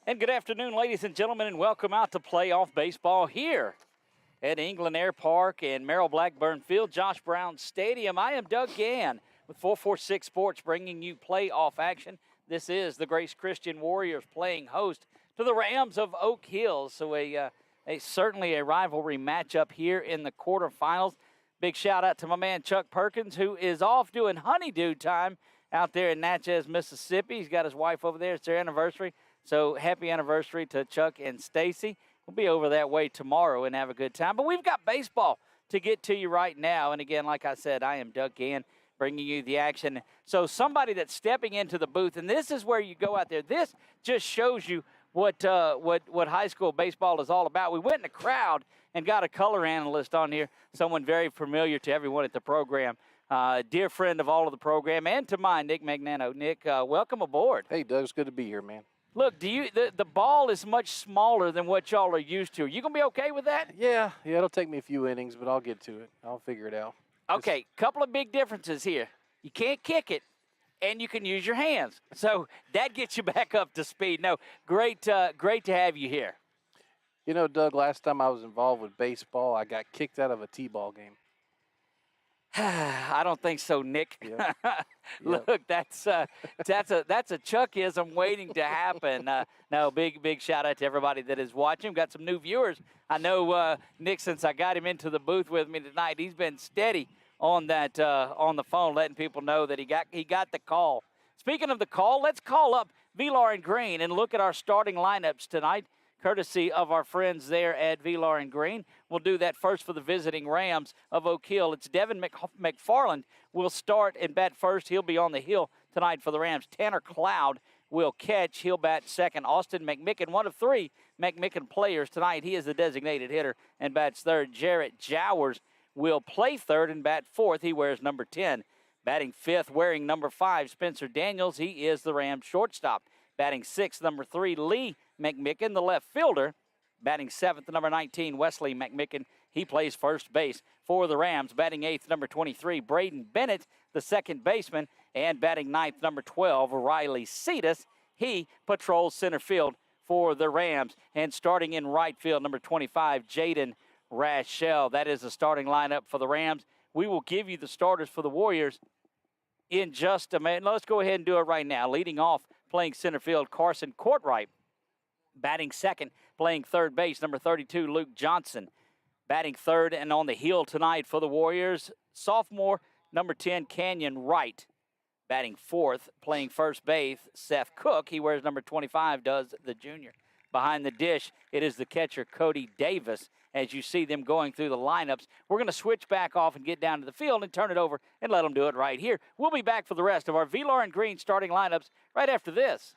And good afternoon, ladies and gentlemen, and welcome out to playoff baseball here at England Air Park and Merrill Blackburn Field, Josh Brown Stadium. I am Doug Gann with 446 Sports bringing you playoff action. This is the Grace Christian Warriors playing host to the Rams of Oak Hills. So certainly a rivalry matchup here in the quarterfinals. Big shout out to my man Chuck Perkins, who is off doing honeydew time out there in Natchez, Mississippi. He's got his wife over there. It's their anniversary. So happy anniversary to Chuck and Stacy. We'll be over that way tomorrow and have a good time. But we've got baseball to get to you right now. And again, like I said, I am Doug Gann bringing you the action. So somebody that's stepping into the booth, and this is where you go out there. This just shows you what high school baseball is all about. We went in the crowd and got a color analyst on here, someone very familiar to everyone at the program. Dear friend of all of the program and to mine, Nick Magnano. Nick, welcome aboard. Hey, Doug, it's good to be here, man. Look, the ball is much smaller than what y'all are used to. You going to be okay with that? Yeah, it'll take me a few innings, but I'll get to it. I'll figure it out. Okay, couple of big differences here. You can't kick it, and you can use your hands. So that gets you back up to speed. No, great to have you here. You know, Doug, last time I was involved with baseball, I got kicked out of a T-ball game. I don't think so, Nick. Yep. Look, that's a Chuckism waiting to happen. No, big shout out to everybody that is watching. Got some new viewers. I know Nick, since I got him into the booth with me tonight, he's been steady on that on the phone, letting people know that he got the call. Speaking of the call, let's call up Velar and Green and look at our starting lineups tonight, courtesy of our friends there at Velar and Green. We'll do that first for the visiting Rams of Oak Hill. It's Devin McFarland will start and bat first. He'll be on the hill tonight for the Rams. Tanner Cloud will catch. He'll bat second. Austin McMicken, one of three McMicken players tonight. He is the designated hitter and bats third. Jarrett Jowers will play third and bat fourth. He wears number 10. Batting fifth, wearing number 5, Spencer Daniels. He is the Rams shortstop. Batting sixth, number 3, Lee McMicken, the left fielder. Batting seventh, number 19, Wesley McMicken. He plays first base for the Rams. Batting eighth, number 23, Braden Bennett, the second baseman. And batting ninth, number 12, Riley Cetus. He patrols center field for the Rams. And starting in right field, number 25, Jaden Rashell. That is the starting lineup for the Rams. We will give you the starters for the Warriors in just a minute. Let's go ahead and do it right now. Leading off, playing center field, Carson Courtright. Batting second, playing third base, number 32, Luke Johnson. Batting third and on the hill tonight for the Warriors, sophomore, number 10, Canyon Wright. Batting fourth, playing first base, Seth Cook. He wears number 25, does the junior. Behind the dish, it is the catcher, Cody Davis. As you see them going through the lineups, we're going to switch back off and get down to the field and turn it over and let them do it right here. We'll be back for the rest of our Velar and Green starting lineups right after this.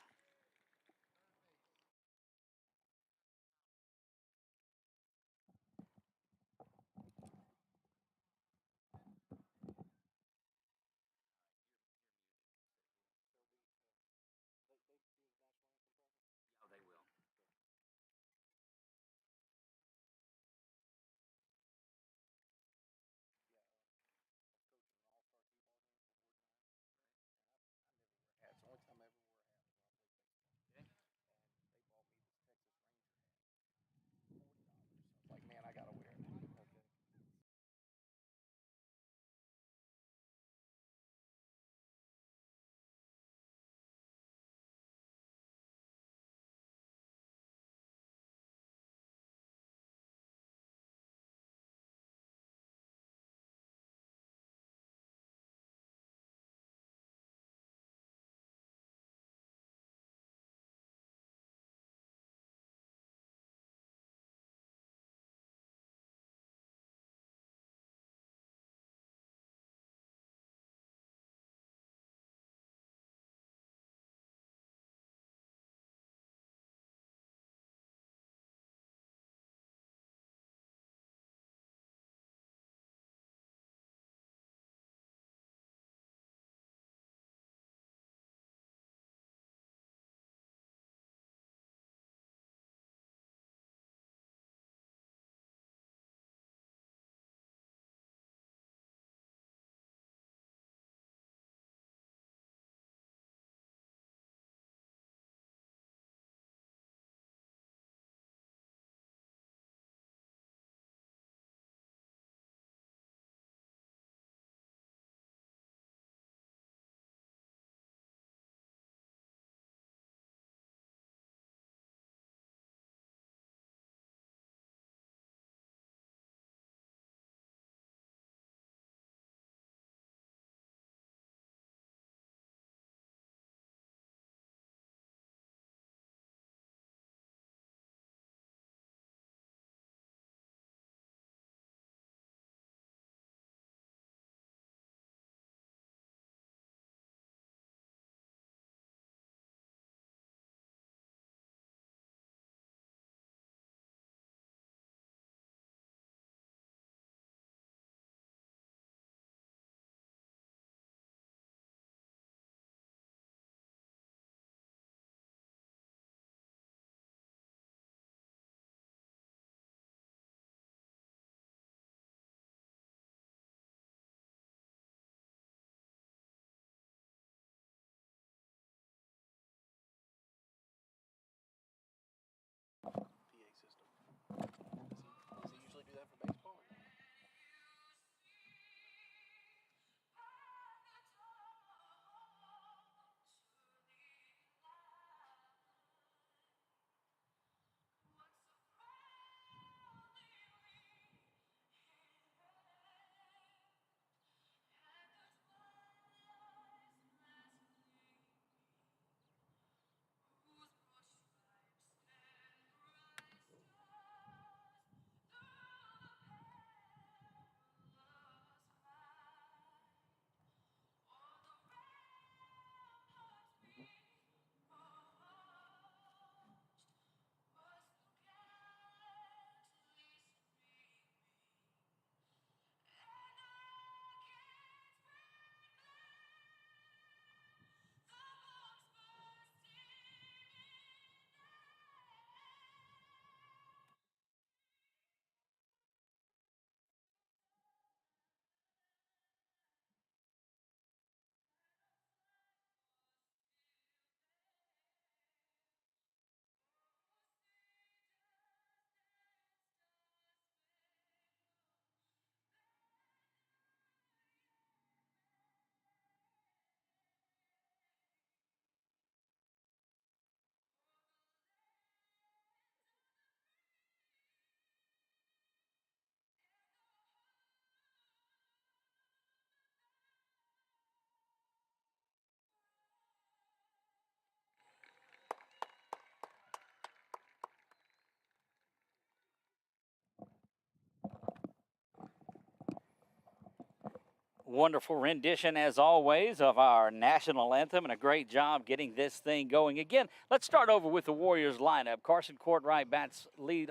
Wonderful rendition, as always, of our national anthem, and a great job getting this thing going. Again, let's start over with the Warriors lineup. Carson Courtright bats lead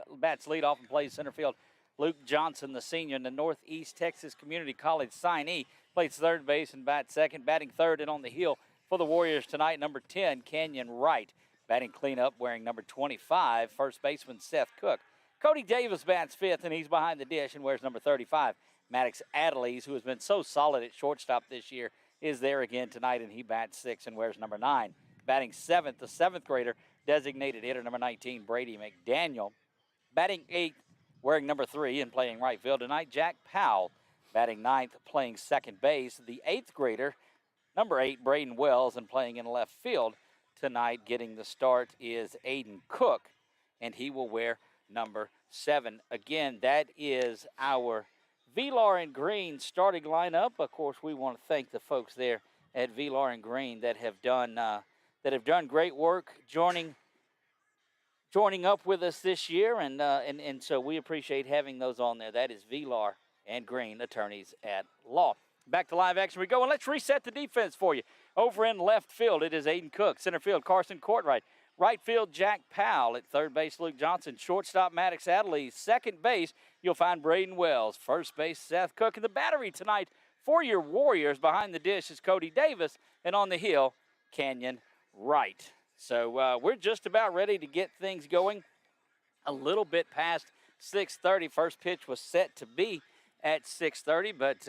off and plays center field. Luke Johnson, the senior, in the Northeast Texas Community College signee, plays third base and bats second. Batting third and on the hill for the Warriors tonight, number 10, Canyon Wright. Batting cleanup, wearing number 25, first baseman Seth Cook. Cody Davis bats fifth, and he's behind the dish and wears number 35. Maddox Adelise, who has been so solid at shortstop this year, is there again tonight, and he bats sixth and wears number 9. Batting seventh, the seventh grader, designated hitter number 19, Brady McDaniel. Batting eighth, wearing number 3 and playing right field tonight, Jack Powell. Batting ninth, playing second base, the eighth grader, number 8, Braden Wells, and playing in left field tonight, getting the start, is Aiden Cook, and he will wear number 7. Again, that is our Velar and Green starting lineup. Of course, we want to thank the folks there at Velar and Green that have done great work joining up with us this year, and so we appreciate having those on there. That is Velar and Green, attorneys at law. Back to live action we go, and let's reset the defense for you. Over in left field, it is Aiden Cook. Center field, Carson Courtright. Right field, Jack Powell. At third base, Luke Johnson. Shortstop, Maddox Adelise. Second base, you'll find Braden Wells. First base, Seth Cook. And the battery tonight for your Warriors behind the dish is Cody Davis. And on the hill, Canyon Wright. So we're just about ready to get things going. A little bit past 6:30. First pitch was set to be at 6:30, but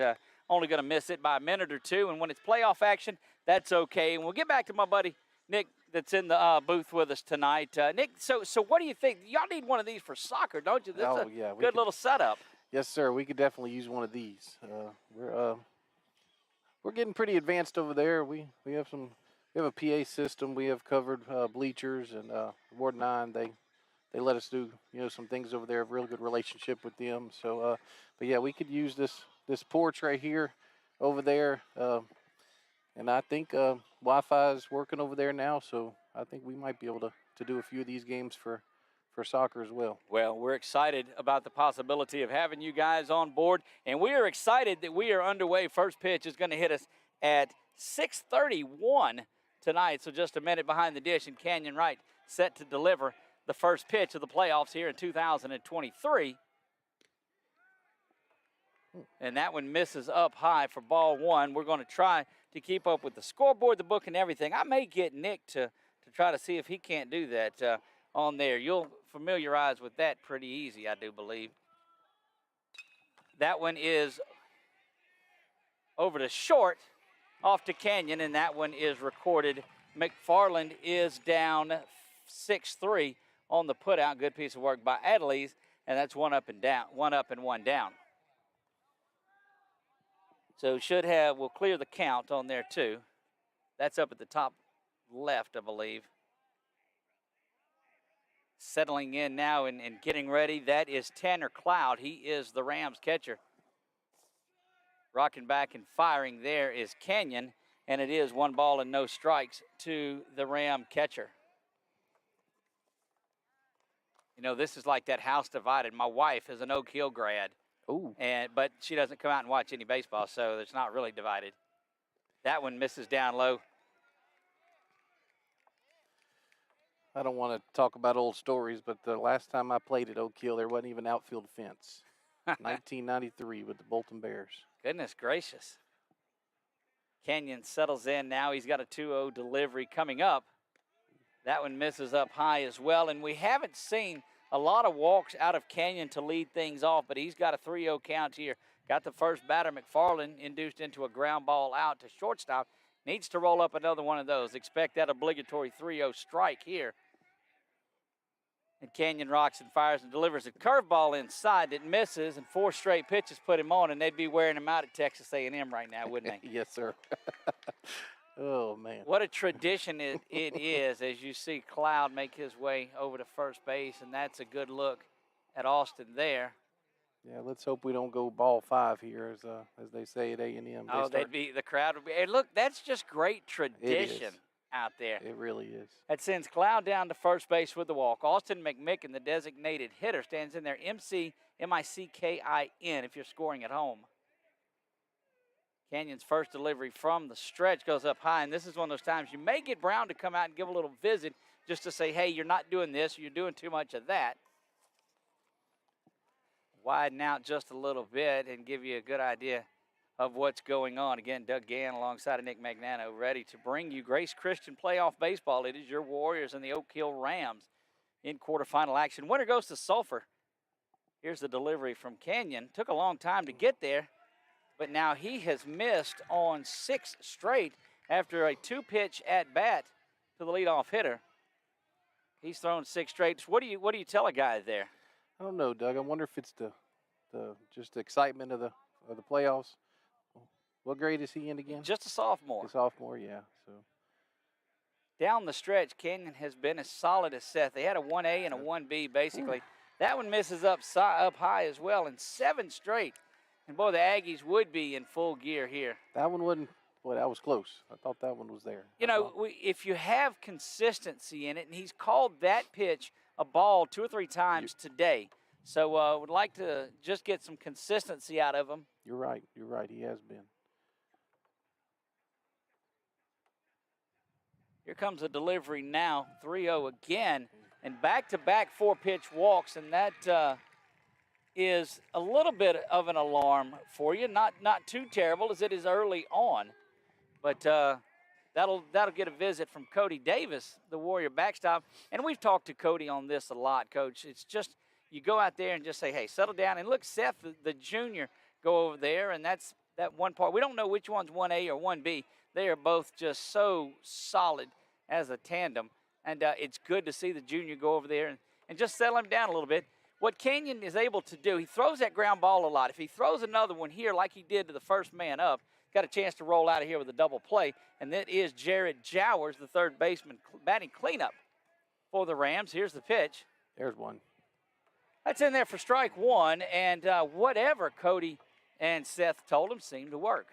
only going to miss it by a minute or two. And when it's playoff action, that's okay. And we'll get back to my buddy Nick that's in the booth with us tonight. Nick, so what do you think? Y'all need one of these for soccer, don't you? That's good little setup. Yes, sir. We could definitely use one of these. We're getting pretty advanced over there. We have a PA system. We have covered bleachers, and Ward 9 they let us do some things over there. Have a real good relationship with them. So, but yeah, we could use this porch right here over there. And I think Wi-Fi is working over there now, so I think we might be able to do a few of these games for soccer as well. Well, we're excited about the possibility of having you guys on board, and we are excited that we are underway. First pitch is going to hit us at 6:31 tonight, so just a minute behind the dish, and Canyon Wright set to deliver the first pitch of the playoffs here in 2023. And that one misses up high for ball one. We're going to try to keep up with the scoreboard, the book, and everything. I may get Nick to try to see if he can't do that on there. You'll familiarize with that pretty easy, I do believe. That one is over to short, off to Canyon, and that one is recorded. McFarland is down 6-3 on the putout. Good piece of work by Adelise, and that's one up and one down. So we'll clear the count on there too. That's up at the top left, I believe. Settling in now and getting ready, that is Tanner Cloud. He is the Rams catcher. Rocking back and firing there is Canyon, and it is 1 ball and no strikes to the Ram catcher. This is like that house divided. My wife is an Oak Hill grad. Ooh. But she doesn't come out and watch any baseball, so it's not really divided. That one misses down low. I don't want to talk about old stories, but the last time I played at Oak Hill, there wasn't even outfield fence. 1993 with the Bolton Bears. Goodness gracious. Canyon settles in now. He's got a 2-0 delivery coming up. That one misses up high as well, and we haven't seen a lot of walks out of Canyon to lead things off, but he's got a 3-0 count here. Got the first batter, McFarland, induced into a ground ball out to shortstop. Needs to roll up another one of those. Expect that obligatory 3-0 strike here. And Canyon rocks and fires and delivers a curveball inside that misses, and 4 straight pitches put him on, and they'd be wearing him out at Texas A&M right now, wouldn't they? Yes, sir. Oh, man. What a tradition it is as you see Cloud make his way over to first base, and that's a good look at Austin there. Yeah, let's hope we don't go ball 5 here, as they say at A&M. The crowd would be. Hey, look, that's just great tradition out there. It really is. That sends Cloud down to first base with the walk. Austin McMicken, the designated hitter, stands in there. M-C-M-I-C-K-I-N if you're scoring at home. Canyon's first delivery from the stretch goes up high, and this is one of those times you may get Brown to come out and give a little visit just to say, hey, you're not doing this, or you're doing too much of that. Widen out just a little bit and give you a good idea of what's going on. Again, Doug Gann alongside of Nick Magnano, ready to bring you Grace Christian playoff baseball. It is your Warriors and the Oak Hill Rams in quarterfinal action. Winner goes to Sulphur. Here's the delivery from Canyon. Took a long time to get there, but now he has missed on 6 straight after a 2-pitch at bat to the leadoff hitter. He's thrown 6 straight. What do you tell a guy there? I don't know, Doug. I wonder if it's the just the excitement of the playoffs. What grade is he in again? Just a sophomore. A sophomore, yeah. So down the stretch, Canyon has been as solid as Seth. They had a 1A and a 1B basically. That one misses up high as well, and 7 straight. And boy, the Aggies would be in full gear here. That one wasn't. Boy, that was close. I thought that one was there. You know, if you have consistency in it, and he's called that pitch a ball 2 or 3 times today. So would like to just get some consistency out of him. You're right. You're right. He has been. Here comes a delivery now, 3-0 again, and back-to-back 4-pitch walks, and that is a little bit of an alarm for you. Not too terrible as it is early on, but that'll get a visit from Cody Davis, the Warrior backstop. And we've talked to Cody on this a lot, Coach. It's just you go out there and just say, hey, settle down. And look, Seth, the junior, go over there, and that's that one part. We don't know which one's 1A or 1B. They are both just so solid as a tandem. And it's good to see the junior go over there and just settle him down a little bit. What Canyon is able to do, he throws that ground ball a lot. If he throws another one here like he did to the first man up, got a chance to roll out of here with a double play. And that is Jared Jowers, the third baseman, batting cleanup for the Rams. Here's the pitch. There's one. That's in there for strike 1. And whatever Cody and Seth told him seemed to work.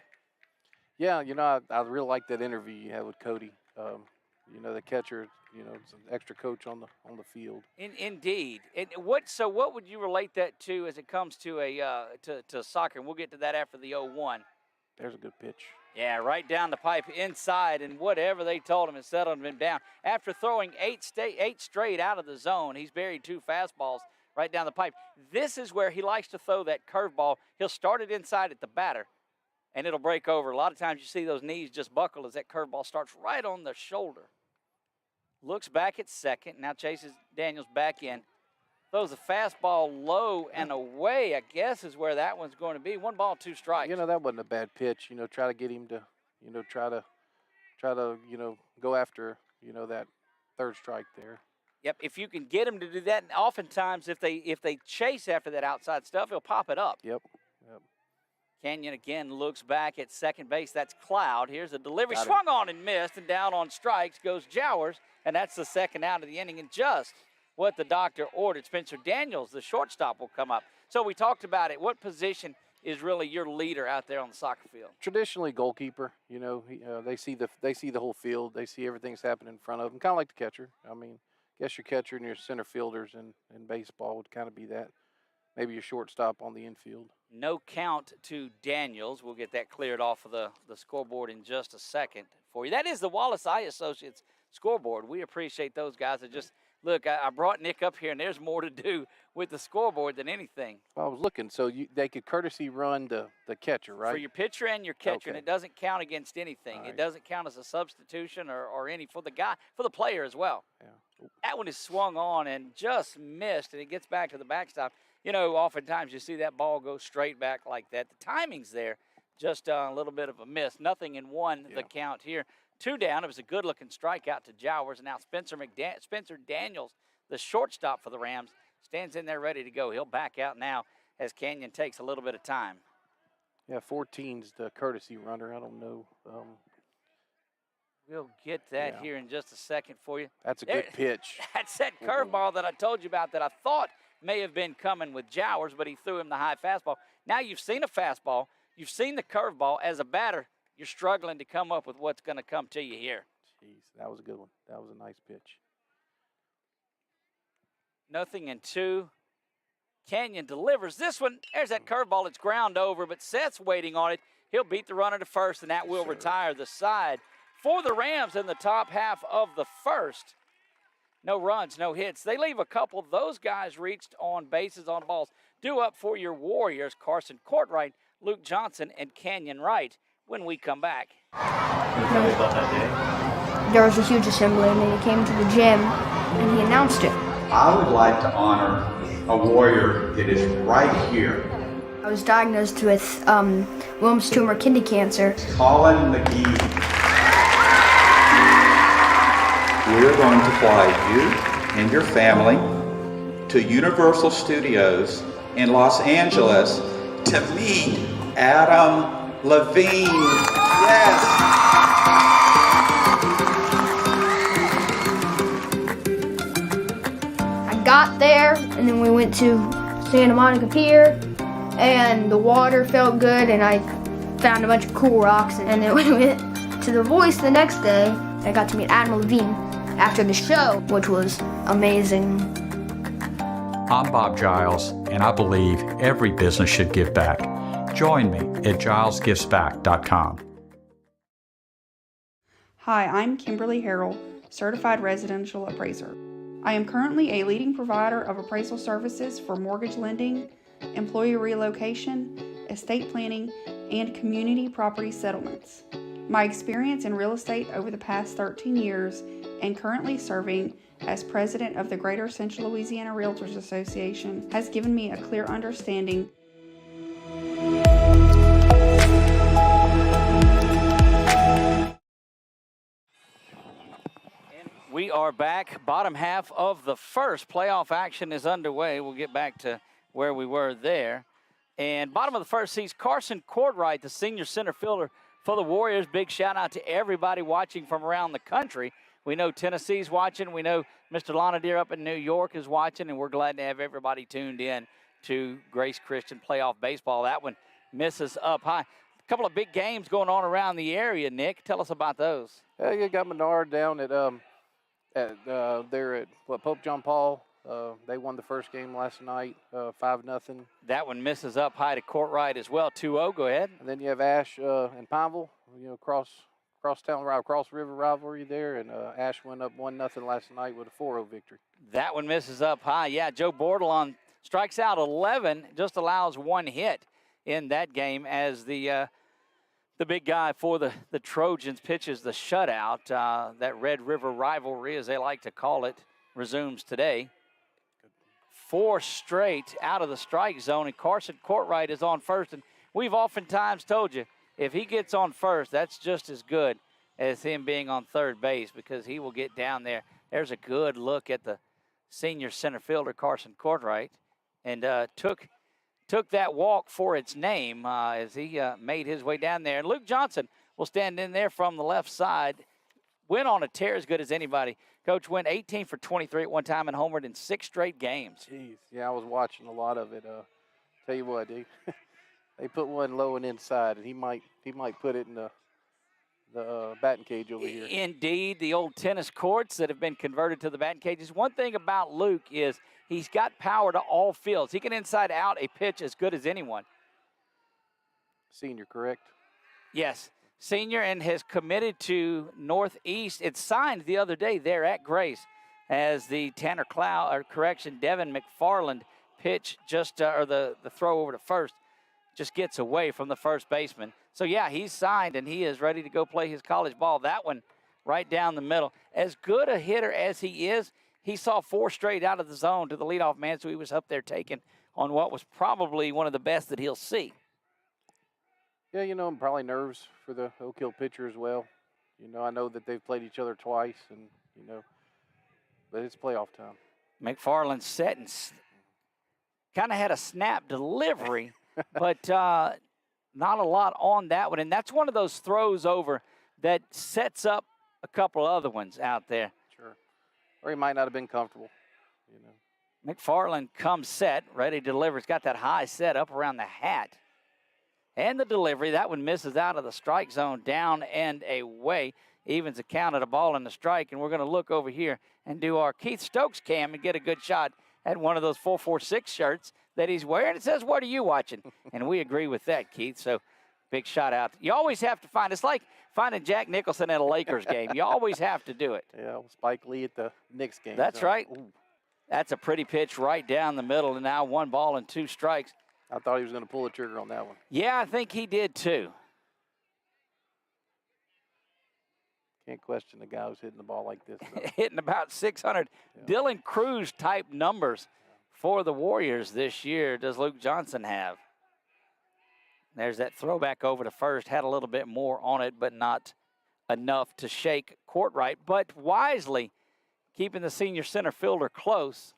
Yeah, you know, I really like that interview you had with Cody. You know, the catcher, you know, it's an extra coach on the field. Indeed. And what would you relate that to as it comes to to soccer? And we'll get to that after the 0-1. There's a good pitch. Yeah, right down the pipe inside, and whatever they told him has settled him down. After throwing 8 straight out of the zone, he's buried 2 fastballs right down the pipe. This is where he likes to throw that curveball. He'll start it inside at the batter, and it'll break over. A lot of times you see those knees just buckle as that curveball starts right on the shoulder. Looks back at second, now chases Daniels back in. Throws a fastball low and away, I guess, is where that one's going to be. 1 ball, 2 strikes. You know, that wasn't a bad pitch. You know, try to get him to, you know, try to, you know, go after, you know, that third strike there. Yep, if you can get him to do that, and oftentimes if they chase after that outside stuff, he'll pop it up. Yep. Canyon again looks back at second base. That's Cloud. Here's a delivery. Swung on and missed, and down on strikes goes Jowers, and that's the second out of the inning. And just what the doctor ordered. Spencer Daniels, the shortstop, will come up. So we talked about it. What position is really your leader out there on the soccer field? Traditionally, goalkeeper. You know, they see the whole field. They see everything that's happening in front of them. Kind of like the catcher. I mean, I guess your catcher and your center fielders in baseball would kind of be that. Maybe your shortstop on the infield. No count to Daniels. We'll get that cleared off of the scoreboard in just a second for you. That is the Wallace Eye Associates scoreboard. We appreciate those guys that just, look, I brought Nick up here, and there's more to do with the scoreboard than anything. Well, I was looking, so they could courtesy run the catcher, right? For your pitcher and your catcher, Okay. and it doesn't count against anything. Right. It doesn't count as a substitution or any for the player as well. Yeah. That one is swung on and just missed, and it gets back to the backstop. You know, oftentimes you see that ball go straight back like that. The timing's there, just a little bit of a miss. Nothing in one, the count here. 2 down. It was a good-looking strikeout to Jowers, and now Spencer Daniels, the shortstop for the Rams, stands in there ready to go. He'll back out now as Canyon takes a little bit of time. Yeah, 14's the courtesy runner. I don't know. We'll get that here in just a second for you. That's a good pitch. That's that curveball that I told you about that I thought may have been coming with Jowers, but he threw him the high fastball. Now you've seen a fastball. You've seen the curveball. As a batter, you're struggling to come up with what's going to come to you here. Jeez, that was a good one. That was a nice pitch. 0-2. Canyon delivers this one. There's that curveball. It's ground over, but Seth's waiting on it. He'll beat the runner to first, and that will retire the side for the Rams in the top half of the first. No runs, no hits. They leave a couple. Those guys reached on bases, on balls. Due up for your Warriors, Carson Courtright, Luke Johnson, and Canyon Wright when we come back. Can you tell me about that day? There was a huge assembly, and then he came to the gym, and he announced it. I would like to honor a Warrior that is right here. I was diagnosed with Wilms tumor kidney cancer. Colin McGee. We're going to fly you and your family to Universal Studios in Los Angeles to meet Adam Levine. Yes! I got there, and then we went to Santa Monica Pier, and the water felt good, and I found a bunch of cool rocks, and then we went to The Voice the next day. I got to meet Adam Levine after the show, which was amazing. I'm Bob Giles, and I believe every business should give back. Join me at gilesgivesback.com. Hi, I'm Kimberly Harrell, Certified Residential Appraiser. I am currently a leading provider of appraisal services for mortgage lending, employee relocation, estate planning, and community property settlements. My experience in real estate over the past 13 years and currently serving as president of the Greater Central Louisiana Realtors Association has given me a clear understanding. We are back. Bottom half of the first. Playoff action is underway. We'll get back to where we were there. And bottom of the first sees Carson Courtright, the senior center fielder for the Warriors. Big shout out to everybody watching from around the country. We know Tennessee's watching. We know Mr. Lonadier up in New York is watching, and we're glad to have everybody tuned in to Grace Christian playoff baseball. That one misses up high. A couple of big games going on around the area, Nick. Tell us about those. You got Menard down at there at Pope John Paul. They won the first game last night, 5-0. That one misses up high to Courtright as well, 2-0. Go ahead. And then you have Ash and Pineville, cross river rivalry there, and Ash went up 1-0 last night with a 4-0 victory. That one misses up high. Yeah, Joe Bordelon strikes out 11, just allows one hit in that game as the big guy for the Trojans pitches the shutout. That Red River rivalry, as they like to call it, resumes today. 4 straight out of the strike zone, and Carson Courtright is on first. And we've oftentimes told you, if he gets on first, that's just as good as him being on third base because he will get down there. There's a good look at the senior center fielder, Carson Courtright, and took that walk for its name as he made his way down there. And Luke Johnson will stand in there from the left side. Went on a tear as good as anybody. Coach went 18 for 23 at one time and homered in 6 straight games. Jeez. Yeah, I was watching a lot of it. Tell you what, they put one low and inside, and he might put it in the batting cage over here. Indeed, the old tennis courts that have been converted to the batting cages. One thing about Luke is he's got power to all fields. He can inside out a pitch as good as anyone. Senior, correct? Yes, senior, and has committed to Northeast. It's signed the other day there at Grace as the Devin McFarland pitch just, or the throw over to first just gets away from the first baseman. So, yeah, he's signed, and he is ready to go play his college ball. That one right down the middle. As good a hitter as he is, he saw 4 straight out of the zone to the leadoff man, so he was up there taking on what was probably one of the best that he'll see. Yeah, and probably nerves for the Oak Hill pitcher as well. I know that they've played each other twice, and, but it's playoff time. McFarland set and kind of had a snap delivery, but not a lot on that one. And that's one of those throws over that sets up a couple of other ones out there. Sure. Or he might not have been comfortable, McFarland comes set, ready to deliver. He's got that high set up around the hat. And the delivery, that one misses out of the strike zone, down and away. Evens the count at a ball and a strike. And we're going to look over here and do our Keith Stokes cam and get a good shot at one of those 446 shirts that he's wearing. It says, "What are you watching?" And we agree with that, Keith. So Big shout out. You always have to find. It's like finding Jack Nicholson at a Lakers game. You always have to do it. Yeah, Spike Lee at the Knicks game. That's right. Ooh, That's a pretty pitch right down the middle, and now 1 ball and 2 strikes. I thought he was going to pull the trigger on that one. Yeah, I think he did too. Can't question the guy who's hitting the ball like this. though. Hitting about 600 Yeah. Dylan Cruz type numbers for the Warriors this year. Does Luke Johnson have? There's that throwback over to first. Had a little bit more on it, but not enough to shake Courtright. But wisely keeping the senior center fielder close.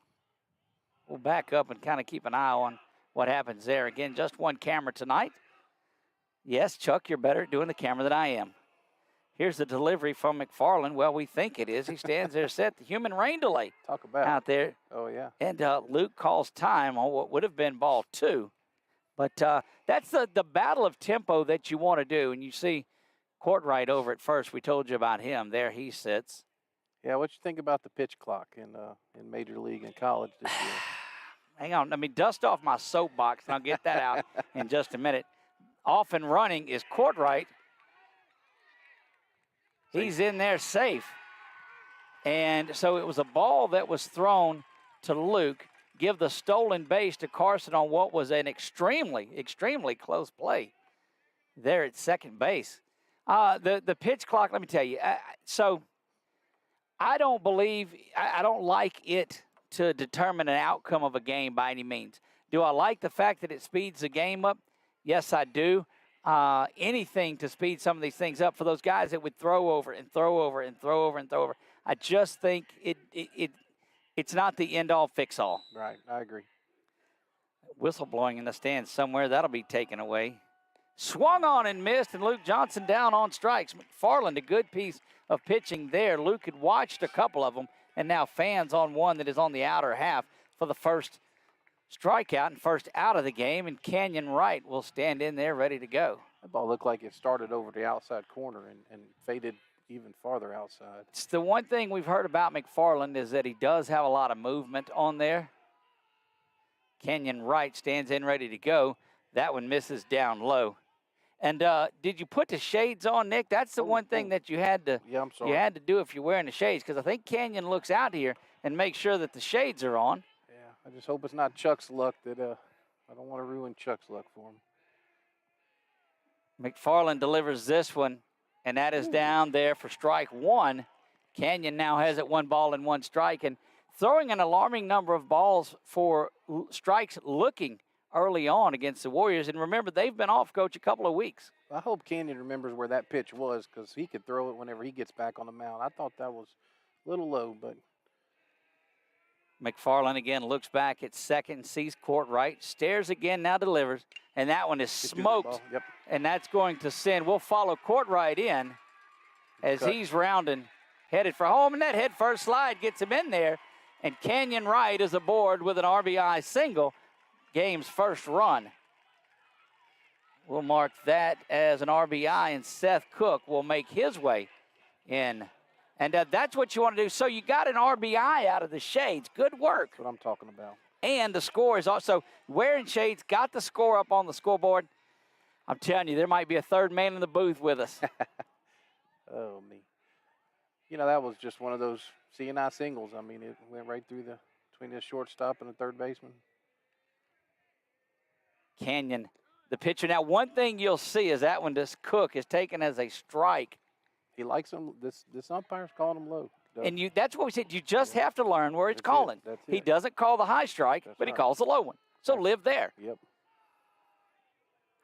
We'll back up and kind of keep an eye on what happens there. Again, just one camera tonight. Yes, Chuck, you're better at doing the camera than I am. Here's the delivery from McFarland. Well, we think it is. He stands there set. The human rain delay Talk about. out there. Oh, yeah. And Luke calls time on what would have been ball 2. But that's the battle of tempo that you want to do. And you see Courtright over at first. We told you about him. There he sits. Yeah, what you think about the pitch clock in Major League and college this year? Hang on. Let me dust off my soapbox, and I'll get that out in just a minute. Off and running is Courtright. He's in there safe. And so it was a ball that was thrown to Luke. Give the stolen base to Carson on what was an extremely, extremely close play there at second base. The pitch clock, let me tell you. So I don't believe, I don't like it to determine an outcome of a game by any means. Do I like the fact that it speeds the game up? Yes, I do. Anything to speed some of these things up for those guys that would throw over and throw over and throw over and throw over. I just think it's not the end-all, fix-all. Right, I agree. Whistle blowing in the stands somewhere. That'll be taken away. Swung on and missed, and Luke Johnson down on strikes. McFarland, a good piece of pitching there. Luke had watched a couple of them, and now fans on one that is on the outer half for the first strikeout and first out of the game, and Canyon Wright will stand in there ready to go. That ball looked like it started over the outside corner and faded even farther outside. It's the one thing we've heard about McFarland is that he does have a lot of movement on there. Canyon Wright stands in ready to go. That one misses down low. And did you put the shades on, Nick? That's the one thing that you had to Yeah, I'm sorry. you had to do if you're wearing the shades, because I think Canyon looks out here and makes sure that the shades are on. Yeah, I just hope it's not Chuck's luck that I don't want to ruin Chuck's luck for him. McFarland delivers this one, and that is down there for strike 1. Canyon now has it 1 ball and 1 strike, and throwing an alarming number of balls for strikes looking early on against the Warriors. And remember, they've been off, Coach, a couple of weeks. I hope Canyon remembers where that pitch was because he could throw it whenever he gets back on the mound. I thought that was a little low, but McFarland again looks back at second, sees Courtright, stares again, now delivers, and that one is Good good smoked. ball. Yep. And that's going to send. We'll follow Courtright in as Cut. he's rounding, headed for home, and that head first slide gets him in there. And Canyon Wright is aboard with an RBI single, game's first run. We'll mark that as an RBI, and Seth Cook will make his way in. And that's what you want to do. So you got an RBI out of the shades. Good work. That's what I'm talking about. And the score is also wearing shades, got the score up on the scoreboard. I'm telling you, there might be a third man in the booth with us. Oh, me. You know, that was just one of those CNI singles. I mean, it went right through between the shortstop and the third baseman. Canyon, the pitcher. Now, one thing you'll see is that one, this Cook, is taken as a strike. He likes him. This umpire's calling him low. And that's what we said. You just have to learn where it's That's it. calling. That's He it. doesn't call the high strike, That's but he right. calls the low one. So live there. Yep.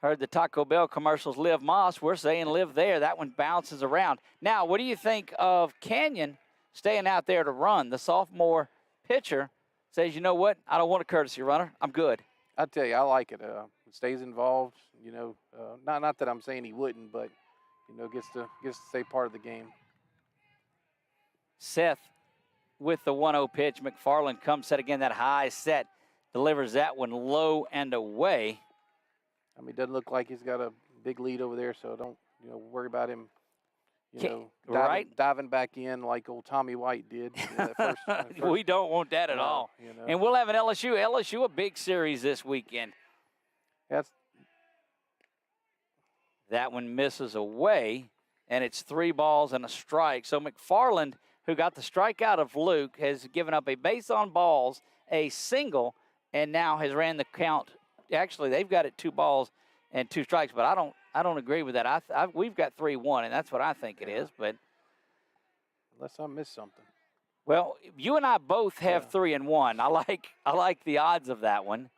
Heard the Taco Bell commercials, live Moss. We're saying live there. That one bounces around. Now, what do you think of Canyon staying out there to run? The sophomore pitcher says, you know what? I don't want a courtesy runner. I'm good. I tell you, I like it. Stays involved. You know, not that I'm saying he wouldn't, but you know, gets to stay part of the game. Seth with the 1-0 pitch. McFarland comes set again, that high set. Delivers that one low and away. I mean, it doesn't look like he's got a big lead over there, so don't worry about him. Diving back in like old Tommy White did. That first, We don't want that at all. You know. And we'll have an LSU a big series this weekend. That's That one misses away, and it's 3 balls and a strike. So McFarland, who got the strikeout of Luke, has given up a base on balls, a single, and now has ran the count. Actually, they've got it 2 balls and 2 strikes, but I don't agree with that. We've got 3-1, and that's what I think it is. But Unless I missed something. well, you and I both have 3-1. I like the odds of that one.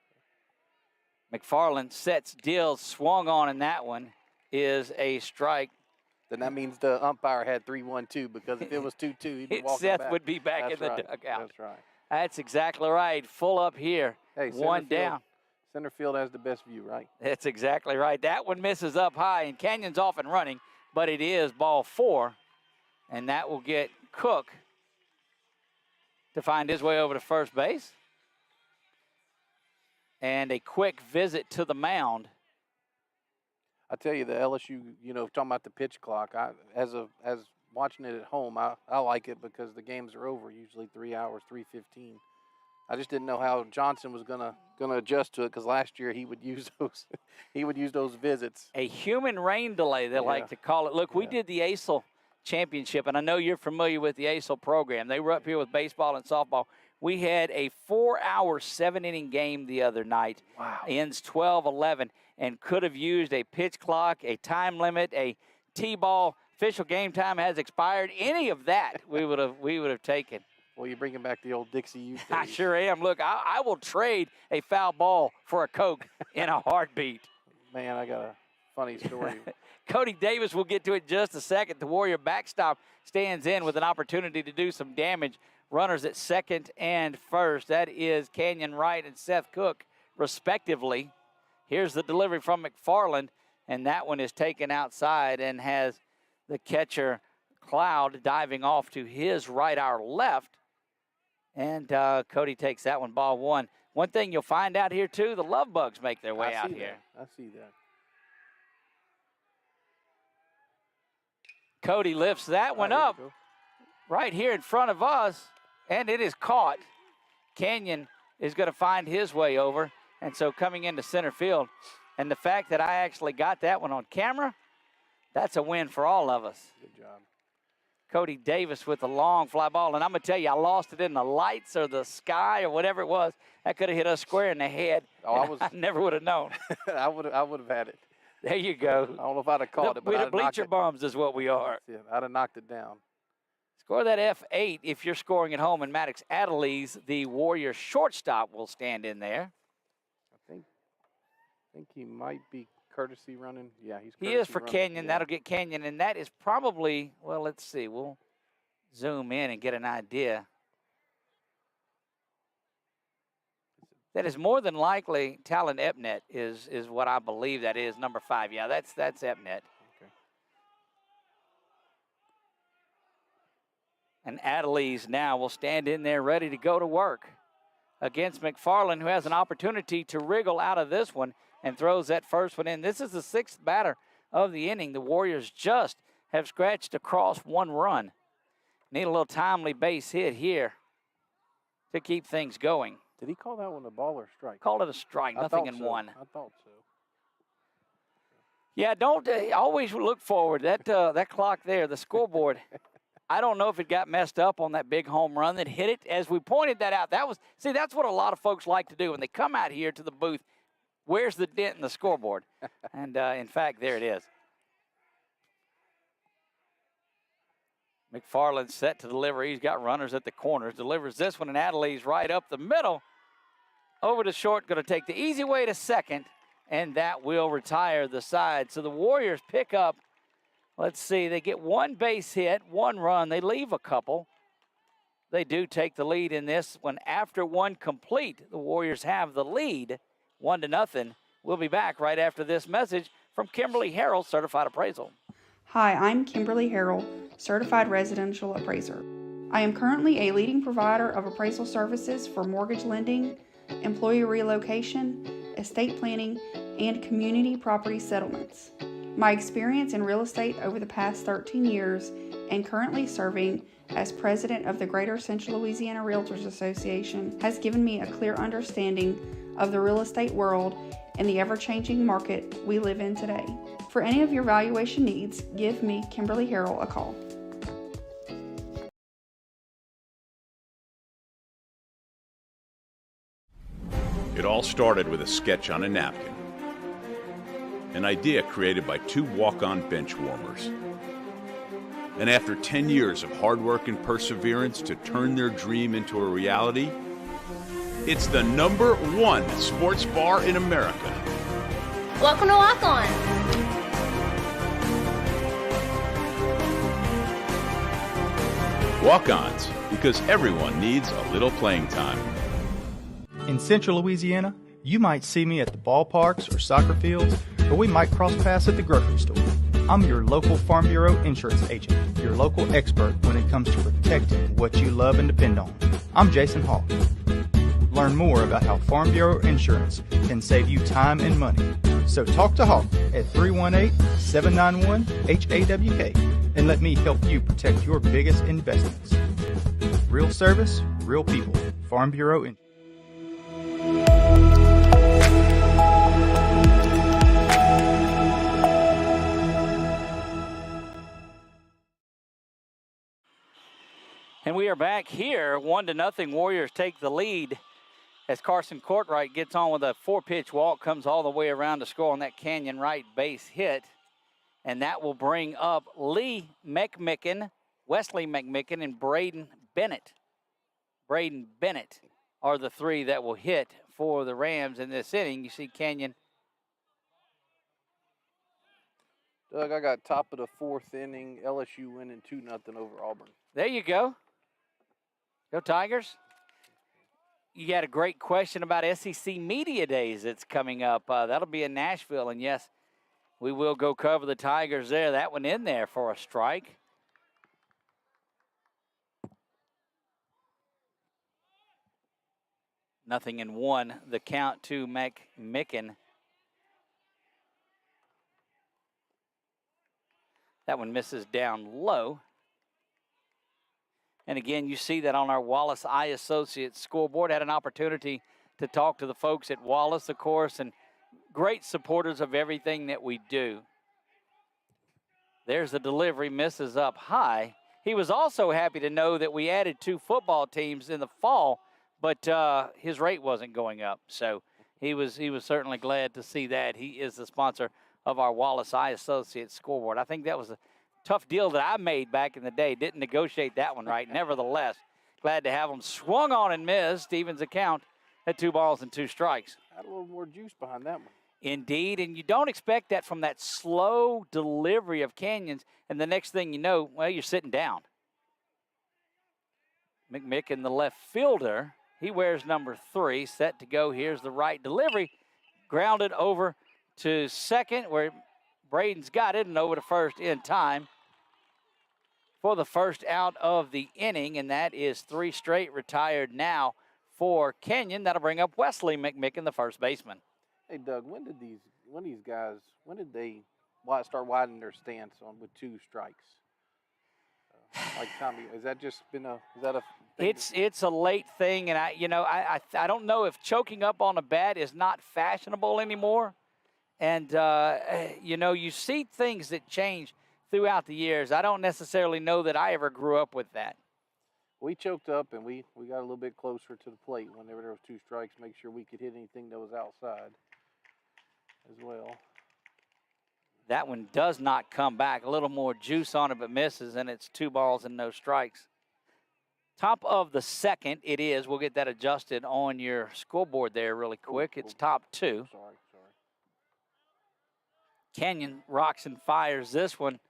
McFarland sets, deals, swung on, and that one is a strike. Then that means the umpire had 3-1-2, because if it was 2-2, he'd be walking Seth back. would be back That's in the right. dugout. That's right. That's exactly right. Full up here. Hey, One down. Center field has the best view, right? That's exactly right. That one misses up high, and Canyon's off and running, but it is ball 4, and that will get Cook to find his way over to first base. And a quick visit to the mound. I tell you, the LSU, talking about the pitch clock, as watching it at home, I like it because the games are over, usually 3 hours, 3:15. I just didn't know how Johnson was gonna adjust to it, because last year he would use those visits. A human rain delay, they like to call it. Look, we did the ASIL championship, and I know you're familiar with the ASIL program. They were up here with baseball and softball. We had a 4-hour, 7-inning game the other night. Wow. Ends 12-11, and could have used a pitch clock, a time limit, a T-ball. Official game time has expired. Any of that we would have taken. Well, you're bringing back the old Dixie youth I days. sure am. Look, I will trade a foul ball for a Coke in a heartbeat. Man, I got a funny story. Cody Davis, we'll get to it in just a second. The Warrior backstop stands in with an opportunity to do some damage. Runners at second and first. That is Canyon Wright and Seth Cook, respectively. Here's the delivery from McFarland, and that one is taken outside and has the catcher, Cloud, diving off to his right, our left. And Cody takes that one, ball 1. One thing you'll find out here, too, the love bugs make their way out here. I see that. Cody lifts that one There you up go. right here in front of us, and it is caught. Canyon is going to find his way over, and so coming into center field. And the fact that I actually got that one on camera, that's a win for all of us. Good job. Cody Davis with the long fly ball, and I'm going to tell you, I lost it in the lights or the sky or whatever it was. That could have hit us square in the head. Oh, I never would have known. I would have had it. There you go. I don't know if I'd have caught it, but We're I'd the have knocked bleacher it. bums is what we are. That's it. I'd have knocked it down. Score that F8 if you're scoring at home, and Maddox Adelise, the Warrior shortstop, will stand in there. I think he might be courtesy running. Yeah, he's He courtesy is for running. Canyon. Yeah. That'll get Canyon, and that is probably, well, let's see. We'll zoom in and get an idea. That is more than likely Talon Epnet is what I believe that is, number 5. Yeah, that's Epnet. Okay. And Adelise now will stand in there ready to go to work against McFarland, who has an opportunity to wriggle out of this one and throws that first one in. This is the 6th batter of the inning. The Warriors just have scratched across 1 run. Need a little timely base hit here to keep things going. Did he call that one a ball or a strike? Call it a strike, I nothing thought in so. 1. I thought so. Yeah, don't always look forward. That clock there, the scoreboard, I don't know if it got messed up on that big home run that hit it. As we pointed that out, that's what a lot of folks like to do when they come out here to the booth. Where's the dent in the scoreboard? And, in fact, there it is. McFarland set to deliver. He's got runners at the corners. Delivers this one, and Adelise right up the middle. Over to short, going to take the easy way to second, and that will retire the side. So the Warriors pick up, let's see, they get 1 base hit, 1 run. They leave a couple. They do take the lead in this one. After 1 complete, the Warriors have the lead, 1-0. We'll be back right after this message from Kimberly Harrell, Certified Appraisal. Hi, I'm Kimberly Harrell, Certified Residential Appraiser. I am currently a leading provider of appraisal services for mortgage lending, employee relocation, estate planning, and community property settlements. My experience in real estate over the past 13 years and currently serving as president of the Greater Central Louisiana Realtors Association, has given me a clear understanding of the real estate world and the ever-changing market we live in today. For any of your valuation needs, give me, Kimberly Harrell, a call. It all started with a sketch on a napkin, an idea created by two walk-on bench warmers. And after 10 years of hard work and perseverance to turn their dream into a reality, it's the #1 sports bar in America. Welcome to Walk On. Walk-ons, because everyone needs a little playing time. In Central Louisiana, you might see me at the ballparks or soccer fields, or we might cross paths at the grocery store. I'm your local Farm Bureau insurance agent, your local expert when it comes to protecting what you love and depend on. I'm Jason Hawk. Learn more about how Farm Bureau insurance can save you time and money. So talk to Hawk at 318-791-HAWK and let me help you protect your biggest investments. Real service, real people. Farm Bureau Insurance. And we are back here. 1-0. Warriors take the lead as Carson Courtright gets on with a 4-pitch walk, comes all the way around to score on that Canyon right base hit. And that will bring up Lee McMicken, Wesley McMicken, and Braden Bennett. Braden Bennett are the three that will hit for the Rams in this inning. You see Canyon. Doug, I got top of the 4th inning, LSU winning 2-0 over Auburn. There you go. Go Tigers. You got a great question about SEC Media Days that's coming up. That'll be in Nashville, and yes, we will go cover the Tigers there. That one in there for a strike. Nothing in 1. The count to McMicken. That one misses down low. And again, you see that on our Wallace Eye Associates scoreboard. Had an opportunity to talk to the folks at Wallace, of course, and great supporters of everything that we do. There's the delivery, misses up high. He was also happy to know that we added 2 football teams in the fall, but his rate wasn't going up. So he was certainly glad to see that. He is the sponsor of our Wallace Eye Associates scoreboard. I think that was a tough deal that I made back in the day. Didn't negotiate that one right. Nevertheless, glad to have him. Swung on and missed. Stevens' account at 2 balls and 2 strikes. Had a little more juice behind that one. Indeed, and you don't expect that from that slow delivery of Canyons, and the next thing you know, well, you're sitting down. McMicken, the left fielder, he wears number 3, set to go. Here's the right delivery. Grounded over to second, where Braden's got it, and over to first in time for the first out of the inning, and that is 3 straight retired now for Canyon. That'll bring up Wesley McMicken, the first baseman. Hey, Doug, when did they start widening their stance on with 2 strikes? Like Tommy, is that a thing? It's a late thing, and I don't know if choking up on a bat is not fashionable anymore. And you see things that change throughout the years. I don't necessarily know that I ever grew up with that. We choked up and we got a little bit closer to the plate whenever there was 2 strikes, make sure we could hit anything that was outside as well. That one does not come back. A little more juice on it, but misses, and it's 2 balls and no strikes. Top of the 2nd, it is. We'll get that adjusted on your scoreboard there really quick. It's top 2. Sorry. Canyon rocks and fires this one.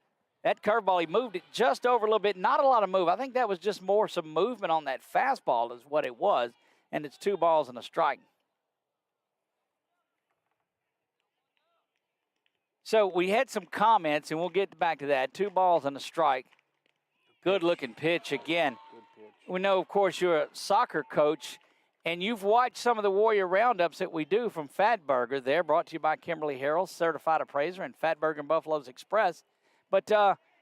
That curveball, he moved it just over a little bit. Not a lot of move. I think that was just some movement on that fastball is what it was. And it's 2 balls and a strike. So we had some comments, and we'll get back to that. 2 balls and a strike. Good-looking pitch again. Good pitch. We know, of course, you're a soccer coach, and you've watched some of the Warrior Roundups that we do from Fatburger there, brought to you by Kimberly Harrell, certified appraiser, and Fatburger and Buffalo's Express. But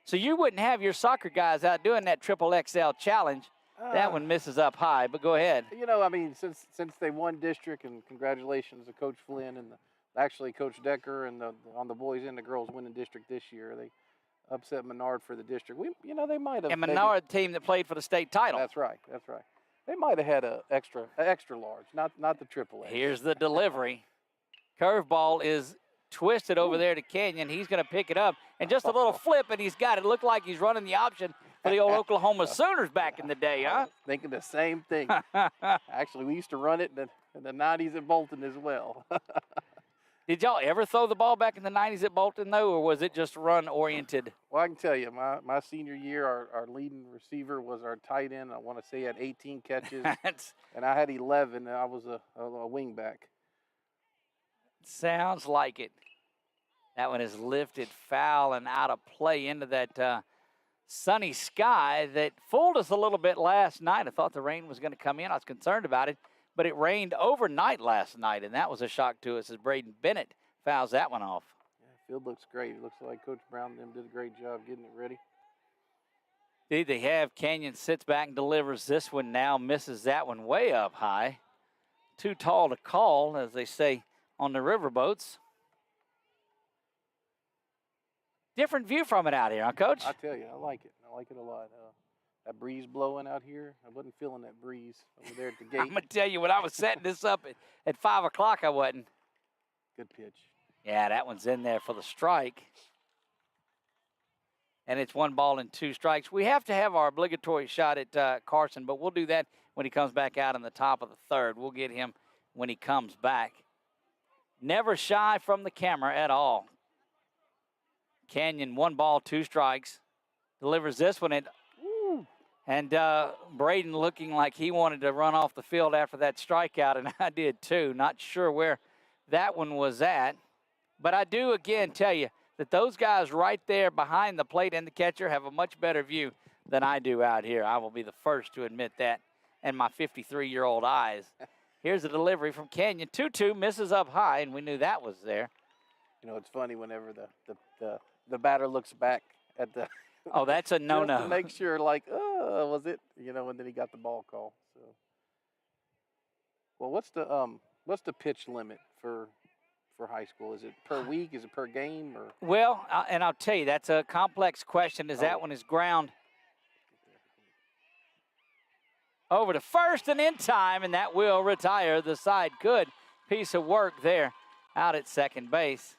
So you wouldn't have your soccer guys out doing that triple XL challenge. That one misses up high, but go ahead. You know, I mean, since they won district, and congratulations to Coach Flynn and actually Coach Decker and on the boys and the girls winning district this year. They upset Menard for the district. They might have. And Menard, the team that played for the state title. That's right. They might have had a extra large, not the triple X. Here's the delivery. Curveball is twisted over there to Kenyon. He's going to pick it up. And just a little flip, and he's got it. Looked like he's running the option for the old Oklahoma Sooners back in the day, huh? Thinking the same thing. Actually, we used to run it in the 90s at Bolton as well. Did y'all ever throw the ball back in the 90s at Bolton, though, or was it just run-oriented? Well, I can tell you, my senior year, our leading receiver was our tight end. I want to say he had 18 catches, and I had 11, and I was a wing back. Sounds like it. That one is lifted foul and out of play into that sunny sky that fooled us a little bit last night. I thought the rain was going to come in. I was concerned about it. But it rained overnight last night, and that was a shock to us as Braden Bennett fouls that one off. Yeah, field looks great. It looks like Coach Brown and them did a great job getting it ready. Did they have Kenyon sits back and delivers this one now, misses that one way up high. Too tall to call, as they say on the riverboats. Different view from it out here, huh, Coach? I tell you, I like it. I like it a lot. That breeze blowing out here, I wasn't feeling that breeze over there at the gate. I'm going to tell you, when I was setting this up at 5 o'clock, I wasn't. Good pitch. Yeah, that one's in there for the strike. And it's 1 ball and 2 strikes. We have to have our obligatory shot at Carson, but we'll do that when he comes back out in the top of the third. We'll get him when he comes back. Never shy from the camera at all. Kenyon, 1 ball, 2 strikes. Delivers this one. And Braden looking like he wanted to run off the field after that strikeout, and I did too. Not sure where that one was at. But I do, again, tell you that those guys right there behind the plate and the catcher have a much better view than I do out here. I will be the first to admit that in my 53-year-old eyes. Here's a delivery from Kenyon. 2-2, misses up high, and we knew that was there. You know, it's funny whenever the batter looks back at the – oh, that's a no-no. Just to make sure, like, was it? You know, and then he got the ball call. So, well, what's the pitch limit for high school? Is it per week? Is it per game? Or? Well, and I'll tell you, that's a complex question. That one is ground over to first and in time, and that will retire the side. Good piece of work there out at second base.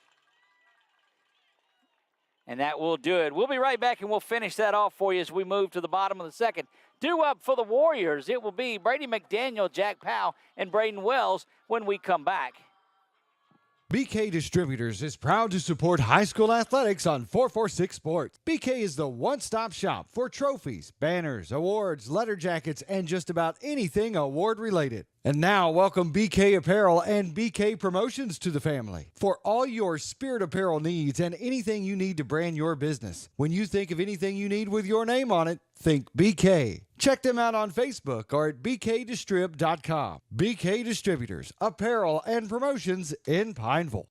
And that will do it. We'll be right back, and we'll finish that off for you as we move to the bottom of the second. Due up for the Warriors, it will be Brady McDaniel, Jack Powell, and Braden Wells when we come back. BK Distributors is proud to support high school athletics on 446 Sports. BK is the one-stop shop for trophies, banners, awards, letter jackets, and just about anything award-related. And now, welcome BK Apparel and BK Promotions to the family for all your spirit apparel needs and anything you need to brand your business. When you think of anything you need with your name on it, think BK. Check them out on Facebook or at bkdistrib.com. BK Distributors, apparel and promotions in Pineville.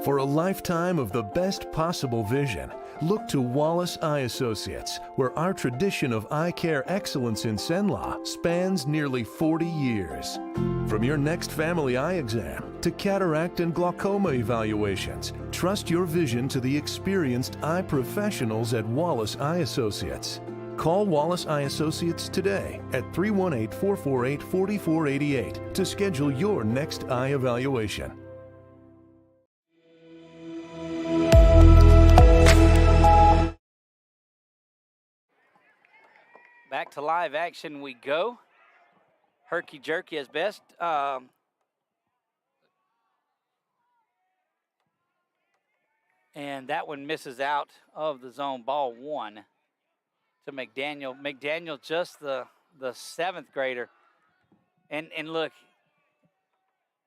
For a lifetime of the best possible vision, look to Wallace Eye Associates, where our tradition of eye care excellence in Cenla spans nearly 40 years. From your next family eye exam to cataract and glaucoma evaluations, trust your vision to the experienced eye professionals at Wallace Eye Associates. Call Wallace Eye Associates today at 318-448-4488 to schedule your next eye evaluation. Back to live action we go. Herky jerky as best. And that one misses out of the zone. Ball 1 to McDaniel. McDaniel just the 7th grader. And look,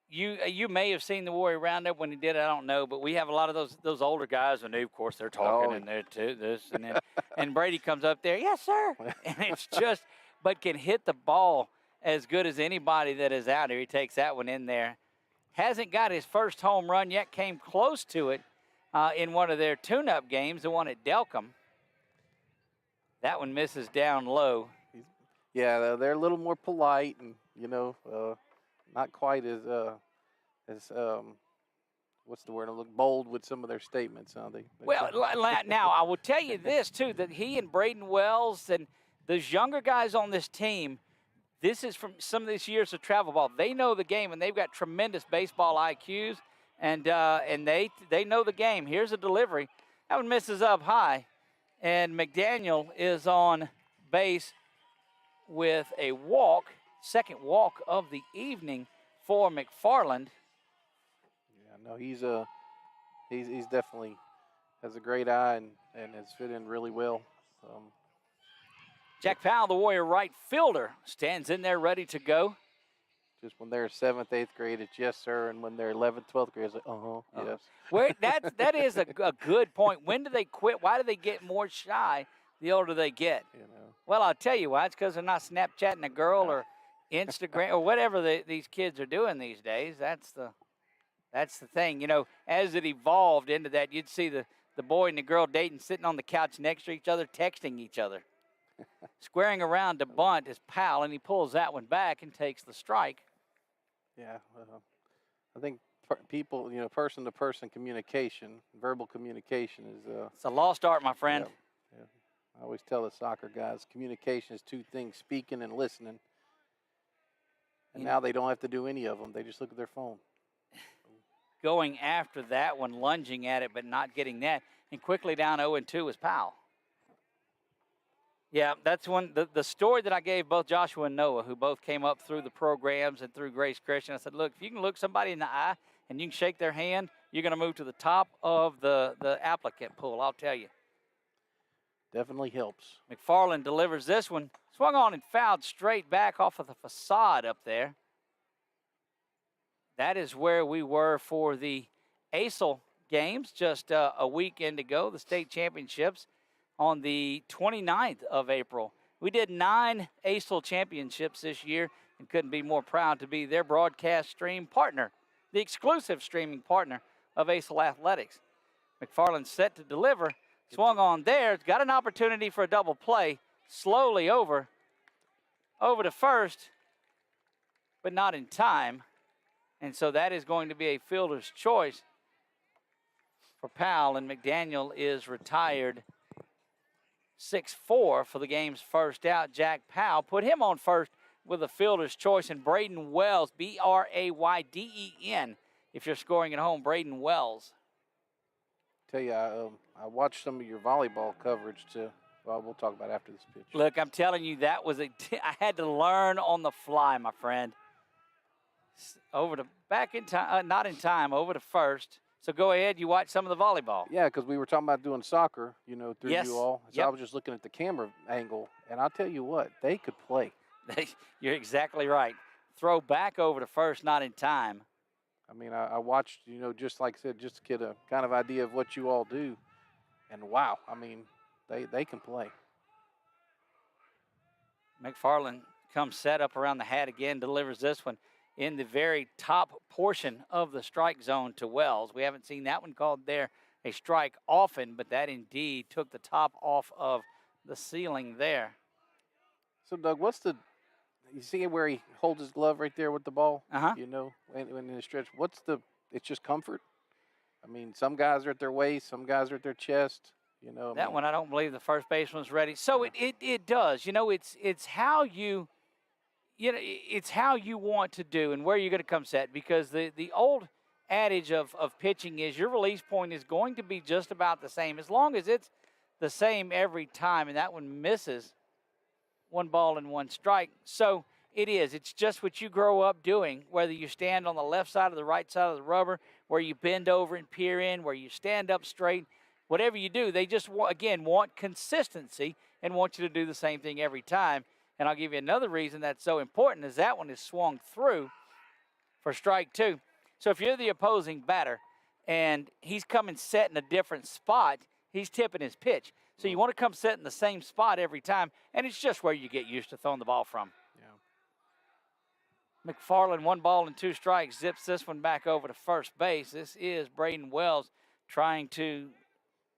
you may have seen the Warrior Roundup when he did it, I don't know, but we have a lot of those older guys, and they, of course, they're talking and they're to this and then and Brady comes up there, yes, sir. And it's just, but can hit the ball as good as anybody that is out here. He takes that one in there. Hasn't got his first home run yet, came close to it in one of their tune-up games, the one at Delcom. That one misses down low. Yeah, they're a little more polite and, not quite as what's the word? Look bold with some of their statements. Huh? Well, now I will tell you this too, that he and Braden Wells and those younger guys on this team, this is from some of these years of travel ball. They know the game, and they've got tremendous baseball IQs, and they know the game. Here's a delivery. That one misses up high, and McDaniel is on base with a walk, second walk of the evening for McFarland. No, he's definitely has a great eye and has fit in really well. Jack Powell, the Warrior right fielder, stands in there ready to go. Just when they're 7th, 8th grade, it's yes, sir. And when they're 11th, 12th grade, it's like, yes. Where, that is a good point. When do they quit? Why do they get more shy the older they get? Well, I'll tell you why. It's because they're not Snapchatting a girl or Instagram or whatever these kids are doing these days. That's the thing. As it evolved into that, you'd see the boy and the girl dating, sitting on the couch next to each other, texting each other. Squaring around to bunt is Powell, and he pulls that one back and takes the strike. Yeah, I think people, person-to-person communication, verbal communication is it's a lost art, my friend. Yeah. I always tell the soccer guys, communication is two things, speaking and listening. And now they don't have to do any of them. They just look at their phone. Going after that one, lunging at it, but not getting that. And quickly down 0-2 is Powell. Yeah, that's one. The story that I gave both Joshua and Noah, who both came up through the programs and through Grace Christian, I said, look, if you can look somebody in the eye and you can shake their hand, you're going to move to the top of the applicant pool, I'll tell you. Definitely helps. McFarland delivers this one. Swung on and fouled straight back off of the facade up there. That is where we were for the ASIL games just a weekend ago, the state championships on the 29th of April. We did 9 ASIL championships this year and couldn't be more proud to be their broadcast stream partner, the exclusive streaming partner of ASIL Athletics. McFarland set to deliver, swung on there, got an opportunity for a double play, slowly over to first, but not in time. And so that is going to be a fielder's choice for Powell, and McDaniel is retired 6-4 for the game's first out. Jack Powell put him on first with a fielder's choice, and Braden Wells, Brayden, if you're scoring at home, Braden Wells. Tell you, I watched some of your volleyball coverage too. Well, we'll talk about after this pitch. Look, I'm telling you, that was I had to learn on the fly, my friend. Over to back in time, not in time, over to first. So go ahead, you watch some of the volleyball. Yeah, because we were talking about doing soccer, through yes. you all. So yep. I was just looking at the camera angle, and I'll tell you what, they could play. You're exactly right. Throw back over to first, not in time. I mean, I watched, just like I said, just to get a kind of idea of what you all do. And wow, I mean, they can play. McFarland comes set up around the hat again, delivers this one in the very top portion of the strike zone to Wells. We haven't seen that one called there a strike often, but that indeed took the top off of the ceiling there. So, Doug, you see where he holds his glove right there with the ball? Uh-huh. When in the stretch, it's just comfort? I mean, some guys are at their waist, some guys are at their chest. That one, I don't believe the first baseman's ready. So it does. It's how you, it's how you want to do and where you're going to come set, because the old adage of pitching is your release point is going to be just about the same as long as it's the same every time, and that one misses. 1 ball and 1 strike. So it is. It's just what you grow up doing, whether you stand on the left side or the right side of the rubber, where you bend over and peer in, where you stand up straight. Whatever you do, they just, want consistency and want you to do the same thing every time. And I'll give you another reason that's so important is that one is swung through for strike 2. So if you're the opposing batter and he's coming set in a different spot, he's tipping his pitch. So you want to come set in the same spot every time, and it's just where you get used to throwing the ball from. Yeah. McFarland, 1 ball and 2 strikes, zips this one back over to first base. This is Braden Wells trying to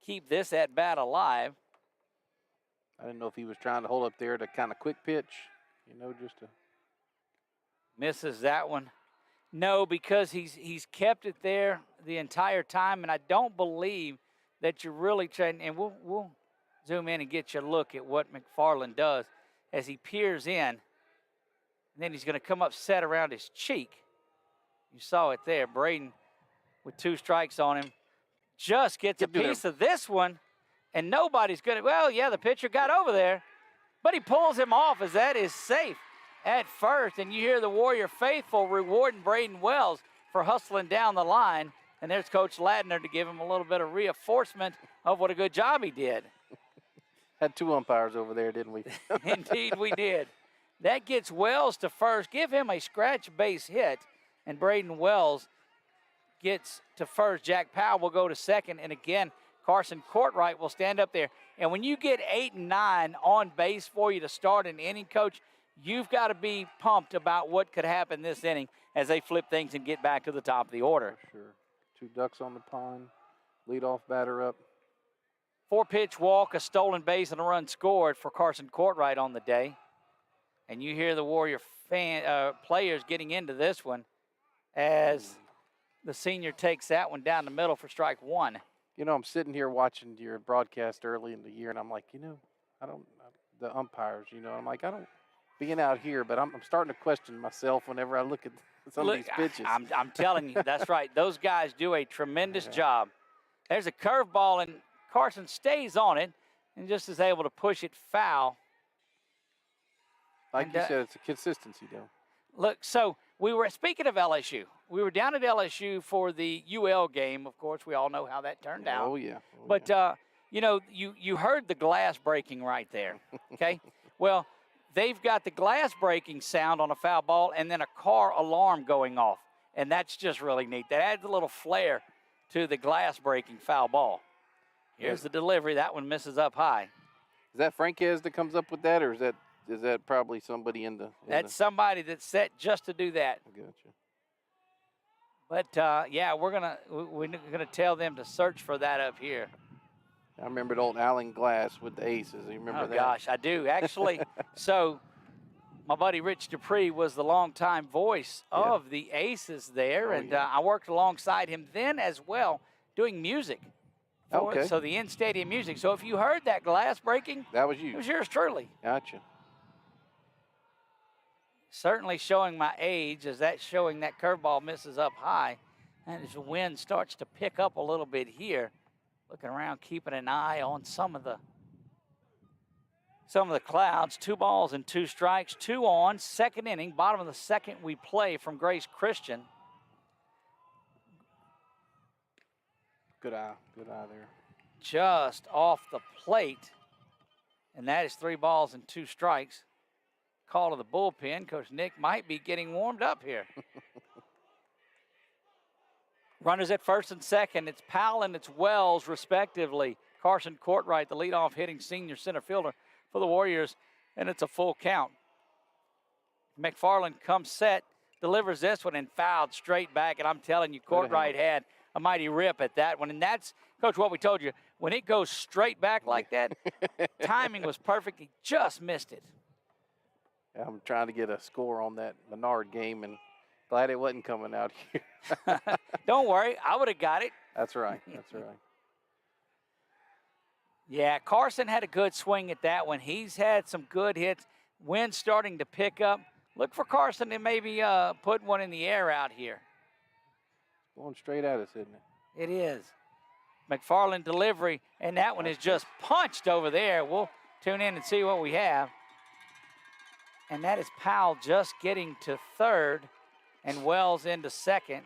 keep this at bat alive. I didn't know if he was trying to hold up there to kind of quick pitch, you know, just to. Misses that one. No, because he's kept it there the entire time, and I don't believe that you're really trying. And we'll zoom in and get you a look at what McFarland does as he peers in. And then he's going to come up set around his cheek. You saw it there. Braden with 2 strikes on him just gets a piece of this one, and nobody's going to. Well, yeah, the pitcher got over there, but he pulls him off as that is safe at first. And you hear the Warrior faithful rewarding Braden Wells for hustling down the line. And there's Coach Ladner to give him a little bit of reinforcement of what a good job he did. Had 2 umpires over there, didn't we? Indeed, we did. That gets Wells to first. Give him a scratch base hit, and Braden Wells gets to first. Jack Powell will go to second, and again, Carson Courtright will stand up there. And when you get 8 and 9 on base for you to start an inning, Coach, you've got to be pumped about what could happen this inning as they flip things and get back to the top of the order. Sure. 2 ducks on the pond, leadoff batter up. 4-pitch walk, a stolen base, and a run scored for Carson Courtright on the day. And you hear the Warrior players getting into this one as the senior takes that one down the middle for strike 1. You know, I'm sitting here watching your broadcast early in the year, and I'm like, you know, the umpires, you know, I'm like, being out here, but I'm starting to question myself whenever I look at some of these pitches. I'm telling you, that's right. Those guys do a tremendous job. There's a curveball, and Carson stays on it and just is able to push it foul. Like you said, it's a consistency, though. Look, so we were, speaking of LSU, we were down at LSU for the UL game. Of course, we all know how that turned out. Oh, yeah. But, you know, you heard the glass breaking right there, okay? Well, they've got the glass breaking sound on a foul ball and then a car alarm going off, and that's just really neat. That adds a little flair to the glass breaking foul ball. Here's the delivery. That one misses up high. Is that Franquez that comes up with that, or is that probably somebody in the? That's somebody that's set just to do that. Gotcha. But yeah, we're gonna tell them to search for that up here. I remember the old Alan Glass with the Aces. You remember that? Oh gosh, I do actually. So, my buddy Rich Dupree was the longtime voice of the Aces there, and I worked alongside him then as well, doing music. Okay. So the in-stadium music. So if you heard that glass breaking, that was you. It was yours truly. Gotcha. Certainly showing my age as that's showing that curveball misses up high. And as the wind starts to pick up a little bit here, looking around, keeping an eye on some of the clouds. 2 balls and 2 strikes, 2 on, second inning, bottom of the second we play from Grace Christian. Good eye there. Just off the plate, and that is 3 balls and 2 strikes. Call to the bullpen. Coach Nick might be getting warmed up here. Runners at first and second. It's Powell and it's Wells, respectively. Carson Courtright, the leadoff hitting senior center fielder for the Warriors, and it's a full count. McFarland comes set, delivers this one, and fouled straight back, and I'm telling you, Courtright had a mighty rip at that one. And that's, Coach, what we told you. When it goes straight back like that, timing was perfect. He just missed it. I'm trying to get a score on that Menard game, and glad it wasn't coming out here. Don't worry, I would have got it. That's right. That's right. Yeah, Carson had a good swing at that one. He's had some good hits. Wind starting to pick up. Look for Carson to maybe put one in the air out here. Going straight at us, isn't it? It is. McFarland delivery, and that one is just punched over there. We'll tune in and see what we have. And that is Powell just getting to third and Wells into second.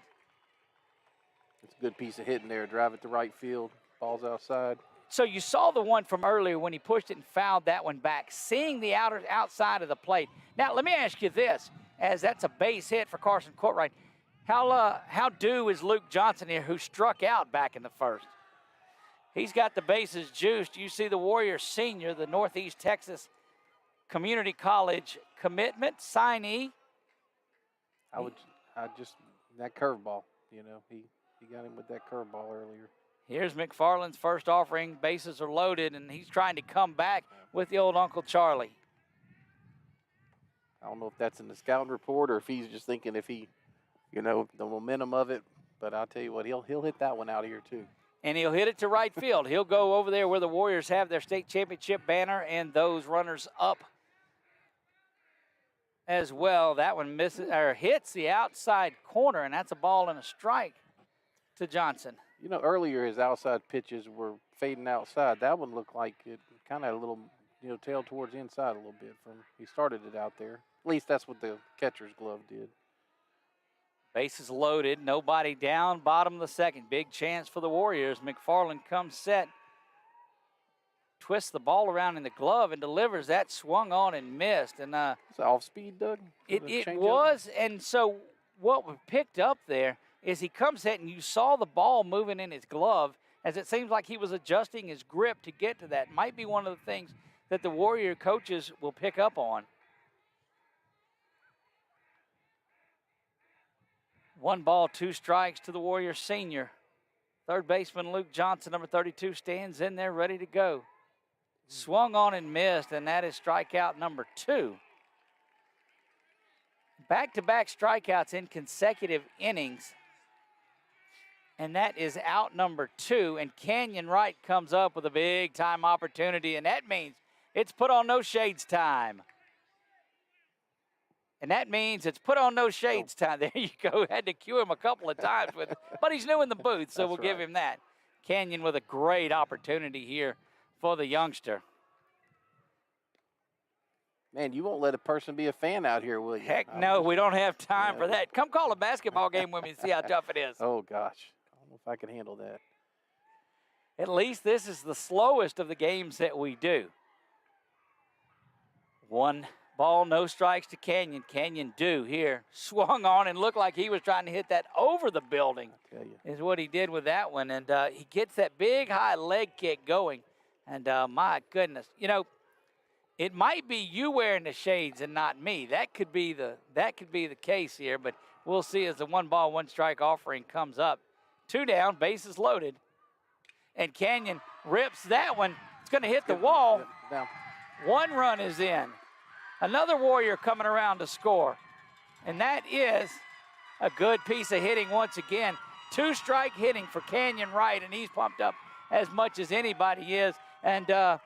It's a good piece of hitting there. Drive it to right field. Ball's outside. So you saw the one from earlier when he pushed it and fouled that one back, seeing the outside of the plate. Now, let me ask you this, as that's a base hit for Carson Courtright. How due is Luke Johnson here, who struck out back in the first? He's got the bases juiced. You see the Warriors senior, the Northeast Texas Community College commitment signee. That curveball, you know, he got him with that curveball earlier. Here's McFarland's first offering. Bases are loaded, and he's trying to come back with the old Uncle Charlie. I don't know if that's in the scouting report or if he's just thinking if he, the momentum of it. But I'll tell you what, he'll hit that one out of here too. And he'll hit it to right field. He'll go over there where the Warriors have their state championship banner and those runners up as well. That one misses or hits the outside corner, and that's a ball and a strike to Johnson. Earlier his outside pitches were fading outside. That one looked like it kind of had a little, tail towards the inside a little bit from he started it out there. At least that's what the catcher's glove did. Bases loaded, nobody down, bottom of the second. Big chance for the Warriors. McFarland comes set, twists the ball around in the glove and delivers that, swung on and missed. And it's off speed, Doug? It was, and so what we picked up there is he comes set and you saw the ball moving in his glove as it seems like he was adjusting his grip to get to that. Might be one of the things that the Warrior coaches will pick up on. 1 ball, 2 strikes to the Warriors senior. Third baseman Luke Johnson, number 32, stands in there ready to go. Swung on and missed, and that is strikeout number 2. Back-to-back strikeouts in consecutive innings. And that is out number 2. And Canyon Wright comes up with a big-time opportunity, and that means it's put on no shades time. And that means it's put on no shades time. There you go. Had to cue him a couple of times, but he's new in the booth, so we'll give him that. Canyon with a great opportunity here for the youngster. Man, you won't let a person be a fan out here, will you? Heck no, we don't have time for that. Come call a basketball game with me and see how tough it is. Oh, gosh. I don't know if I can handle that. At least this is the slowest of the games that we do. 1 ball, no strikes to Canyon. Canyon due here. Swung on and looked like he was trying to hit that over the building is what he did with that one. And he gets that big high leg kick going. And my goodness, it might be you wearing the shades and not me. That could be the case here, but we'll see as the 1 ball, 1 strike offering comes up. 2 down, bases loaded. And Canyon rips that one. It's going to hit the wall. 1 run is in. Another Warrior coming around to score. And that is a good piece of hitting once again. 2-strike hitting for Canyon Wright, and he's pumped up as much as anybody is. And, how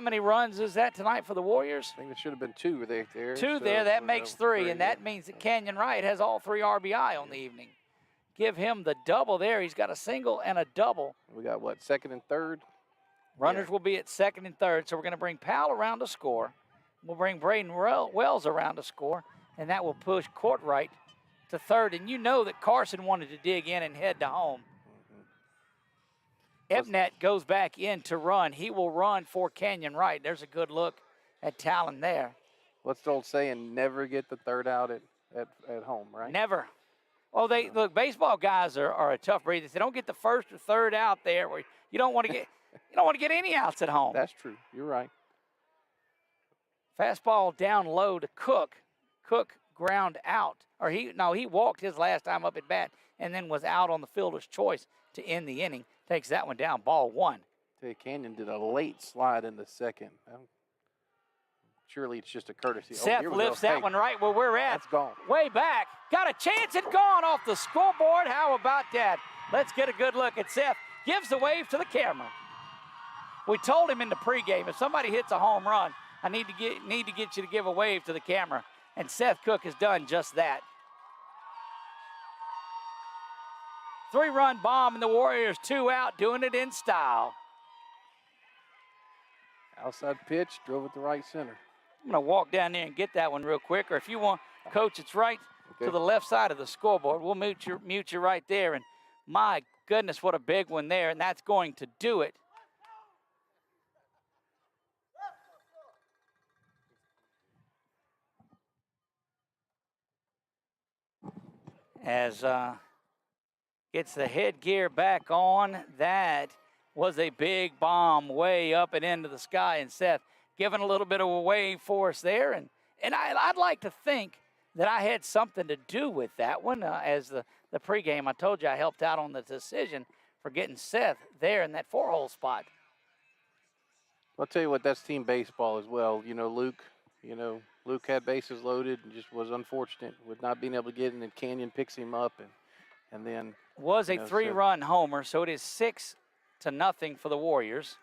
many runs is that tonight for the Warriors? I think it should have been 2 there. 2 there, that makes 3, and that means that Canyon Wright has all 3 RBI on the evening. Give him the double there. He's got a single and a double. We got, what, 2nd and 3rd? Runners will be at 2nd and 3rd, so we're going to bring Powell around to score. We'll bring Braden Wells around to score, and that will push Courtright to 3rd. And you know that Carson wanted to dig in and head to home. Ebnet goes back in to run. He will run for Canyon Wright. There's a good look at Talon there. What's the old saying, never get the 3rd out at home, right? Never. Well, look, baseball guys are a tough breed. They don't get the 1st or 3rd out there where you don't want to get any outs at home. That's true. You're right. Fastball down low to Cook. Cook ground out. He walked his last time up at bat and then was out on the fielder's choice to end the inning. Takes that one down, ball 1. Tell you, Canyon did a late slide in the 2nd. Surely it's just a courtesy. Seth lifts that one right where we're at. That's gone. Way back. Got a chance. It's gone off the scoreboard. How about that? Let's get a good look at Seth. Gives the wave to the camera. We told him in the pregame, if somebody hits a home run, I need to get you to give a wave to the camera. And Seth Cook has done just that. 3-run bomb, and the Warriors 2 out, doing it in style. Outside pitch, drove it to right center. I'm going to walk down there and get that one real quick. Or if you want, Coach, it's right to the left side of the scoreboard. We'll mute you right there. And my goodness, what a big one there. And that's going to do it. As gets the headgear back on. That was a big bomb way up and into the sky. And Seth giving a little bit of a wave for us there. And I'd like to think that I had something to do with that one. As the pregame, I told you I helped out on the decision for getting Seth there in that 4-hole spot. I'll tell you what, that's team baseball as well. Luke had bases loaded and just was unfortunate with not being able to get in, and Canyon picks him up, and then Was a 3-run homer, so it is 6-0 for the Warriors.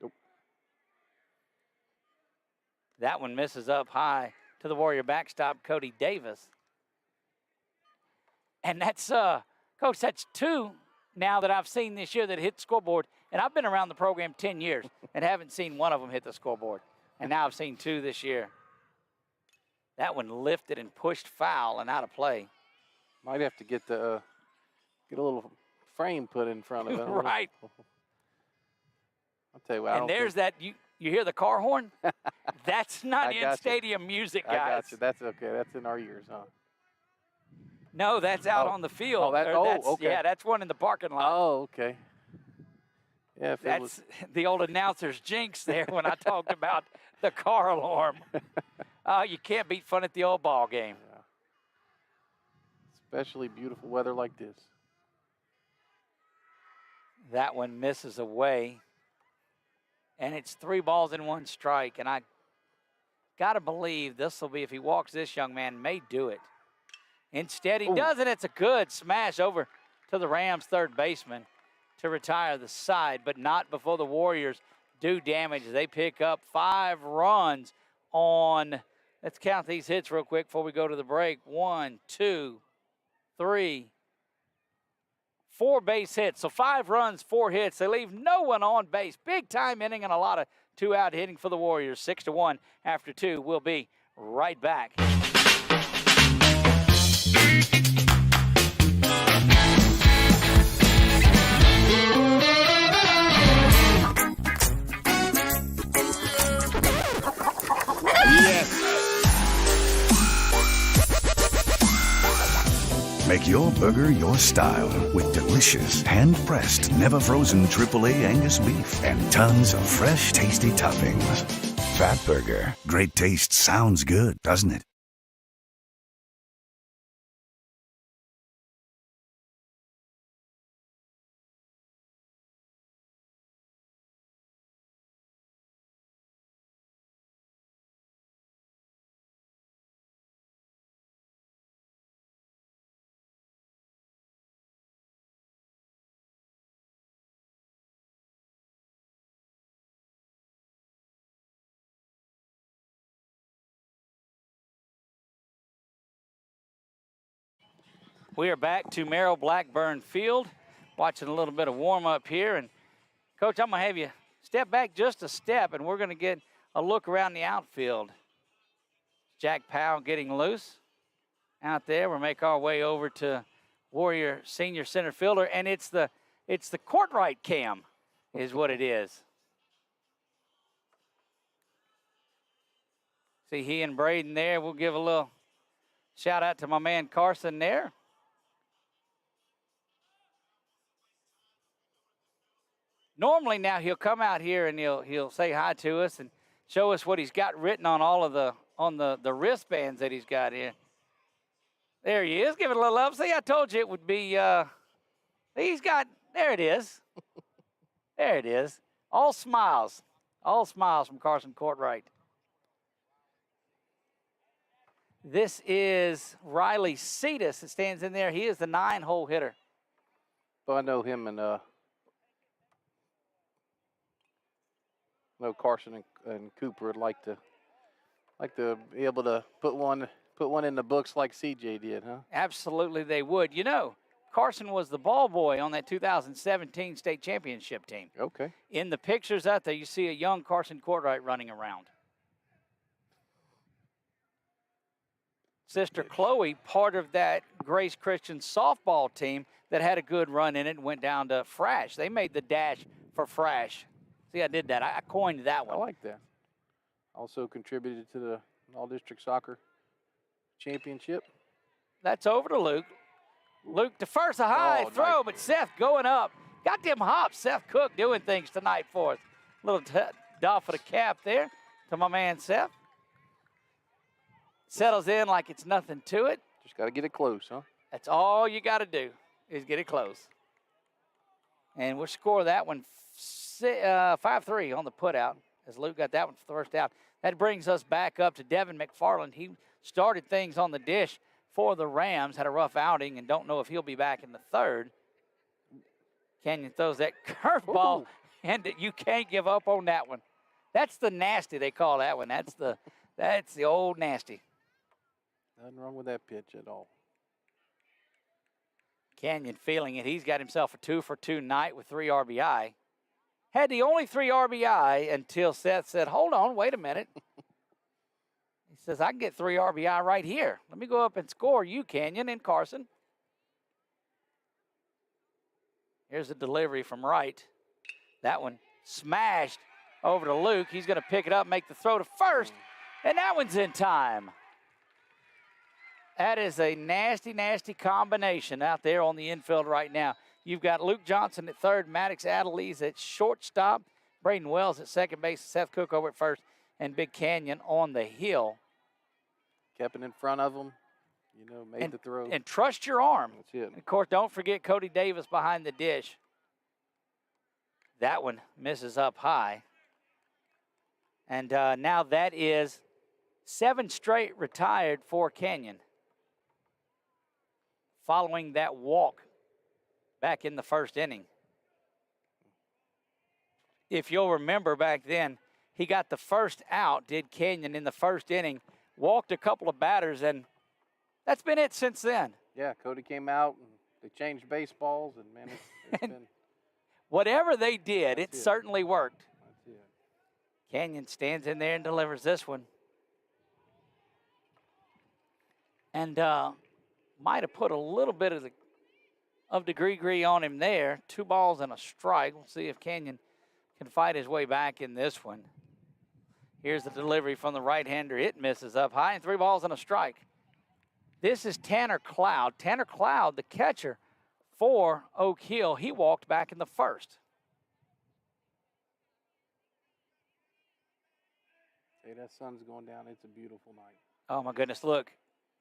Nope. That one misses up high to the Warrior backstop, Cody Davis. And that's, Coach, that's 2 now that I've seen this year that hit the scoreboard. And I've been around the program 10 years and haven't seen one of them hit the scoreboard. And now I've seen 2 this year. That one lifted and pushed foul and out of play. Might have to get a little frame put in front of it. Right. I'll tell you what. And there's that, you hear the car horn? That's not in-stadium music, guys. I got you. That's okay. That's in our ears, huh? No, that's out on the field. Okay. Yeah, that's one in the parking lot. Oh, okay. Yeah, that's the old announcer's jinx there when I talked about the car alarm. You can't beat fun at the old ball game. Yeah. Especially beautiful weather like this. That one misses away. And it's 3 balls and 1 strike. And I got to believe this will be, if he walks this young man, may do it. Instead, he doesn't. It's a good smash over to the Rams' third baseman to retire the side, but not before the Warriors do damage. They pick up 5 runs on, let's count these hits real quick before we go to the break. 1, 2, 3, 4 base hits. So 5 runs, 4 hits. They leave no one on base. Big time inning and a lot of 2-out hitting for the Warriors. 6-1 after 2. We'll be right back. Make your burger your style with delicious, hand-pressed, never-frozen AAA Angus beef and tons of fresh, tasty toppings. Fat Burger. Great taste sounds good, doesn't it? We are back to Merrill Blackburn Field, watching a little bit of warm-up here. And, Coach, I'm going to have you step back just a step, and we're going to get a look around the outfield. Jack Powell getting loose out there. We'll make our way over to Warrior senior center fielder, and it's the Courtright cam is what it is. See he and Braden there. We'll give a little shout-out to my man Carson there. Normally now he'll come out here and he'll say hi to us and show us what he's got written on all of the wristbands that he's got here. There he is. Give it a little love. See, I told you it would be. There it is. There it is. All smiles from Carson Courtright. This is Riley Cetus that stands in there. He is the 9-hole hitter. Well, I know him and Carson and Cooper would like to be able to put one in the books like CJ did, huh? Absolutely, they would. You know, Carson was the ball boy on that 2017 state championship team. Okay. In the pictures out there, you see a young Carson Courtright running around. Sister Chloe, part of that Grace Christian softball team that had a good run in it and went down to Frash. They made the dash for Frash. See, I did that. I coined that one. I like that. Also contributed to the All-District Soccer Championship. That's over to Luke. Luke to first, a high throw, but Seth going up. Got them hops. Seth Cook doing things tonight for us. Little doff of the cap there to my man Seth. Settles in like it's nothing to it. Just got to get it close, huh? That's all you got to do is get it close. And we'll score that one 5-3 on the putout as Luke got that one for the first out. That brings us back up to Devin McFarland. He started things on the dish for the Rams, had a rough outing, and don't know if he'll be back in the third. Canyon throws that curveball, and you can't give up on that one. That's the nasty, they call that one. That's the old nasty. Nothing wrong with that pitch at all. Canyon feeling it. He's got himself a 2-for-2 night with 3 RBI. Had the only 3 RBI until Seth said, hold on, wait a minute. He says, I can get 3 RBI right here. Let me go up and score you, Canyon and Carson. Here's the delivery from right. That one smashed over to Luke. He's going to pick it up, make the throw to first, and that one's in time. That is a nasty, nasty combination out there on the infield right now. You've got Luke Johnson at third, Maddox Adelise at shortstop, Braden Wells at second base, Seth Cook over at first, and Big Canyon on the hill. Kept it in front of him, made the throw. And trust your arm. That's it. And of course, don't forget Cody Davis behind the dish. That one misses up high. And now that is 7 straight retired for Canyon. Following that walk back in the first inning. If you'll remember back then, he got the first out, did Canyon, in the first inning, walked a couple of batters, and that's been it since then. Yeah, Cody came out, and they changed baseballs, and, man, it's been... Whatever they did, it certainly worked. Canyon stands in there and delivers this one. And might have put a little bit of degree on him there. 2 balls and a strike. We'll see if Canyon can fight his way back in this one. Here's the delivery from the right-hander. It misses up high, and 3 balls and a strike. This is Tanner Cloud. Tanner Cloud, the catcher for Oak Hill, he walked back in the first. Hey, that sun's going down. It's a beautiful night. Oh, my goodness. Look,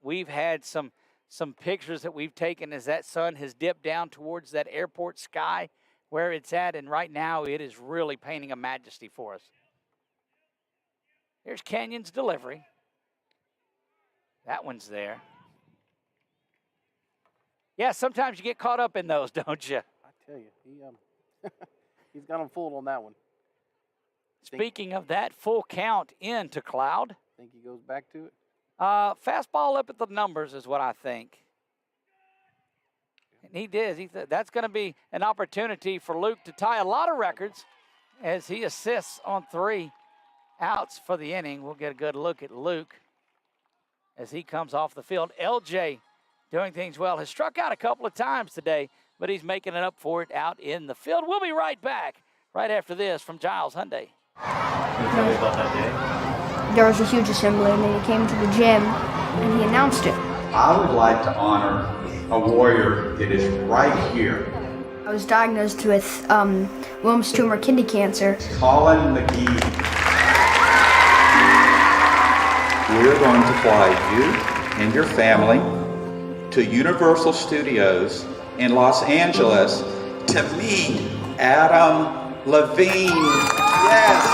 we've had some pictures that we've taken as that sun has dipped down towards that airport sky where it's at, and right now it is really painting a majesty for us. Here's Canyon's delivery. That one's there. Yeah, sometimes you get caught up in those, don't you? I tell you, he's got him fooled on that one. Speaking of that, full count into Cloud. Think he goes back to it? Fastball up at the numbers is what I think. And he did. That's going to be an opportunity for Luke to tie a lot of records as he assists on 3 outs for the inning. We'll get a good look at Luke as he comes off the field. LJ doing things well. Has struck out a couple of times today, but he's making it up for it out in the field. We'll be right back right after this from Giles Hyundai. Can you tell me about that day? There was a huge assembly, and then he came to the gym, and he announced it. I would like to honor a warrior that is right here. I was diagnosed with Wilms tumor kidney cancer. Colin McGee. We're going to fly you and your family to Universal Studios in Los Angeles to meet Adam Levine. Yes.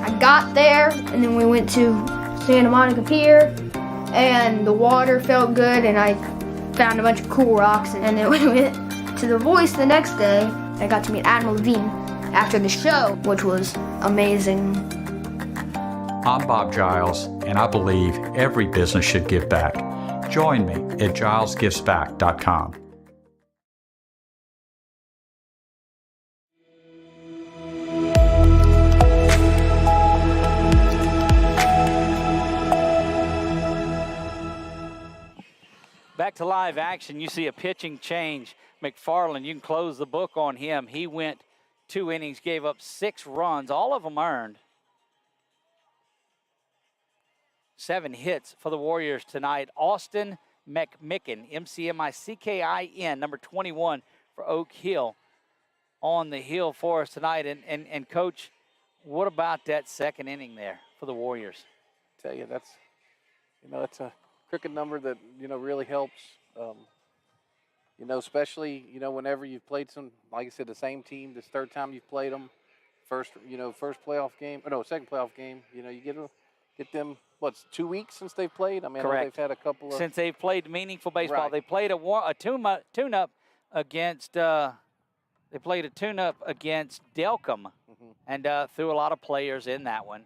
I got there, and then we went to Santa Monica Pier, and the water felt good, and I found a bunch of cool rocks, and then we went to The Voice the next day, and I got to meet Adam Levine after the show, which was amazing. I'm Bob Giles, and I believe every business should give back. Join me at gilesgivesback.com. Back to live action. You see a pitching change. McFarland, you can close the book on him. He went 2 innings, gave up 6 runs, all of them earned. 7 hits for the Warriors tonight. Austin McMicken, M-C-M-I-C-K-I-N, number 21 for Oak Hill, on the hill for us tonight. And Coach, what about that second inning there for the Warriors? I tell you, that's a cricket number that, really helps. Especially, whenever you've played like I said, the same team, this third time you've played them, first playoff game, second playoff game, you get them, 2 weeks since they've played? I mean, Correct. they've had a couple of. Since they've played meaningful baseball. Right. They played a tune-up against, Delcom and threw a lot of players in that one.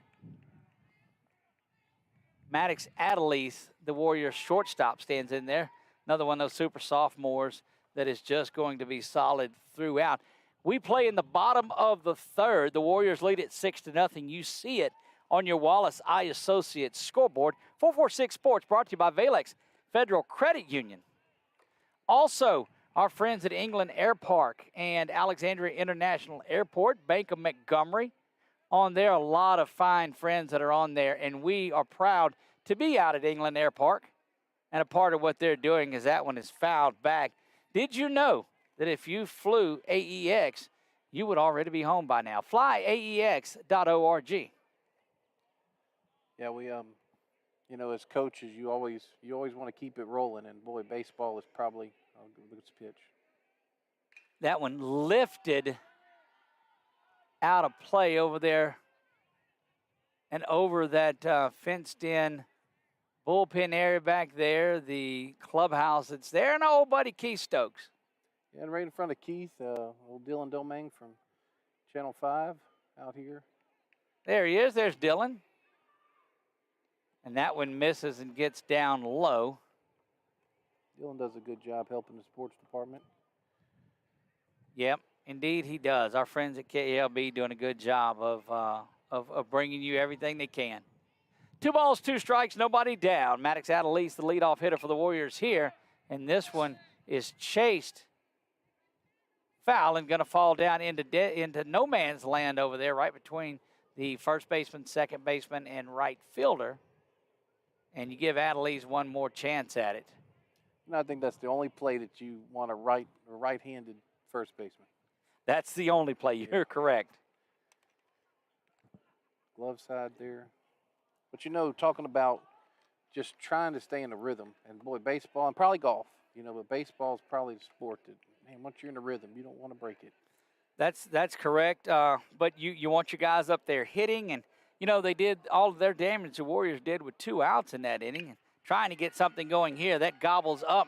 Maddox Adelise, the Warriors shortstop, stands in there. Another one of those super sophomores that is just going to be solid throughout. We play in the bottom of the third. The Warriors lead at 6-0. You see it on your Wallace Eye Associates scoreboard. 446 Sports brought to you by Valex Federal Credit Union. Also, our friends at England Air Park and Alexandria International Airport, Bank of Montgomery. On there, a lot of fine friends that are on there, and we are proud to be out at England Air Park. And a part of what they're doing is that one is fouled back. Did you know that if you flew AEX, you would already be home by now? FlyAEX.org. Yeah, we as coaches, you always want to keep it rolling, and boy, baseball is probably look at this pitch. That one lifted out of play over there and over that fenced-in bullpen area back there, the clubhouse that's there, and our old buddy Keith Stokes. Yeah, and right in front of Keith, old Dylan Domingue from Channel 5 out here. There he is. There's Dylan. And that one misses and gets down low. Dylan does a good job helping the sports department. Yep, indeed he does. Our friends at KLB doing a good job of bringing you everything they can. 2 balls, 2 strikes, nobody down. Maddox Adelise, the leadoff hitter for the Warriors here. And this one is chased foul and going to fall down into no man's land over there, right between the first baseman, second baseman, and right fielder. And you give Adelise one more chance at it. I think that's the only play that you want a right-handed first baseman. That's the only play. You're correct. Glove side there. But, talking about just trying to stay in the rhythm. And, boy, baseball and probably golf, but baseball is probably the sport that, man, once you're in the rhythm, you don't want to break it. That's correct. But you want your guys up there hitting. And, they did all of their damage the Warriors did with 2 outs in that inning. And trying to get something going here. That gobbles up.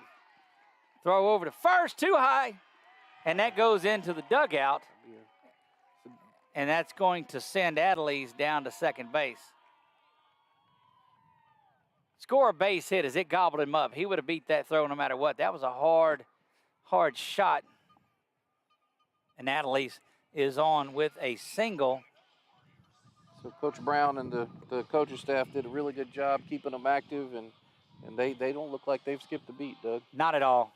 Throw over to first, too high. And that goes into the dugout. And that's going to send Adelise down to second base. Score a base hit as it gobbled him up. He would have beat that throw no matter what. That was a hard shot. And Adelise is on with a single. So Coach Brown and the coaching staff did a really good job keeping them active, and they don't look like they've skipped a beat, Doug. Not at all.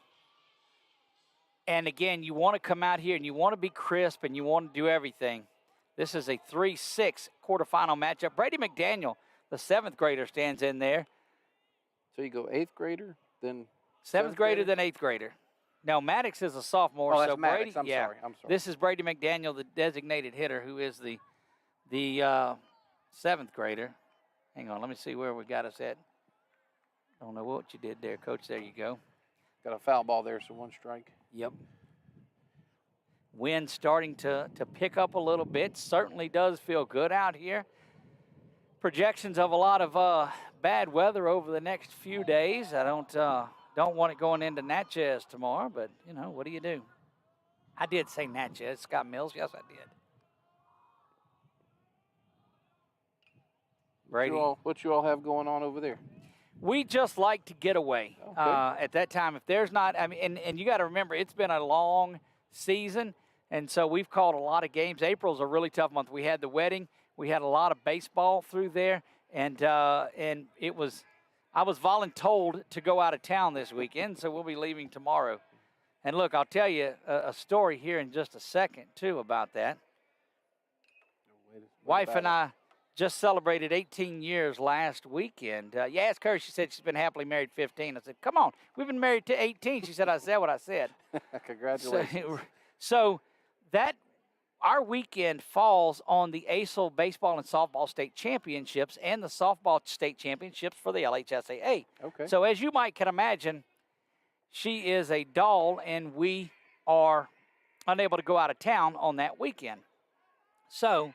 And again, you want to come out here and you want to be crisp and you want to do everything. This is a 3-6 quarterfinal matchup. Brady McDaniel, the 7th grader, stands in there. So you go 8th grader, then 7th grader, then 8th grader. Now, Maddox is a sophomore. Oh, that's so Maddox. Brady, I'm sorry. This is Brady McDaniel, the designated hitter, who is the 7th grader. Hang on, let me see where we got us at. Don't know what you did there, Coach. There you go. Got a foul ball there, so 1 strike. Yep. Wind starting to pick up a little bit. Certainly does feel good out here. Projections of a lot of bad weather over the next few days. I don't want it going into Natchez tomorrow, but, what do you do? I did say Natchez. Scott Mills, yes, I did. Brady. What you all have going on over there? We just like to get away at that time. If there's not, and you got to remember, it's been a long season, and so we've called a lot of games. April's a really tough month. We had the wedding. We had a lot of baseball through there, and it was, I was voluntold to go out of town this weekend, so we'll be leaving tomorrow. And look, I'll tell you a story here in just a second, too, about that. Wife and I just celebrated 18 years last weekend. You asked her, she said she's been happily married 15. I said, come on, we've been married to 18. She said, I said what I said. Congratulations. So that our weekend falls on the ASIL baseball and softball state championships and the softball state championships for the LHSAA. Okay. So as you might can imagine, she is a doll, and we are unable to go out of town on that weekend. So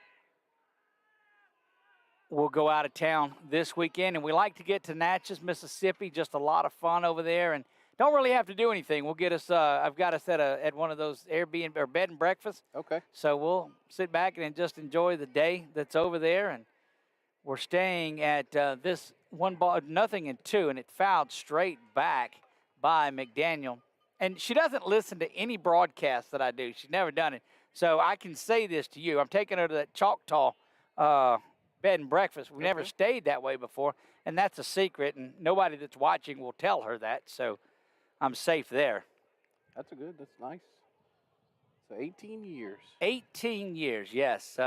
we'll go out of town this weekend, and we like to get to Natchez, Mississippi. Just a lot of fun over there, and don't really have to do anything. We'll get us. I've got us at one of those Airbnb or bed and breakfast. Okay. So we'll sit back and just enjoy the day that's over there, and we're staying at this 1-0-2, and it fouled straight back by McDaniel. And she doesn't listen to any broadcast that I do. She's never done it. So I can say this to you. I'm taking her to that Choctaw bed and breakfast. We've never stayed that way before, and that's a secret, and nobody that's watching will tell her that. So I'm safe there. That's nice. So 18 years. 18 years, yes.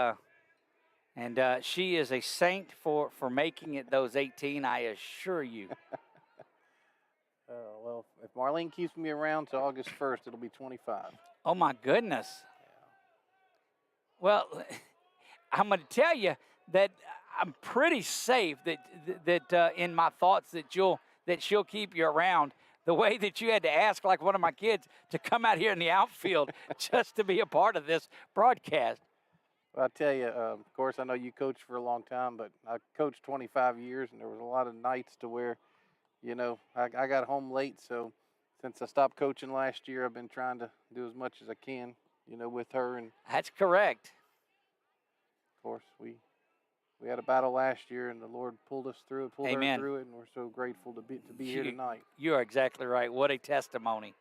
And she is a saint for making it those 18, I assure you. Well, if Marlene keeps me around to August 1st, it'll be 25. Oh, my goodness. Well, I'm going to tell you that I'm pretty safe that in my thoughts that she'll keep you around. The way that you had to ask like one of my kids to come out here in the outfield just to be a part of this broadcast. Well, I tell you, of course, I know you coached for a long time, but I coached 25 years, and there was a lot of nights to where, you know, I got home late. So since I stopped coaching last year, I've been trying to do as much as I can, you know, with her. And that's correct. Of course, we had a battle last year, and the Lord pulled us through it, pulled Amen. her through it, and we're so grateful to be here tonight. You are exactly right. What a testimony.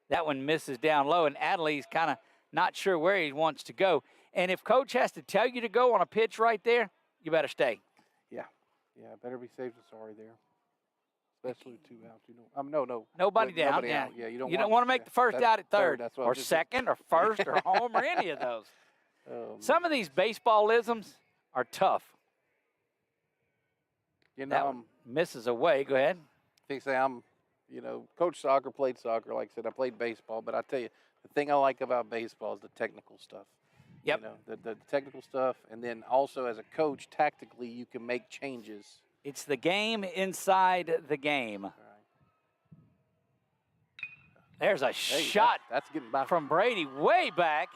That one misses down low, and Adelie's kind of not sure where he wants to go. And if Coach has to tell you to go on a pitch right there, you better stay. Yeah, better be safe than sorry there. Especially with 2 outs. You know, no. Nobody down. Nobody Yeah. out. Yeah, you don't want want to make the first out at third, that's what or I'm just second, or first, or home, or any of those. Some of these baseballisms are tough. You know, misses away. Go ahead. They say I'm, coached soccer, played soccer. Like I said, I played baseball. But I tell you, the thing I like about baseball is the technical stuff. Yep. You know, the technical stuff. And then also as a coach, tactically, you can make changes. It's the game inside the game. Right. There's a shot that's getting by from Brady way back.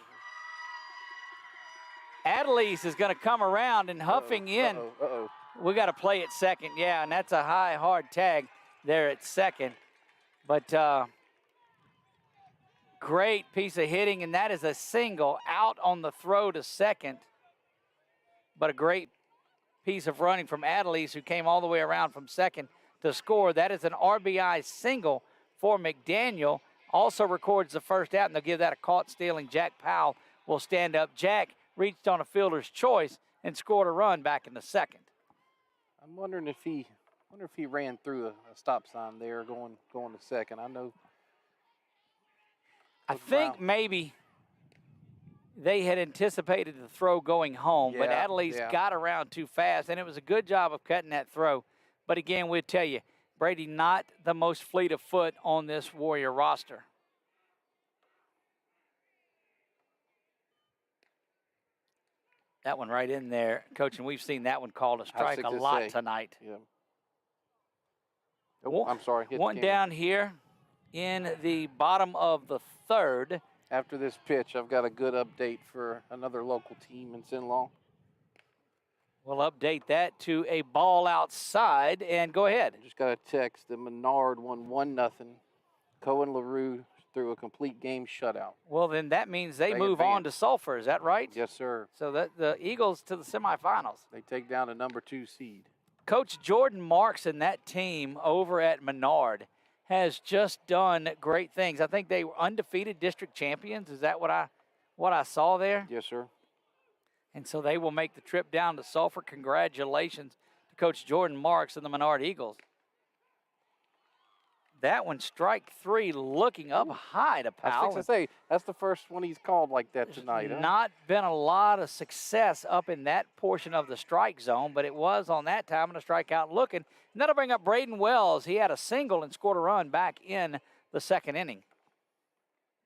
Adelise is going to come around and huffing in. Uh-oh. We got to play at second, yeah, and that's a high, hard tag there at second. But great piece of hitting, and that is a single out on the throw to second. But a great piece of running from Adelise, who came all the way around from second to score. That is an RBI single for McDaniel. Also records the first out, and they'll give that a caught stealing. Jack Powell will stand up. Jack reached on a fielder's choice and scored a run back in the second. I'm wondering if he ran through a stop sign there going to second. I think maybe they had anticipated the throw going home, but Adelise got around too fast, and it was a good job of cutting that throw. But again, we'll tell you, Brady not the most fleet of foot on this Warrior roster. That one right in there, Coach, and we've seen that one called a strike a lot tonight. Yeah. Oh, I'm sorry. One down here in the bottom of the third. After this pitch, I've got a good update for another local team in Cenla. We'll update that to a ball outside, and go ahead. Just got a text that Menard won 1-0. Cohen LaRue threw a complete game shutout. Well, then that means they move on to Sulphur. Is that right? Yes, sir. So the Eagles to the semifinals. They take down a number 2 seed. Coach Jordan Marks and that team over at Menard has just done great things. I think they were undefeated district champions. Is that what I saw there? Yes, sir. And so they will make the trip down to Sulphur. Congratulations to Coach Jordan Marks and the Menard Eagles. That one, strike 3, looking up high to Powell. I was going to say, that's the first one he's called like that tonight. Huh? Not been a lot of success up in that portion of the strike zone, but it was on that time in a strikeout looking. And that'll bring up Braden Wells. He had a single and scored a run back in the second inning.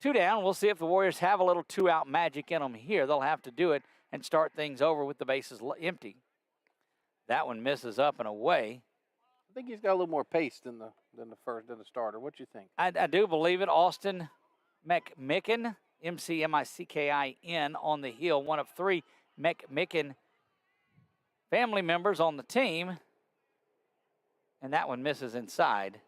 2 down. We'll see if the Warriors have a little 2-out magic in them here. They'll have to do it and start things over with the bases empty. That one misses up and away. I think he's got a little more pace than the starter. What do you think? I do believe it. Austin McMicken, M-C-M-I-C-K-I-N, on the hill. One of 3 McMicken family members on the team. And that one misses inside.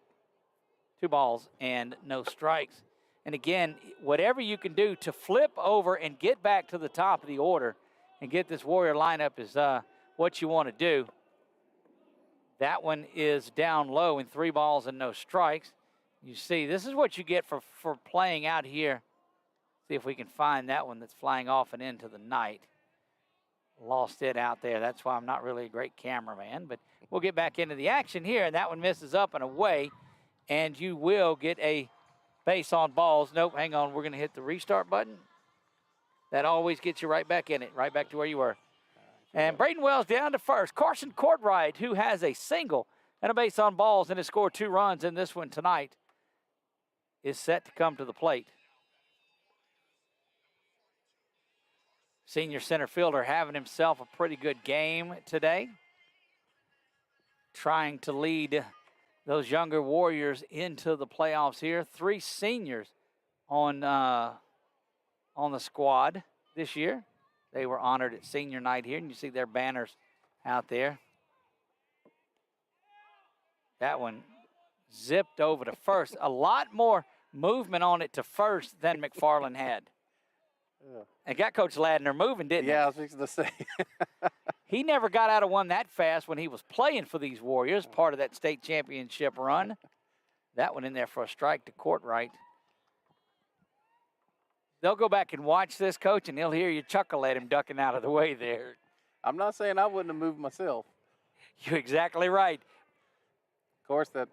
2 balls and no strikes. And again, whatever you can do to flip over and get back to the top of the order and get this Warrior lineup is what you want to do. That one is down low in 3 balls and no strikes. You see, this is what you get for playing out here. See if we can find that one that's flying off and into the night. Lost it out there. That's why I'm not really a great cameraman, but we'll get back into the action here, and that one misses up and away, and you will get a base on balls. Nope, hang on. We're going to hit the restart button. That always gets you right back in it, right back to where you were. And Braden Wells down to first. Carson Courtright, who has a single and a base on balls and has scored 2 runs in this one tonight, is set to come to the plate. Senior center fielder having himself a pretty good game today. Trying to lead those younger Warriors into the playoffs here. 3 seniors on the squad this year. They were honored at senior night here, and you see their banners out there. That one zipped over to first. A lot more movement on it to first than McFarland had. Yeah. And got Coach Ladner moving, didn't he? Yeah, I was fixing to say. He never got out of one that fast when he was playing for these Warriors, part of that state championship run. That one in there for a strike to Courtright. They'll go back and watch this, Coach, and they'll hear you chuckle at him ducking out of the way there. I'm not saying I wouldn't have moved myself. You're exactly right. Of course, the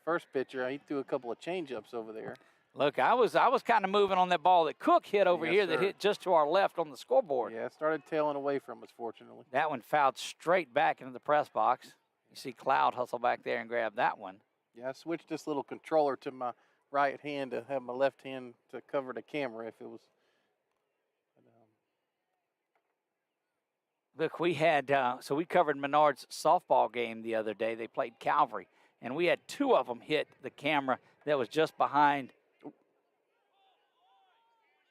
first pitcher, he threw a couple of change-ups over there. Look, I was kind of moving on that ball that Cook hit over Yes, here sir. that hit just to our left on the scoreboard. Yeah, it started tailing away from us, fortunately. That one fouled straight back into the press box. You see Cloud hustle back there and grab that one. Yeah, I switched this little controller to my right hand to have my left hand to cover the camera if it was. Look, we had, so we covered Menard's softball game the other day. They played Calvary, and we had 2 of them hit the camera that was just behind.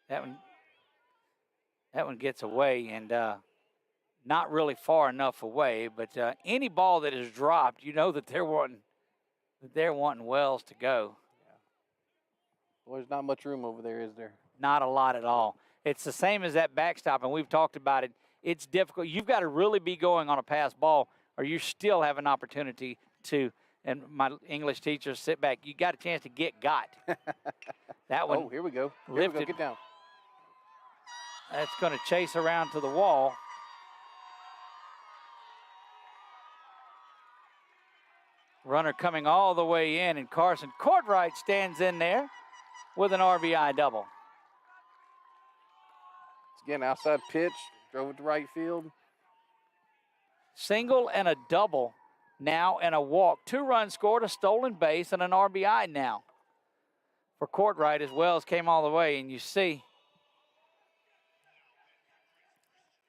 That one gets away, and not really far enough away, but any ball that is dropped, you know that they're wanting Wells to go. Yeah. Well, there's not much room over there, is there? Not a lot at all. It's the same as that backstop, and we've talked about it. It's difficult. You've got to really be going on a pass ball, or you still have an opportunity to, and my English teachers, sit back. You got a chance to get got. That one. Oh, here we go. Here lifted. we go. Get down. That's going to chase around to the wall. Runner coming all the way in, and Carson Courtright stands in there with an RBI double. It's again outside pitch, drove it to right field. Single and a double now and a walk. 2 runs scored, a stolen base, and an RBI now for Courtright as Wells came all the way, and you see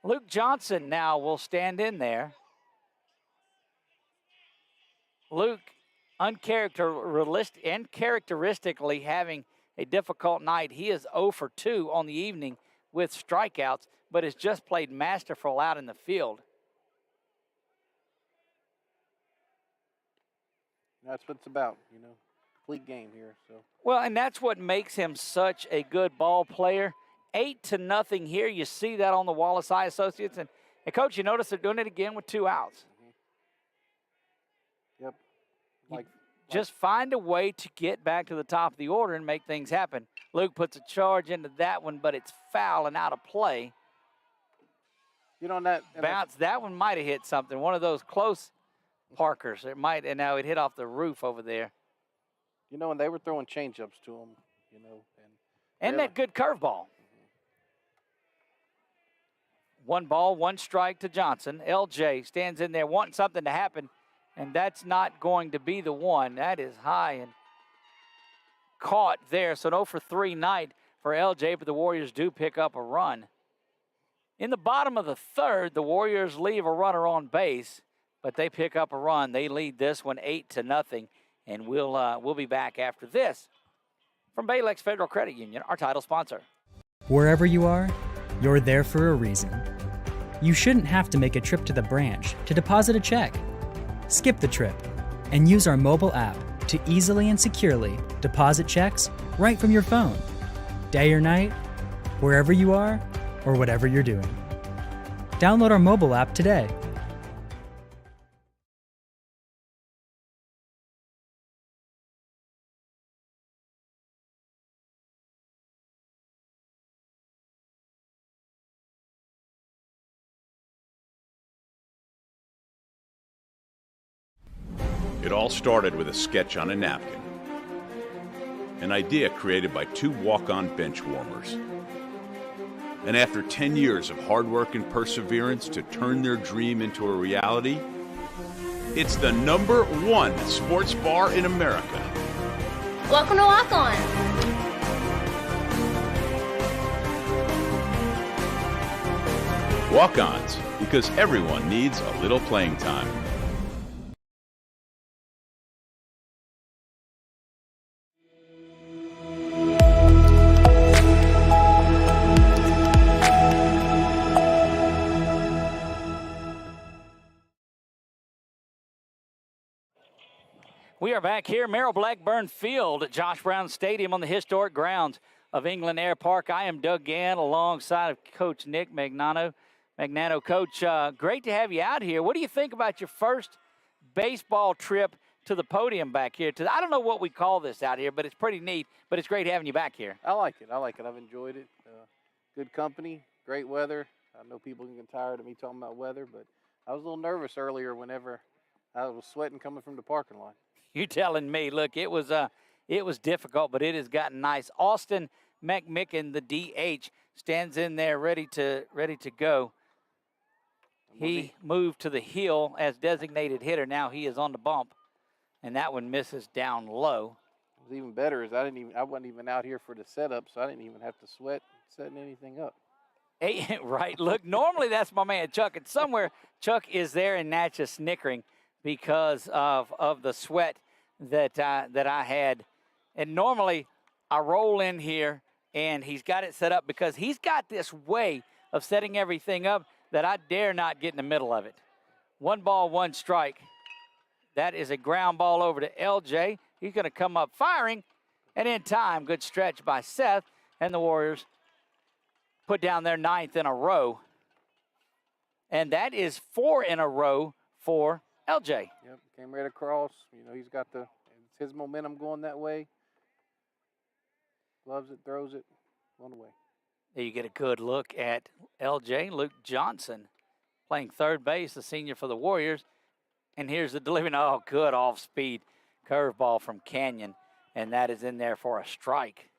Luke Johnson now will stand in there. Luke, uncharacteristically having a difficult night. He is 0 for 2 on the evening with strikeouts, but has just played masterful out in the field. That's what it's about, complete game here. So. Well, and that's what makes him such a good ball player. 8-0 here. You see that on the Wallace Eye Associates. And Coach, you notice they're doing it again with 2 outs. Yep. Just find a way to get back to the top of the order and make things happen. Luke puts a charge into that one, but it's foul and out of play. That bounce. That one might have hit something. One of those close Parkers. It might, and now it hit off the roof over there. And they were throwing change-ups to him, and that good curveball. 1 ball, 1 strike to Johnson. LJ stands in there wanting something to happen, and that's not going to be the one. That is high and caught there. So an 0 for 3 night for LJ, but the Warriors do pick up a run. In the bottom of the third, the Warriors leave a runner on base, but they pick up a run. They lead this one 8-0, and we'll be back after this from Baylex Federal Credit Union, our title sponsor. Wherever you are, you're there for a reason. You shouldn't have to make a trip to the branch to deposit a check. Skip the trip and use our mobile app to easily and securely deposit checks right from your phone. Day or night, wherever you are, or whatever you're doing. Download our mobile app today. It all started with a sketch on a napkin. An idea created by two walk-on bench warmers. And after 10 years of hard work and perseverance to turn their dream into a reality, it's the #1 sports bar in America. Welcome to Walk On. Walk-ons, because everyone needs a little playing time. We are back here, Merrill Blackburn Field at Josh Brown Stadium on the historic grounds of England Air Park. I am Doug Gann alongside of Coach Nick Magnano. Coach, great to have you out here. What do you think about your first baseball trip to the podium back here? I don't know what we call this out here, but it's pretty neat. But it's great having you back here. I like it. I've enjoyed it. Good company, great weather. I know people can get tired of me talking about weather, but I was a little nervous earlier whenever I was sweating coming from the parking lot. You're telling me. Look, it was difficult, but it has gotten nice. Austin McMicken, the DH, stands in there ready to go. He moved to the hill as designated hitter. Now he is on the bump, and that one misses down low. What's even better is I wasn't even out here for the setup, so I didn't even have to sweat setting anything up. Hey, right. Look, normally that's my man Chuck, and somewhere Chuck is there in Natchez snickering because of the sweat that I had. And normally I roll in here and he's got it set up because he's got this way of setting everything up that I dare not get in the middle of it. 1 ball, 1 strike. That is a ground ball over to LJ. He's going to come up firing, and in time, good stretch by Seth, and the Warriors put down their 9th in a row. And that is 4 in a row for LJ. Yep, came right across. You know, he's got it's his momentum going that way. Loves it, throws it, one away. There you get a good look at LJ. Luke Johnson playing third base, the senior for the Warriors. And here's the delivery. Oh, good off-speed curveball from Canyon. And that is in there for a strike.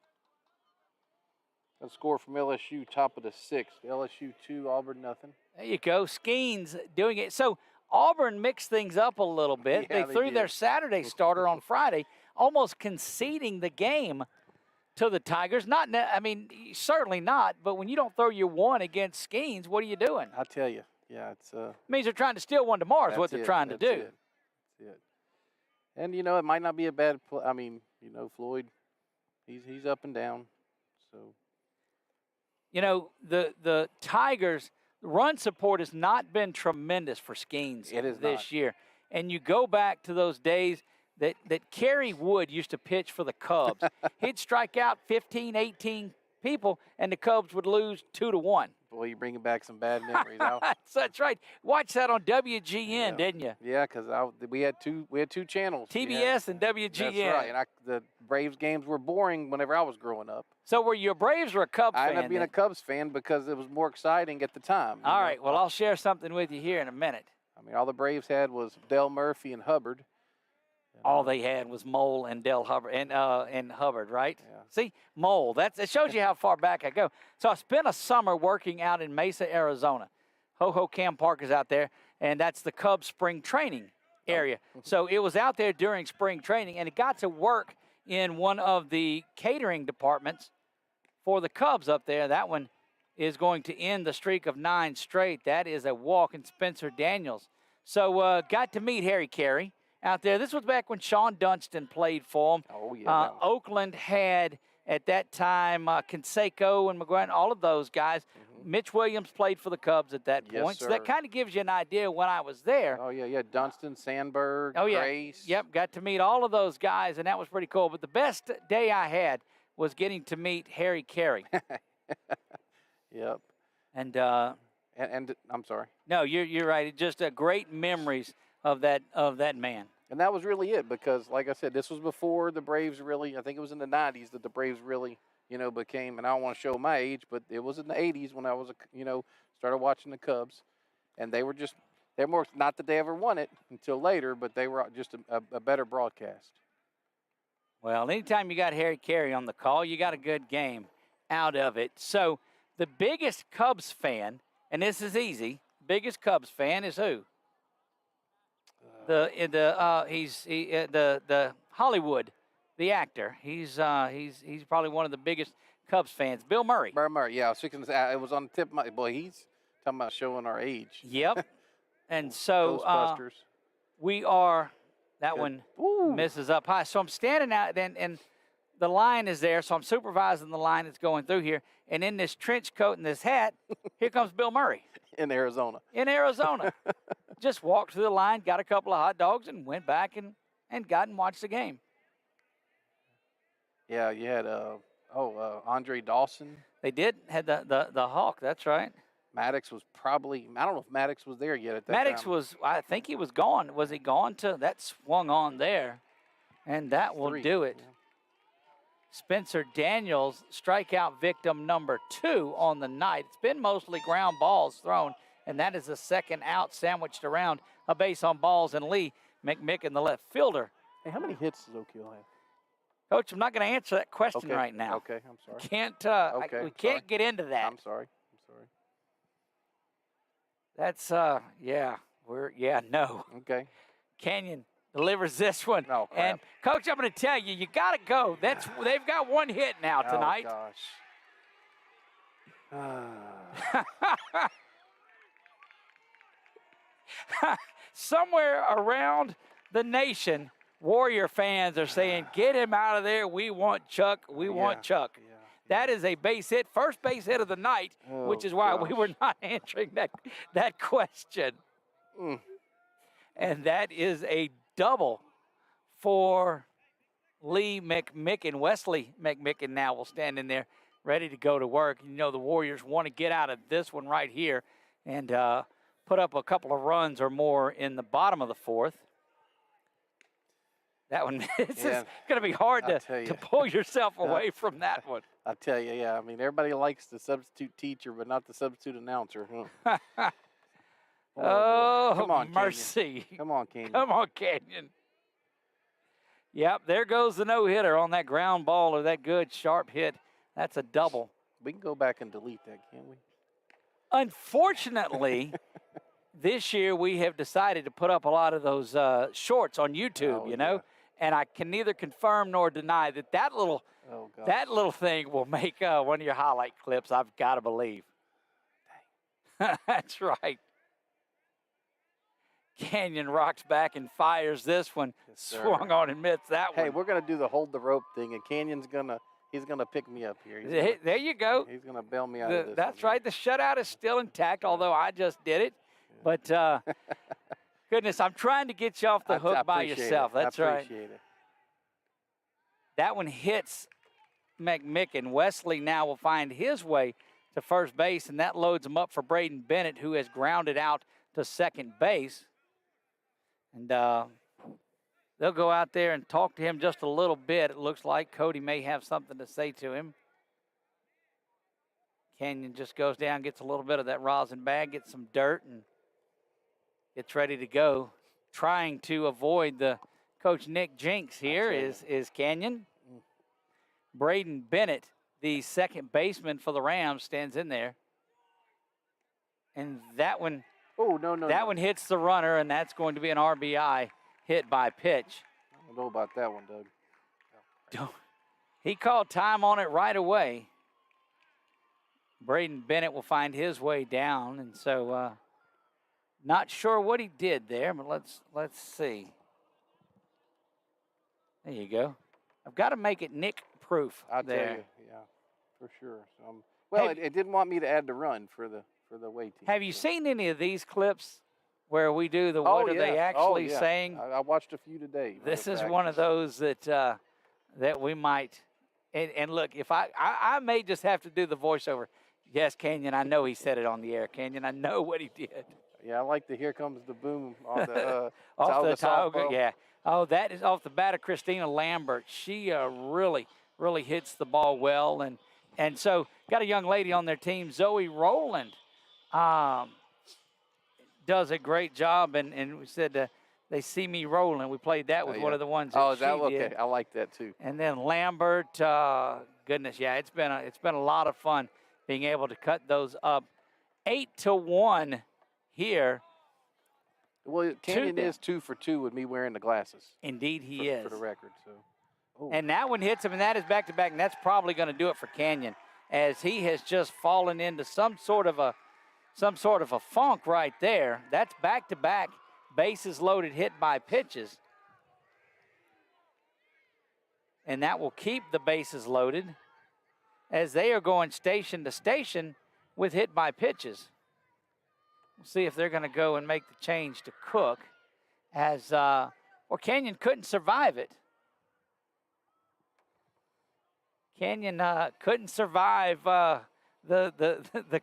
A score from LSU, top of the 6th. LSU 2, Auburn nothing. There you go. Skeens doing it. So Auburn mixed things up a little bit. Yeah, they threw their Saturday starter on Friday, almost conceding the game to the Tigers. Certainly not, but when you don't throw your one against Skeens, what are you doing? I tell you, yeah, it's means they're trying to steal one tomorrow is what they're trying to do. That's it. And, you know, it might not be a bad play. I mean, you know, Floyd, he's up and down. So, you know, the Tigers' run support has not been tremendous for Skeens this year. And you go back to those days that Kerry Wood used to pitch for the Cubs. He'd strike out 15, 18 people, and the Cubs would lose 2-1. Boy, you're bringing back some bad memories. That's right. Watch that on WGN, didn't you? Yeah, because we had two channels. TBS and WGN. That's right. And the Braves games were boring whenever I was growing up. So were you a Braves or a Cubs fan? I ended up being a Cubs fan because it was more exciting at the time. All right. Well, I'll share something with you here in a minute. I mean, all the Braves had was Del Murphy and Hubbard. All they had was Mole and Del Hubbard and Hubbard, right? Yeah. See, Mole. It shows you how far back I go. So I spent a summer working out in Mesa, Arizona. Ho-Ho-Cam Park is out there, and that's the Cubs spring training area. So it was out there during spring training, and it got to work in one of the catering departments for the Cubs up there. That one is going to end the streak of 9 straight. That is a walk, and Spencer Daniels. So got to meet Harry Carey out there. This was back when Sean Dunston played for him. Oh, yeah. Oakland had, at that time, Canseco and McGuire, all of those guys. Mitch Williams played for the Cubs at that point. So that sir. kind of gives you an idea when I was there. Oh, yeah, Dunston, Sandberg, Oh, yeah. Grace. Yep, got to meet all of those guys, and that was pretty cool. But the best day I had was getting to meet Harry Carey. Yep. And and I'm sorry. no, you're right. It's just great memories of that man. And that was really it because, like I said, this was before the Braves really, I think it was in the 90s that the Braves really, became, and I don't want to show my age, but it was in the 80s when I was, started watching the Cubs. And they're more, not that they ever won it until later, but they were just a better broadcast. Well, anytime you got Harry Carey on the call, you got a good game out of it. So the biggest Cubs fan, and this is easy, biggest Cubs fan is who? The Hollywood, the actor. He's probably one of the biggest Cubs fans. Bill Murray. Bill Murray, yeah. I was fixing to say, it was on the tip of my, boy, he's talking about showing our age. Yep. And so Ghostbusters. we are, that Good. one misses up high. So I'm standing out, and the line is there, so I'm supervising the line that's going through here. And in this trench coat and this hat, here comes Bill Murray. In Arizona. In Arizona. Just walked through the line, got a couple of hot dogs, and went back and got and watched the game. Yeah, you had Andre Dawson. They did, had the Hawk, that's right. Maddox was probably, I don't know if Maddox was there yet at that Maddox time. was, I think he was gone. Was he gone to, that swung on there, and that will do it. Yeah. Spencer Daniels, strikeout victim number 2 on the night. It's been mostly ground balls thrown, and that is the second out sandwiched around a base on balls, and Lee McMicken, the left fielder. Hey, how many hits does O'Keel have? Coach, I'm not going to answer that question Okay, right now. Okay, I'm sorry. We can't get into that. I'm sorry. That's no. Okay. Canyon delivers this one. Oh, crap. And Coach, I'm going to tell you, you got to go. They've got one hit now tonight. Oh, gosh. Somewhere around the nation, Warrior fans are saying, "Get him out of there. We want Chuck. We want Chuck." Yeah. That is a base hit, first base hit of the night, which is why we were not answering that question. And that is a double for Lee McMicken. Wesley McMicken now will stand in there ready to go to work. You know the Warriors want to get out of this one right here and put up a couple of runs or more in the bottom of the 4th. That one, it's going to be hard to pull yourself away from that one. I tell you, yeah. I mean, everybody likes the substitute teacher, but not the substitute announcer. Huh? Oh, come on, mercy. Canyon. Come on, Canyon. Come on, Canyon. Yep, there goes the no-hitter on that ground ball or that good sharp hit. That's a double. We can go back and delete that, can't we? Unfortunately, this year we have decided to put up a lot of those shorts on YouTube, and I can neither confirm nor deny that little thing will make one of your highlight clips. I've got to believe. That's right. Canyon rocks back and fires this one. Swung on and missed that one. Hey, we're gonna do the hold the rope thing, and Canyon's gonna pick me up here. There you go. He's gonna bail me out of this. That's right. The shutout is still intact, although I just did it. But goodness, I'm trying to get you off the hook by yourself. That's right. I appreciate it. That one hits McMicken. Wesley now will find his way to first base, and that loads him up for Braden Bennett, who has grounded out to second base. And they'll go out there and talk to him just a little bit. It looks like Cody may have something to say to him. Canyon just goes down, gets a little bit of that rosin bag, gets some dirt, and gets ready to go. Trying to avoid the Coach Nick Jinks here is Canyon. Braden Bennett, the second baseman for the Rams, stands in there. And that one... Oh, no. That one hits the runner, and that's going to be an RBI hit by pitch. I don't know about that one, Doug. He called time on it right away. Braden Bennett will find his way down, and so not sure what he did there, but let's see. There you go. I've got to make it Nick proof. I'll there. tell you, yeah, for sure. So, well, it didn't want me to add the run for the away team. Have you seen any of these clips where we do the Oh, what are they yeah. actually Oh, yeah. saying? I watched a few today. This is one of those that we might. And look, if I may just have to do the voiceover. Yes, Canyon, I know he said it on the air. Canyon, I know what he did. Yeah, I like the Here Comes the Boom on the off the softball. yeah. Oh, that is off the bat of Christina Lambert. She really hits the ball well, and so got a young lady on their team, Zoe Rowland, does a great job, and we said they see me rolling. We played that with one of the ones. That is that she okay? did. I like that too. And then Lambert, goodness, yeah, it's been a lot of fun being able to cut those up. 8-1 here. Well, Canyon is 2 for 2 with me wearing the glasses. Indeed, he is. For the record, so. Ooh. And that one hits him, and that is back-to-back, and that's probably going to do it for Canyon, as he has just fallen into some sort of a funk right there. That's back-to-back bases loaded hit by pitches. And that will keep the bases loaded as they are going station to station with hit by pitches. We'll see if they're going to go and make the change to Cook, as or Canyon couldn't survive it. Canyon couldn't survive the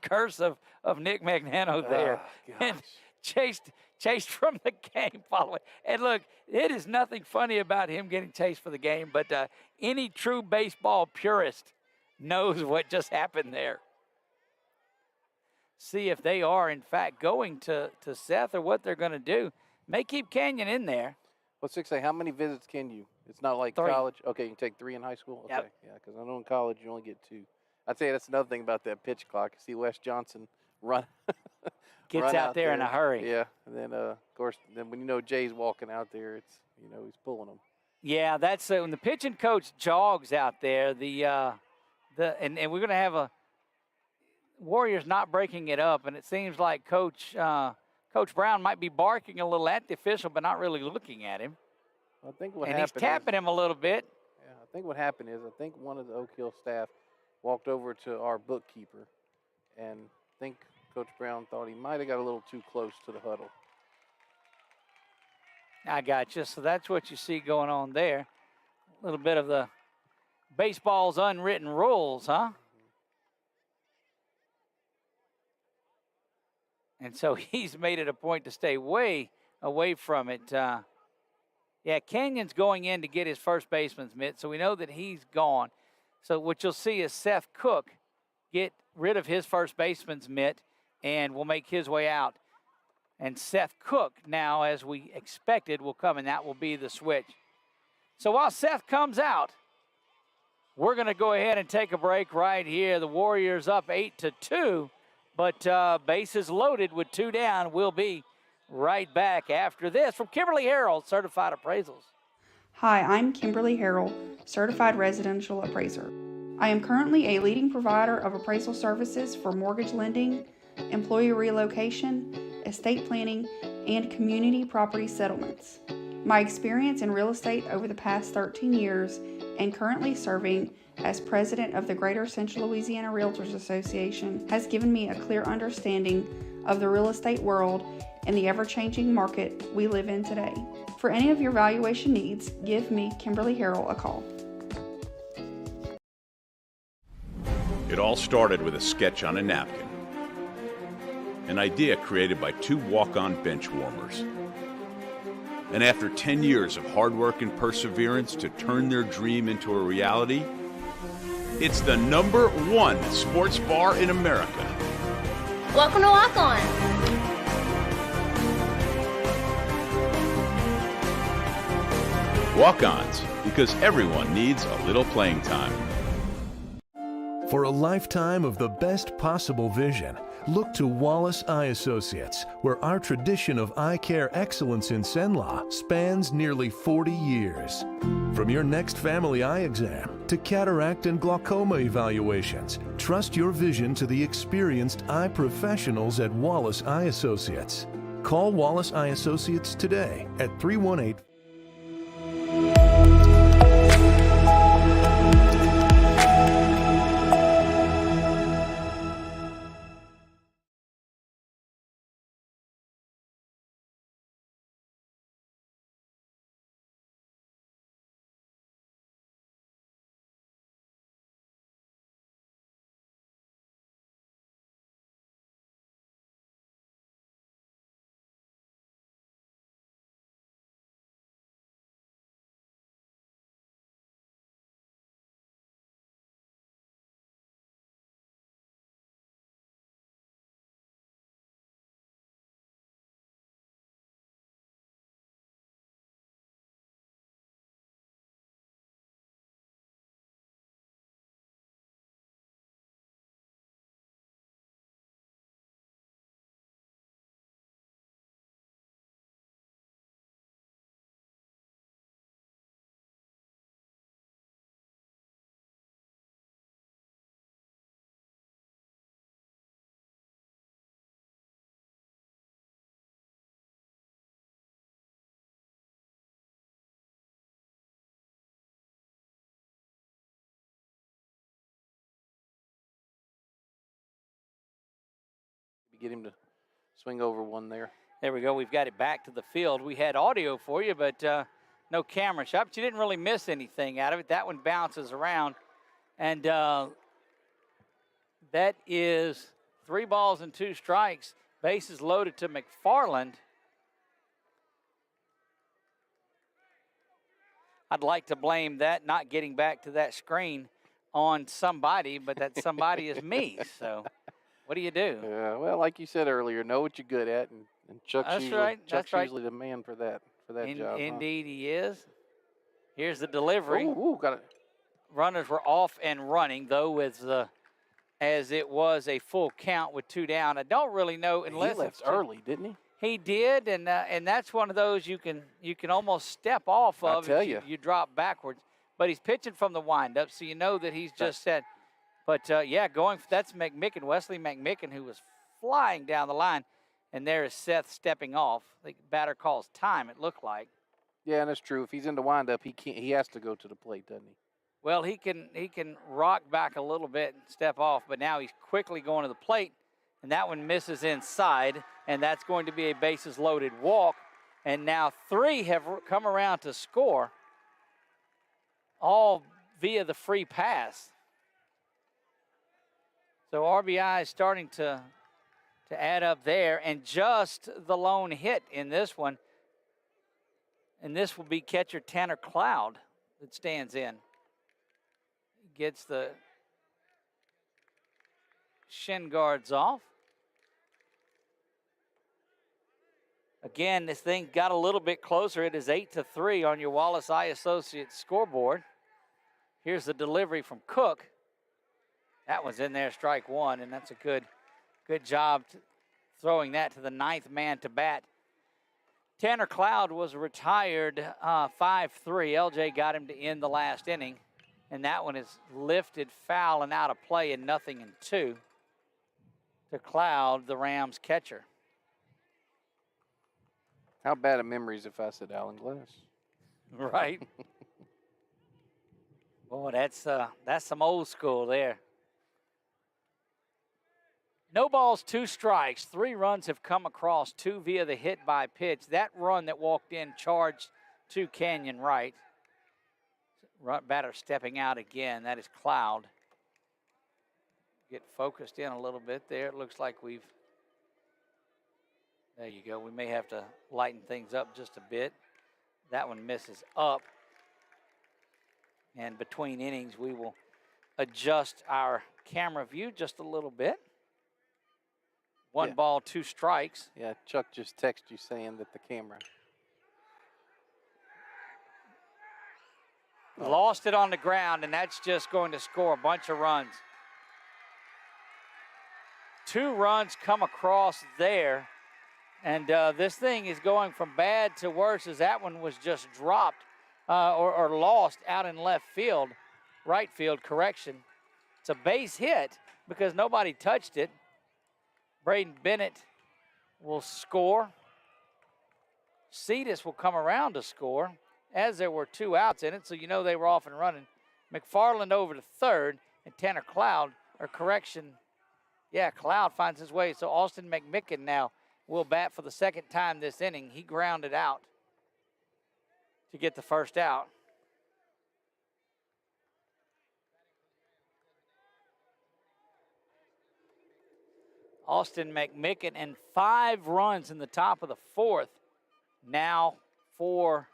curse of Nick Magnano there, and chased from the game following. And look, it is nothing funny about him getting chased for the game, but any true baseball purist knows what just happened there. See if they are, in fact, going to Seth or what they're going to do. May keep Canyon in there. What's 6A? How many visits can you? It's not like 3. college. Okay, you can take 3 in high school? Okay, Yep. yeah, because I know in college you only get 2. I'd say that's another thing about that pitch clock. You see Wes Johnson run. Gets run out there in a hurry. Yeah, and then, of course, then when you know Jay's walking out there, it's, he's pulling them. Yeah, that's when the pitching coach jogs out there. And we're going to have a Warriors not breaking it up, and it seems like Coach Brown might be barking a little at the official, but not really looking at him. I think what and happened he's tapping him a little bit. Yeah, I think what happened is I think one of the Oak Hill staff walked over to our bookkeeper, and I think Coach Brown thought he might have got a little too close to the huddle. I got you. So that's what you see going on there. A little bit of the baseball's unwritten rules, huh? And so he's made it a point to stay way away from it. Yeah, Canyon's going in to get his first baseman's mitt, so we know that he's gone. So what you'll see is Seth Cook get rid of his first baseman's mitt and will make his way out. And Seth Cook now, as we expected, will come, and that will be the switch. So while Seth comes out, we're going to go ahead and take a break right here. The Warriors up 8-2, but bases loaded with 2 down. We'll be right back after this from Kimberly Harrell, Certified Appraisals. Hi, I'm Kimberly Harrell, Certified Residential Appraiser. I am currently a leading provider of appraisal services for mortgage lending, employee relocation, estate planning, and community property settlements. My experience in real estate over the past 13 years and currently serving as president of the Greater Central Louisiana Realtors Association has given me a clear understanding of the real estate world and the ever-changing market we live in today. For any of your valuation needs, give me, Kimberly Harrell, a call. It all started with a sketch on a napkin. An idea created by 2 walk-on bench warmers. And after 10 years of hard work and perseverance to turn their dream into a reality, it's the #1 sports bar in America. Welcome to Walk On. Walk-ons, because everyone needs a little playing time. For a lifetime of the best possible vision, look to Wallace Eye Associates, where our tradition of eye care excellence in Cenla spans nearly 40 years. From your next family eye exam to cataract and glaucoma evaluations. Trust your vision to the experienced eye professionals at Wallace Eye Associates. Call Wallace Eye Associates today at 318. Get him to swing over one there. There we go. We've got it back to the field. We had audio for you, but no camera shot. But you didn't really miss anything out of it. That one bounces around. And that is 3 balls and 2 strikes. Bases loaded to McFarland. I'd like to blame that not getting back to that screen on somebody, but that somebody is me. So what do you do? Yeah, well, like you said earlier, know what you're good at, and Chuck's That's usually, right. Chuck's That's right. usually the man for that job. Huh? Indeed he is. Here's the delivery. Ooh, got it. Runners were off and running, though, as it was a full count with 2 down. I don't really know unless he left early, didn't he? He did, and that's one of those you can almost step off of. I tell if you drop backwards. But he's pitching from the windup, so you know that he's just set. But yeah, that's McMicken, Wesley McMicken, who was flying down the line, and there is Seth stepping off. The batter calls time. It looked like. Yeah, and that's true. If he's in the windup, he has to go to the plate, doesn't he? Well, he can rock back a little bit and step off, but now he's quickly going to the plate, and that one misses inside, and that's going to be a bases-loaded walk. And now 3 have come around to score, all via the free pass. So RBI is starting to add up there, and just the lone hit in this one. And this will be catcher Tanner Cloud that stands in. Gets the shin guards off. Again, this thing got a little bit closer. It is 8-3 on your Wallace Eye Associates scoreboard. Here's the delivery from Cook. That was in there, strike 1, and that's a good job throwing that to the 9th man to bat. Tanner Cloud was retired 5-3. LJ got him to end the last inning, and that one is lifted foul and out of play, and 0-2 to Cloud, the Rams catcher. How bad of memories if I said Alan Glass? Right. Boy, that's some old school there. No balls, 2 strikes. 3 runs have come across, 2 via the hit by pitch. That run that walked in charged to Canyon right. Batter stepping out again. That is Cloud. Get focused in a little bit there. It looks like there you go. We may have to lighten things up just a bit. That one misses up. And between innings, we will adjust our camera view just a little bit. 1 ball, 2 strikes. Yeah, Chuck just texted you saying that the camera. Lost it on the ground, and that's just going to score a bunch of runs. 2 runs come across there, and this thing is going from bad to worse as that one was just dropped or lost out in left field. right field. Correction. It's a base hit because nobody touched it. Braden Bennett will score. Cetus will come around to score, as there were 2 outs in it, so you know they were off and running. McFarland over to third, and Tanner Cloud, or correction, yeah, Cloud finds his way. So Austin McMicken now will bat for the second time this inning. He grounded out to get the first out. Austin McMicken, and 5 runs in the top of the 4th now for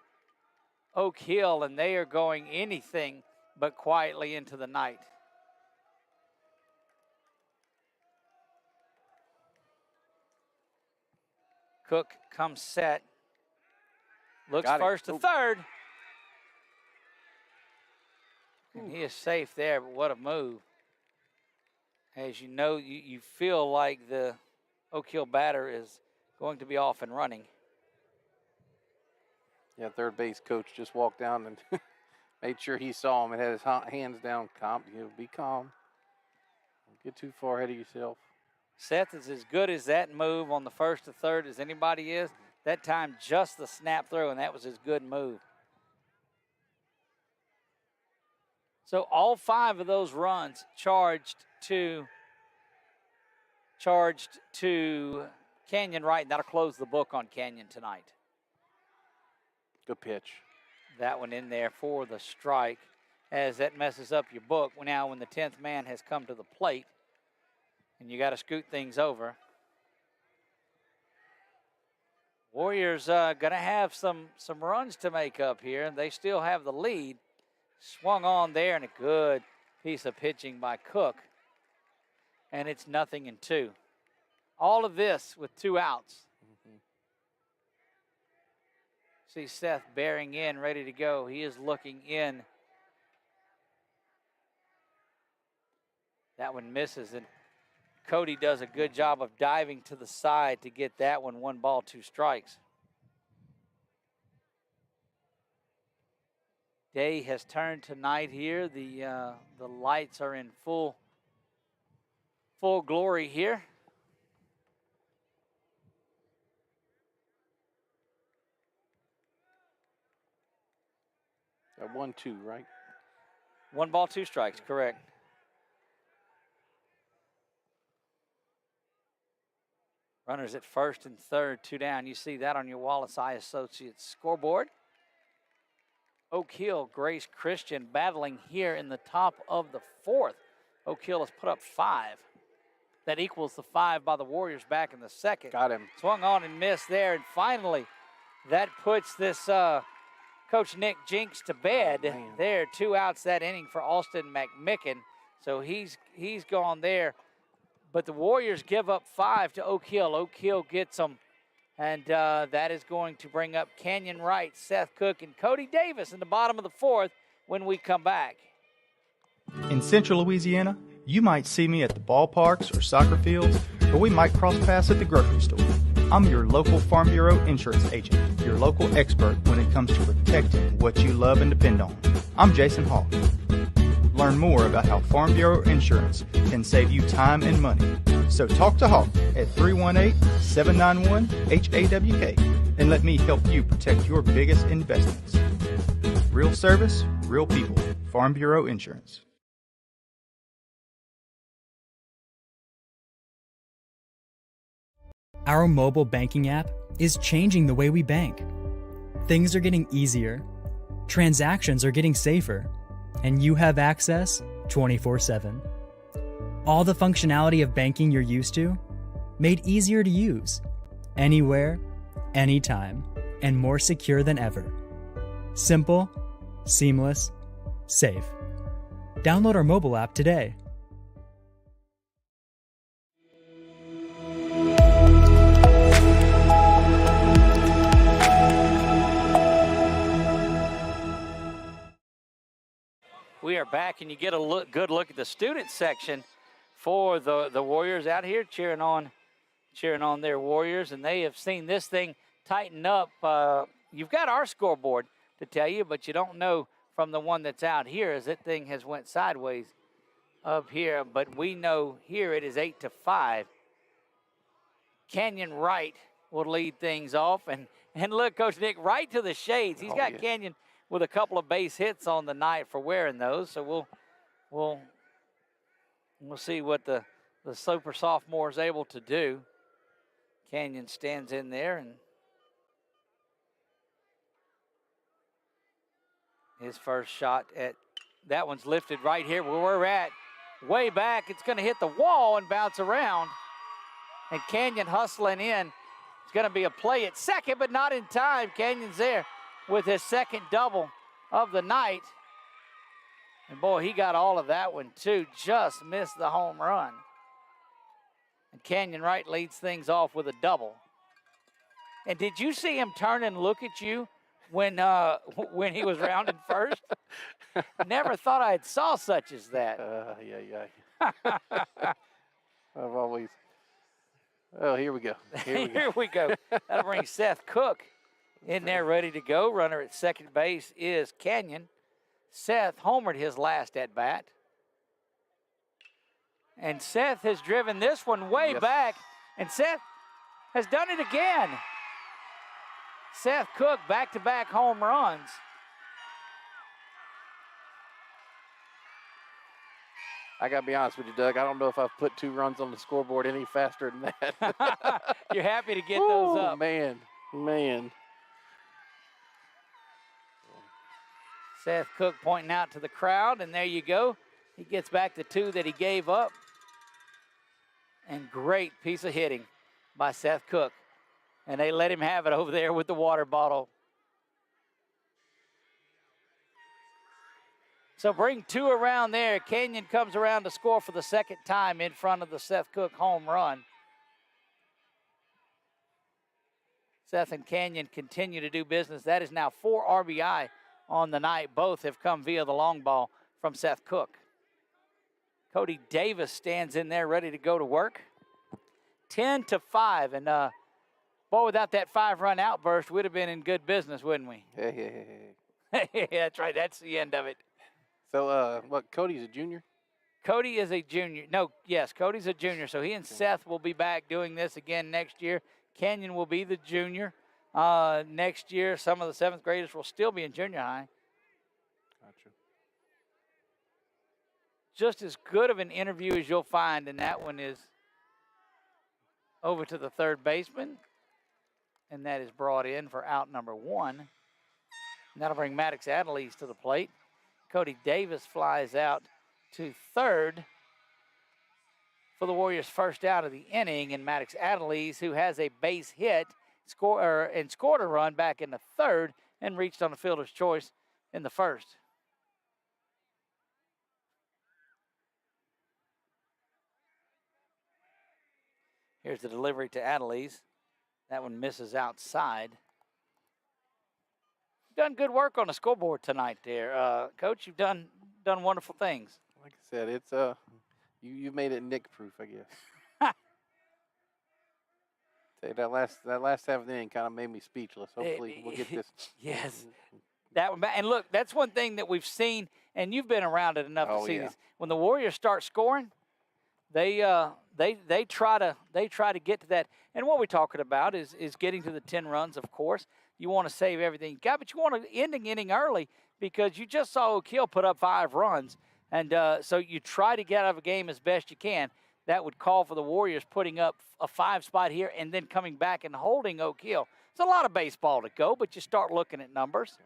Oak Hill, and they are going anything but quietly into the night. Cook comes set, looks first to third, and he is safe there, but what a move. As you know, you feel like the Oak Hill batter is going to be off and running. Yeah, third base coach just walked down and made sure he saw him and had his hands down. Be calm. Don't get too far ahead of yourself. Seth is as good as that move on the first to third as anybody is. That time just the snap throw, and that was his good move. So all 5 of those runs charged to Canyon Wright, and that'll close the book on Canyon tonight. Good pitch. That one in there for the strike, as that messes up your book. Now when the 10th man has come to the plate, and you got to scoot things over. Warriors going to have some runs to make up here, and they still have the lead. Swung on there, and a good piece of pitching by Cook. And it's 0-2. All of this with 2 outs. See Seth bearing in, ready to go. He is looking in. That one misses, and Cody does a good job of diving to the side to get that one. 1 ball, 2 strikes. Day has turned tonight here. The lights are in full glory here. That 1-2, right? 1 ball, 2 strikes, correct. Runners at first and third, 2 down. You see that on your Wallace Eye Associates scoreboard. Oak Hill, Grace Christian battling here in the top of the 4th. Oak Hill has put up 5. That equals the 5 by the Warriors back in the 2nd. Got him. Swung on and missed there, and finally that puts this Coach Nick Jinks to bed. There, 2 outs that inning for Austin McMicken. So he's gone there. But the Warriors give up 5 to Oak Hill. Oak Hill gets them. And that is going to bring up Canyon Wright, Seth Cook, and Cody Davis in the bottom of the 4th when we come back. In Central Louisiana, you might see me at the ballparks or soccer fields, or we might cross paths at the grocery store. I'm your local Farm Bureau insurance agent, your local expert when it comes to protecting what you love and depend on. I'm Jason Hall. Learn more about how Farm Bureau Insurance can save you time and money. So talk to Hawk at 318-791-HAWK and let me help you protect your biggest investments. Real service, real people. Farm Bureau Insurance. Our mobile banking app is changing the way we bank. Things are getting easier, transactions are getting safer, and you have access 24/7. All the functionality of banking you're used to, made easier to use, anywhere, anytime, and more secure than ever. Simple, seamless, safe. Download our mobile app today. We are back, and you get a good look at the student section for the Warriors out here cheering on their Warriors, and they have seen this thing tighten up. You've got our scoreboard to tell you, but you don't know from the one that's out here, as that thing has went sideways up here. But we know here it is 8-5. Canyon Wright will lead things off. And look, Coach Nick, right to the shades. He's got Canyon with a couple of base hits on the night for wearing those. So we'll see what the super sophomore is able to do. Canyon stands in there, and his first shot that one's lifted right here where we're at. Way back, it's going to hit the wall and bounce around. And Canyon hustling in. It's going to be a play at second, but not in time. Canyon's there with his second double of the night. And boy, he got all of that one too. Just missed the home run. And Canyon Wright leads things off with a double. And did you see him turn and look at you when he was rounding first? Never thought I'd saw such as that. I've always. Oh, here we go. Here we go. That'll bring Seth Cook in there ready to go. Runner at second base is Canyon. Seth homered his last at bat. And Seth has driven this one way back. And Seth has done it again. Seth Cook back-to-back home runs. I got to be honest with you, Doug. I don't know if I've put 2 runs on the scoreboard any faster than that. You're happy to get those up. Man. Seth Cook pointing out to the crowd, and there you go. He gets back the 2 that he gave up. And great piece of hitting by Seth Cook. And they let him have it over there with the water bottle. So bring 2 around there. Canyon comes around to score for the second time in front of the Seth Cook home run. Seth and Canyon continue to do business. That is now 4 RBI on the night. Both have come via the long ball from Seth Cook. Cody Davis stands in there ready to go to work. 10-5. And, boy, without that 5-run outburst, we'd have been in good business, wouldn't we? Hey. That's right. That's the end of it. So, Cody's a junior? Cody is a junior. No, yes, Cody's a junior. So he and Seth will be back doing this again next year. Canyon will be the junior. Next year, some of the 7th graders will still be in junior high. Gotcha. Just as good of an interview as you'll find, and that one is over to the third baseman. And that is brought in for out number 1. And that'll bring Maddox Adelise to the plate. Cody Davis flies out to third for the Warriors' first out of the inning. And Maddox Adelise, who has a base hit, scored a run back in the third and reached on the fielder's choice in the first. Here's the delivery to Adelise. That one misses outside. Done good work on the scoreboard tonight there. Coach, you've done wonderful things. Like I said, it's you've made it Nick-proof, I guess. Say that last half of the inning kind of made me speechless. Hopefully we'll get this. Yes. That one back. And look, that's one thing that we've seen, and you've been around it enough to see this. When the Warriors start scoring, they try to get to that. And what we're talking about is getting to the 10 runs, of course. You want to save everything you got, but you want to end the inning early because you just saw Oak Hill put up 5 runs. And so you try to get out of a game as best you can. That would call for the Warriors putting up a 5 spot here and then coming back and holding Oak Hill. It's a lot of baseball to go, but you start looking at numbers.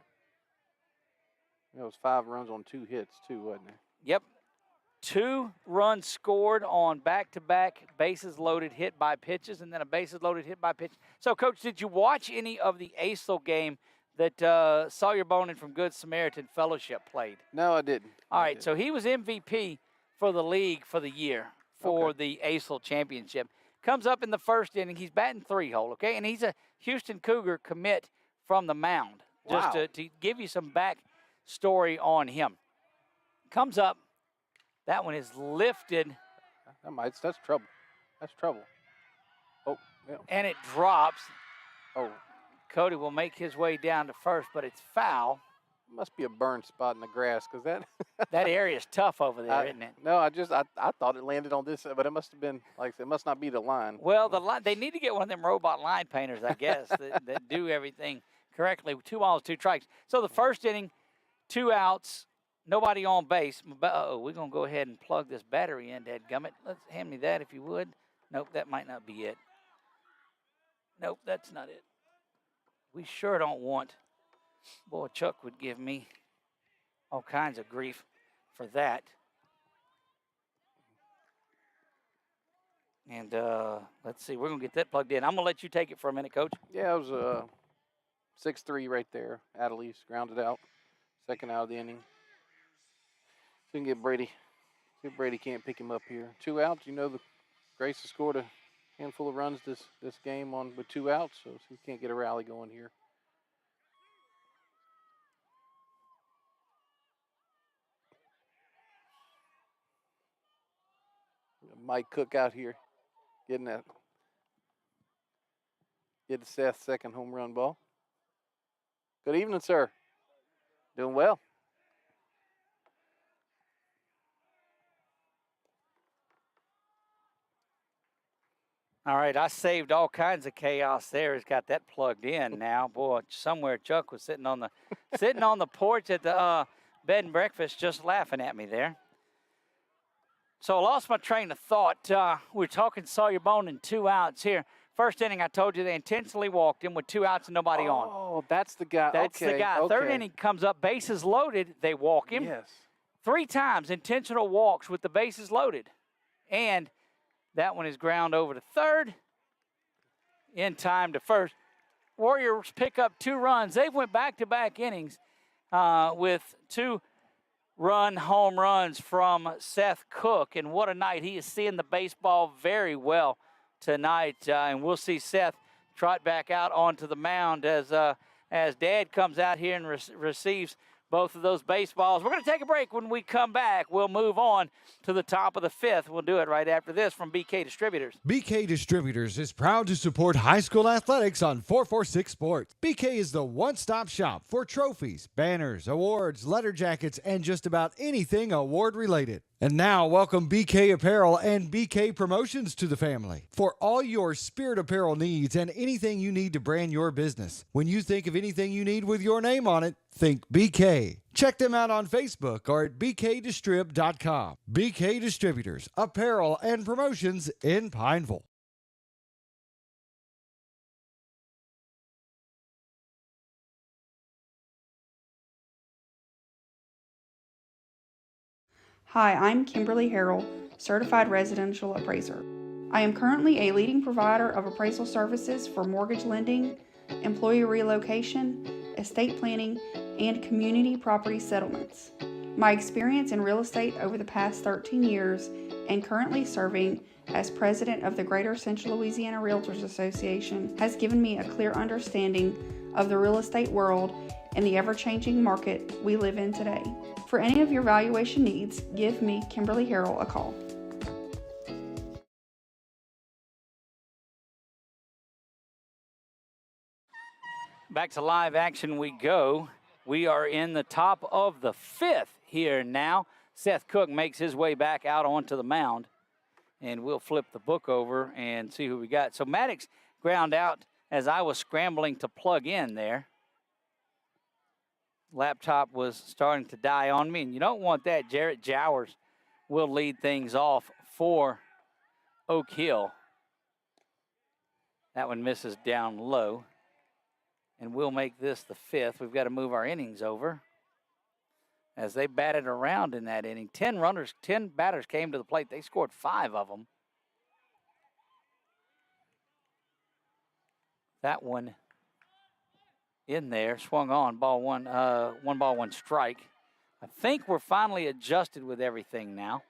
It was 5 runs on 2 hits, too, wasn't it? Yep. 2 runs scored on back-to-back bases loaded hit by pitches, and then a bases loaded hit by pitch. So, Coach, did you watch any of the ASL game that Sawyer Bonin from Good Samaritan Fellowship played? No, I didn't. All right, so he was MVP for the league for the year for the ASL championship. Comes up in the first inning. He's batting 3-hole, okay? And he's a Houston Cougar commit from the mound. Just to give you some back story on him. Comes up. That one is lifted. That's trouble. That's trouble. Oh, yeah. And it drops. Oh. Cody will make his way down to first, but it's foul. must be a burn spot in the grass because that That area is tough over there, isn't it? No, I thought it landed on this, but it must have been like I said, it must not be the line. Well, the line, they need to get one of them robot line painters, I guess, that do everything correctly. 2 balls, 2 strikes. So the first inning, 2 outs, nobody on base. We're going to go ahead and plug this battery in, dadgummit. Let's hand me that if you would. Nope, that might not be it. Nope, that's not it. We sure don't want, boy, Chuck would give me all kinds of grief for that. And let's see, we're going to get that plugged in. I'm going to let you take it for a minute, Coach. Yeah, it was 6-3 right there. Adelise grounded out. Second out of the inning. So we can get Brady. See if Brady can't pick him up here. 2 outs. You know, the Grace has scored a handful of runs this game with 2 outs, so he can't get a rally going here. Mike Cook out here getting Seth's second home run ball. Good evening, sir. Doing well. All right, I saved all kinds of chaos there. He's got that plugged in now. Boy, somewhere Chuck was sitting on the porch at the bed and breakfast just laughing at me there. So I lost my train of thought. We're talking Sawyer Bone and 2 outs here. First inning, I told you they intentionally walked him with 2 outs and nobody on. Oh, that's the guy. That's the guy. Okay. Third inning comes up, bases loaded. They walk him. Yes. 3 times intentional walks with the bases loaded. And that one is ground over to third. In time to first. Warriors pick up 2 runs. They went back-to-back innings with 2-run home runs from Seth Cook. And what a night. He is seeing the baseball very well tonight. And we'll see Seth trot back out onto the mound as Dad comes out here and receives both of those baseballs. We're going to take a break. When we come back, we'll move on to the top of the 5th. We'll do it right after this from BK Distributors. BK Distributors is proud to support high school athletics on 446 Sports. BK is the one-stop shop for trophies, banners, awards, letter jackets, and just about anything award-related. And now, welcome BK Apparel and BK Promotions to the family. For all your spirit apparel needs and anything you need to brand your business. When you think of anything you need with your name on it, think BK. Check them out on Facebook or at bkdistrib.com. BK Distributors, Apparel and Promotions in Pineville. Hi, I'm Kimberly Harrell, Certified Residential Appraiser. I am currently a leading provider of appraisal services for mortgage lending, employee relocation, estate planning, and community property settlements. My experience in real estate over the past 13 years and currently serving as president of the Greater Central Louisiana Realtors Association has given me a clear understanding of the real estate world and the ever-changing market we live in today. For any of your valuation needs, give me, Kimberly Harrell, a call. Back to live action we go. We are in the top of the 5th here now. Seth Cook makes his way back out onto the mound. And we'll flip the book over and see who we got. So Maddox ground out as I was scrambling to plug in there. Laptop was starting to die on me, and you don't want that. Jarrett Jowers will lead things off for Oak Hill. That one misses down low. And we'll make this the 5th. We've got to move our innings over as they batted around in that inning. 10 batters came to the plate. They scored 5 of them. That one in there, swung on, ball one, 1 ball, 1 strike. I think we're finally adjusted with everything now.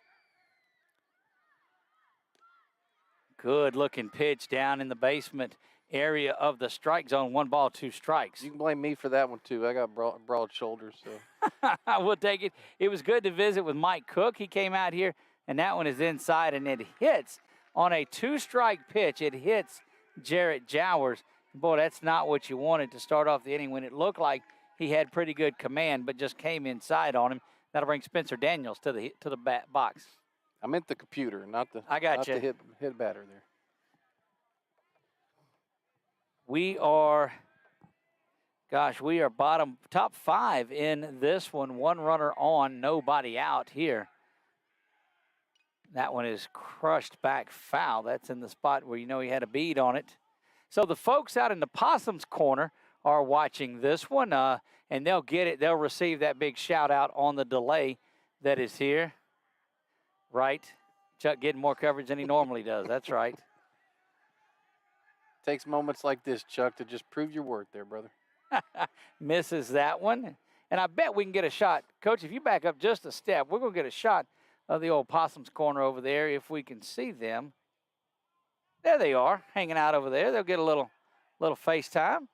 Good looking pitch down in the basement area of the strike zone. 1 ball, 2 strikes. You can blame me for that one too. I got broad shoulders, so. We'll take it. It was good to visit with Mike Cook. He came out here, and that one is inside, and it hits on a 2-strike pitch. It hits Jarrett Jowers. Boy, that's not what you wanted to start off the inning when it looked like he had pretty good command, but just came inside on him. That'll bring Spencer Daniels to the box. I meant the computer, not the hit batter there. We are top 5 in this one. 1 runner on, nobody out here. That one is crushed back foul. That's in the spot where he had a bead on it. So the folks out in the Possums corner are watching this one, and they'll get it. They'll receive that big shout out on the delay that is here. Right. Chuck getting more coverage than he normally does. That's right. Takes moments like this, Chuck, to just prove your worth there, brother. Misses that one. And I bet we can get a shot. Coach, if you back up just a step, we're going to get a shot of the old Possums corner over there if we can see them. There they are, hanging out over there. They'll get a little FaceTime.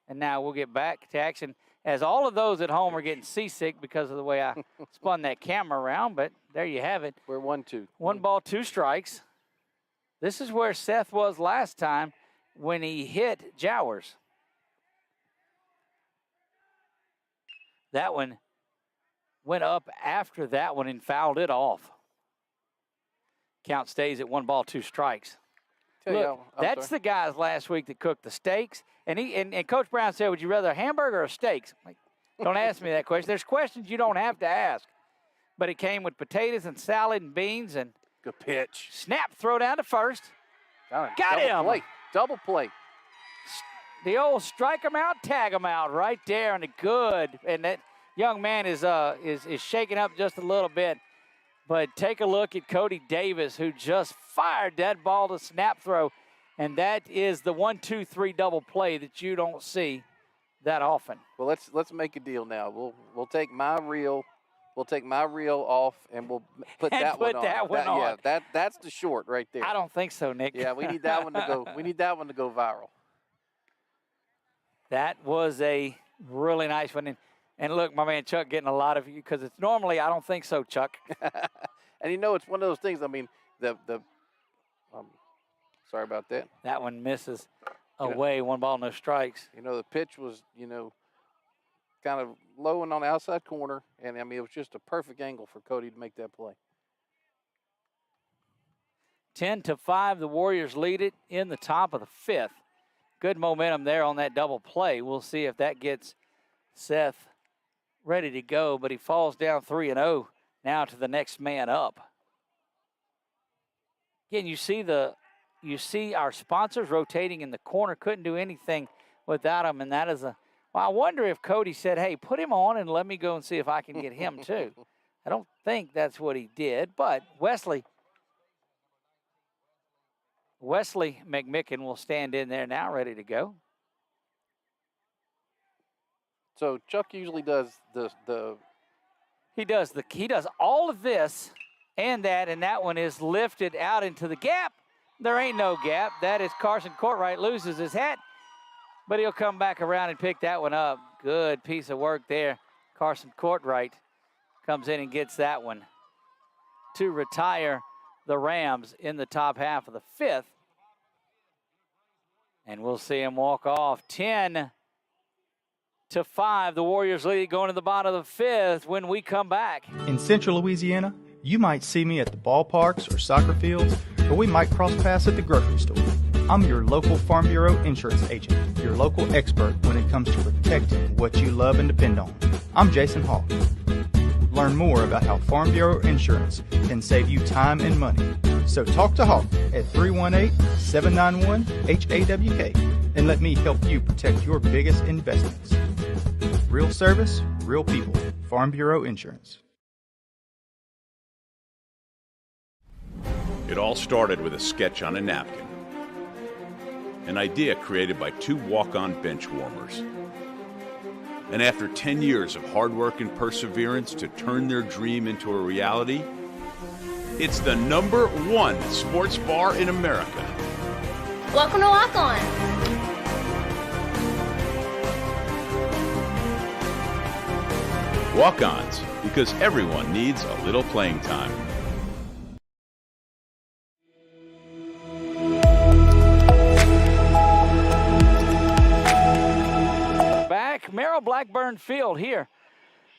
And now we'll get back to action as all of those at home are getting seasick because of the way I spun that camera around. But there you have it. We're 1-2. 1 ball, 2 strikes. This is where Seth was last time when he hit Jowers. That one went up after that one and fouled it off. Count stays at 1 ball, 2 strikes. Look, that's the guys last week that cooked the steaks. And Coach Brown said, would you rather a hamburger or steaks? Like, don't ask me that question. There's questions you don't have to ask. But it came with potatoes and salad and beans and good pitch. Snap, throw down to first. Got him. Double play. The old strike him out, tag him out right there and good. And that young man is shaking up just a little bit. But take a look at Cody Davis, who just fired that ball to snap throw. And that is the 1-2-3 double play that you don't see that often. Well, let's make a deal now. We'll take my reel. We'll take my reel off, and we'll put that one on. Yeah, that's the short right there. I don't think so, Nick. Yeah, we need that one to go. We need that one to go viral. That was a really nice one. And look, my man Chuck getting a lot of you because it's normally I don't think so, Chuck. And it's one of those things. I mean, sorry about that. That one misses away. 1 ball, no strikes. The pitch was, kind of low and on the outside corner. And, I mean, it was just a perfect angle for Cody to make that play. 10-5, the Warriors lead it in the top of the 5th. Good momentum there on that double play. We'll see if that gets Seth ready to go, but he falls down 3-0 now to the next man up. Again, you see our sponsors rotating in the corner. Couldn't do anything without them, and that is I wonder if Cody said, hey, put him on and let me go and see if I can get him too. I don't think that's what he did, but Wesley McMicken will stand in there now, ready to go. So Chuck usually does He does all of this and that one is lifted out into the gap. There ain't no gap. That is Carson Courtright loses his hat, but he'll come back around and pick that one up. Good piece of work there. Carson Courtright comes in and gets that one to retire the Rams in the top half of the 5th. And we'll see him walk off. 10-5, the Warriors lead going to the bottom of the 5th when we come back. In Central Louisiana, you might see me at the ballparks or soccer fields, or we might cross paths at the grocery store. I'm your local Farm Bureau insurance agent, your local expert when it comes to protecting what you love and depend on. I'm Jason Hawk. Learn more about how Farm Bureau insurance can save you time and money. So talk to Hawk at 318-791-HAWK and let me help you protect your biggest investments. Real service, real people. Farm Bureau Insurance. It all started with a sketch on a napkin. An idea created by 2 walk-on bench warmers. And after 10 years of hard work and perseverance to turn their dream into a reality, it's the #1 sports bar in America. Welcome to Lock On. Walk-ons, because everyone needs a little playing time. Merrill Blackburn Field here.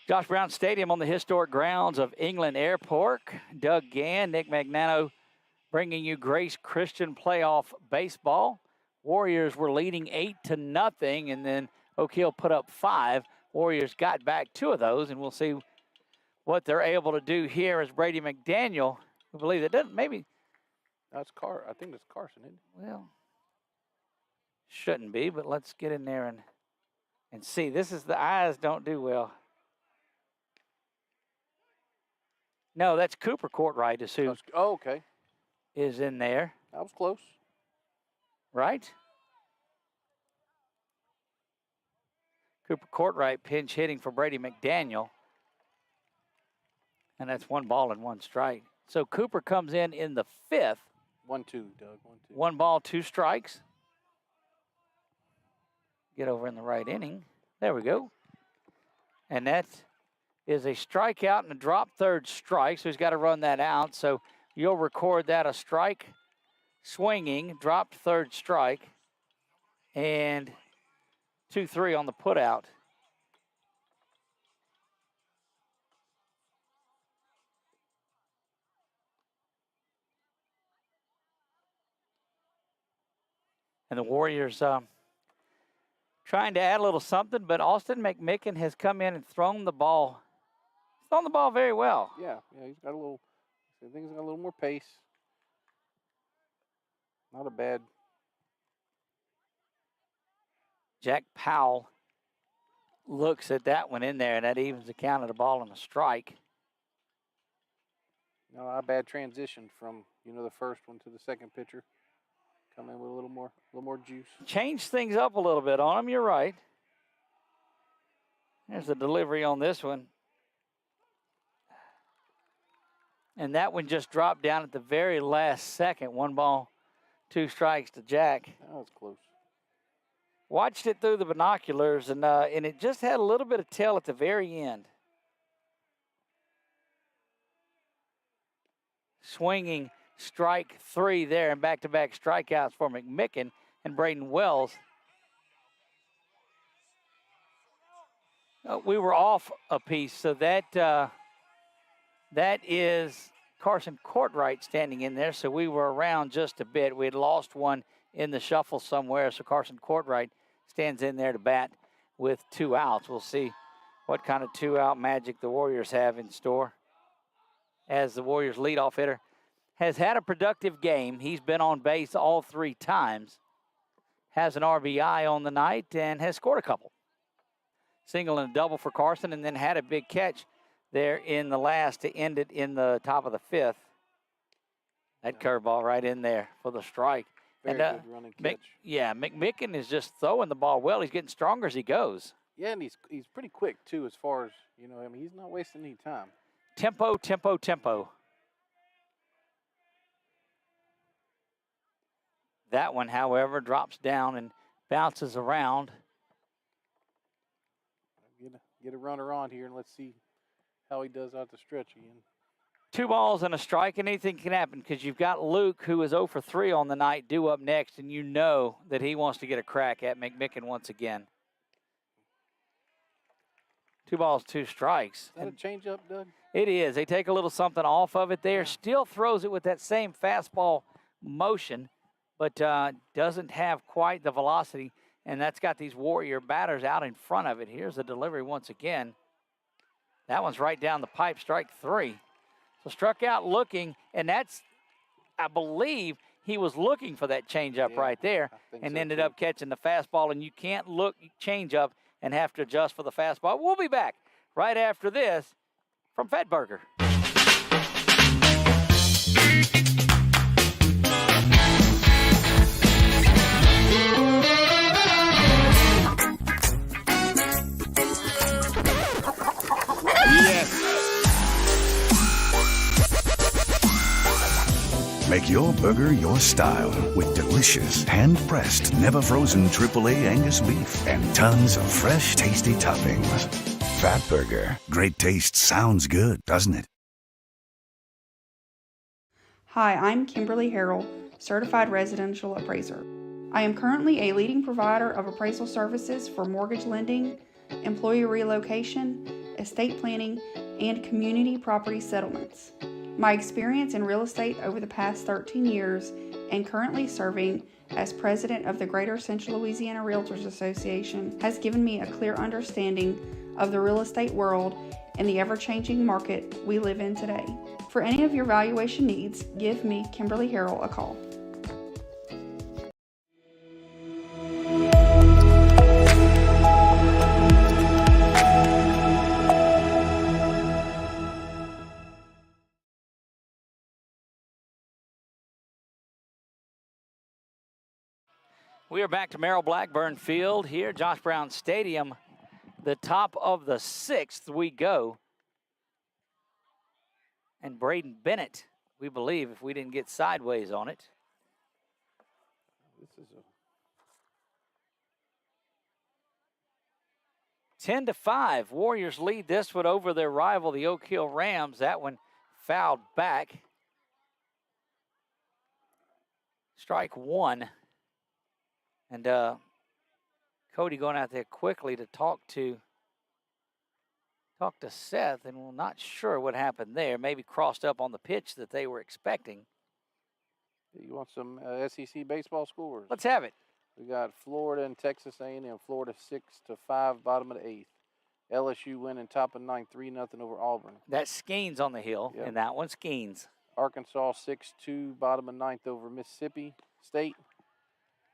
Josh Brown Stadium on the historic grounds of England Airport. Doug Gann, Nick Magnano bringing you Grace Christian playoff baseball. Warriors were leading 8-0, and then Oak Hill put up 5. Warriors got back 2 of those, and we'll see what they're able to do here as Brady McDaniel, who believe it doesn't, maybe. That's I think that's Carson, isn't it? Well, shouldn't be, but let's get in there and see. This is the eyes don't do well. No, that's Cooper Courtright is who okay. is in there. That was close. Right? Cooper Courtright pinch hitting for Brady McDaniel. And that's 1 ball and 1 strike. So Cooper comes in the 5th. 1-2, Doug. 1-2. 1 ball, 2 strikes. Get over in the right inning. There we go. And that is a strikeout and a drop third strike. So he's got to run that out. So you'll record that a strike, swinging, dropped third strike, and 2-3 on the putout. And the Warriors trying to add a little something, but Austin McMicken has come in and thrown the ball very well. Yeah, he's got I think he's got a little more pace. Not a bad. Jack Powell looks at that one in there, and that evens the count of the ball and a strike. Not a bad transition from, the first one to the second pitcher. Come in with a little more juice. Change things up a little bit on him, you're right. There's the delivery on this one. And that one just dropped down at the very last second. 1 ball, 2 strikes to Jack. That was close. Watched it through the binoculars, and it just had a little bit of tail at the very end. Swinging strike 3 there, and back-to-back strikeouts for McMicken and Braden Wells. We were off a piece, so that is Carson Courtright standing in there, so we were around just a bit. We had lost one in the shuffle somewhere, so Carson Courtright stands in there to bat with 2 outs. We'll see what kind of 2-out magic the Warriors have in store. As the Warriors leadoff hitter has had a productive game. He's been on base all 3 times, has an RBI on the night, and has scored a couple. Single and a double for Carson, and then had a big catch there in the last to end it in the top of the 5th. That curveball right in there for the strike. Very good running catch. McMicken is just throwing the ball well. He's getting stronger as he goes. Yeah, and he's pretty quick, too, as far as, he's not wasting any time. Tempo, tempo, tempo. That one, however, drops down and bounces around. Get a runner on here, and let's see how he does out the stretch again. 2 balls and a strike, and anything can happen because you've got Luke, who is 0 for 3 on the night, due up next, and you know that he wants to get a crack at McMicken once again. 2 balls, 2 strikes. Is that a changeup, Doug? It is. They take a little something off of it there. Still throws it with that same fastball motion, but doesn't have quite the velocity, and that's got these Warrior batters out in front of it. Here's the delivery once again. That one's right down the pipe, strike 3. So struck out looking, and that's, I believe, he was looking for that changeup right there and ended up catching the fastball, and you can't look changeup and have to adjust for the fastball. We'll be back right after this from Fatburger. Make your burger your style with delicious, hand-pressed, never-frozen AAA Angus beef and tons of fresh, tasty toppings. Fatburger. Great taste sounds good, doesn't it? Hi, I'm Kimberly Harrell, Certified Residential Appraiser. I am currently a leading provider of appraisal services for mortgage lending, employee relocation, estate planning, and community property settlements. My experience in real estate over the past 13 years and currently serving as president of the Greater Central Louisiana Realtors Association has given me a clear understanding of the real estate world and the ever-changing market we live in today. For any of your valuation needs, give me, Kimberly Harrell, a call. We are back to Merrill Blackburn Field here, Josh Brown Stadium. The top of the 6th we go. And Braden Bennett, we believe, if we didn't get sideways on it. This is a 10-5. Warriors lead this one over their rival, the Oak Hill Rams. That one fouled back. Strike one. And Cody going out there quickly to talk to Seth, and we're not sure what happened there. Maybe crossed up on the pitch that they were expecting. You want some SEC baseball scores? Let's have it. We got Florida and Texas A&M. Florida 6-5, bottom of the 8th. LSU winning top of 9th, 3-0 over Auburn. That's Skeens on the hill, and that one's Skeens. Arkansas 6-2, bottom of 9th over Mississippi State.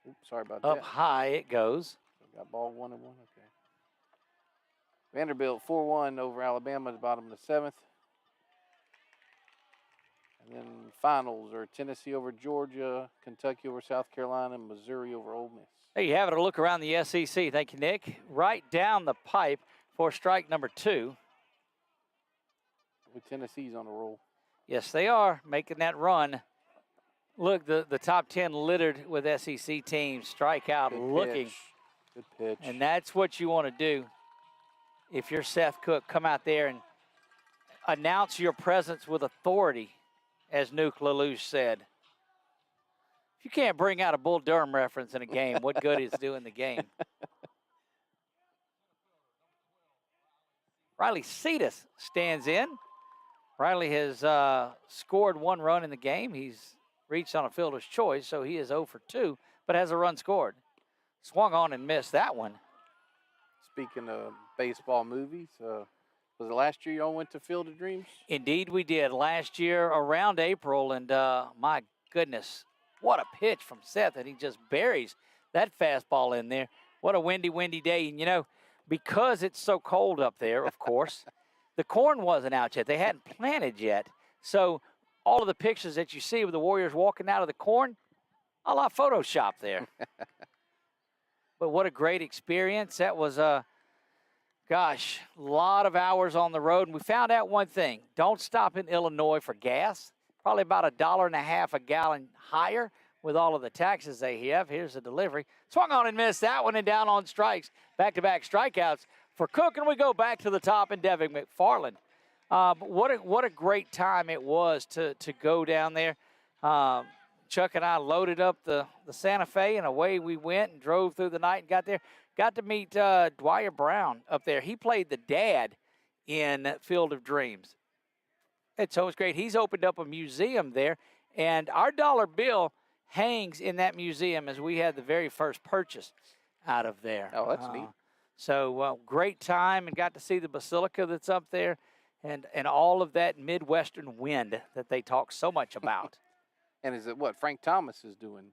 Oops, sorry about that. Up high it goes. Got ball 1-1. Okay. Vanderbilt 4-1 over Alabama, the bottom of the 7th. And then finals are Tennessee over Georgia, Kentucky over South Carolina, and Missouri over Ole Miss. There you have it, a look around the SEC. Thank you, Nick. Right down the pipe for strike number 2. With Tennessee's on the roll. Yes, they are making that run. Look, the top 10 littered with SEC teams. Strikeout looking. Good pitch. And that's what you want to do. If you're Seth Cook, come out there and announce your presence with authority, as Nuke LaLoosh said. If you can't bring out a Bull Durham reference in a game, what good is doing the game? Riley Cetus stands in. Riley has scored 1 run in the game. He's reached on a fielder's choice, so he is 0 for 2, but has a run scored. Swung on and missed that one. Speaking of baseball movies, was it last year y'all went to Field of Dreams? Indeed we did. Last year around April, and my goodness, what a pitch from Seth, and he just buries that fastball in there. What a windy, windy day. And, you know, because it's so cold up there, of course, the corn wasn't out yet. They hadn't planted yet. So all of the pictures that you see of the Warriors walking out of the corn, a la Photoshop there. But what a great experience. That was, gosh, a lot of hours on the road. And we found out one thing. Don't stop in Illinois for gas. Probably about $1.50 a gallon higher with all of the taxes they have. Here's the delivery. Swung on and missed that one and down on strikes. Back-to-back strikeouts for Cook. And we go back to the top and Devin McFarland. What a great time it was to go down there. Chuck and I loaded up the Santa Fe, and away we went and drove through the night and got there. Got to meet Dwyer Brown up there. He played the dad in Field of Dreams. And so it's great. He's opened up a museum there, and our dollar bill hangs in that museum as we had the very first purchase out of there. Oh, that's neat. So great time, and got to see the basilica that's up there and all of that Midwestern wind that they talk so much about. And is it what Frank Thomas is doing?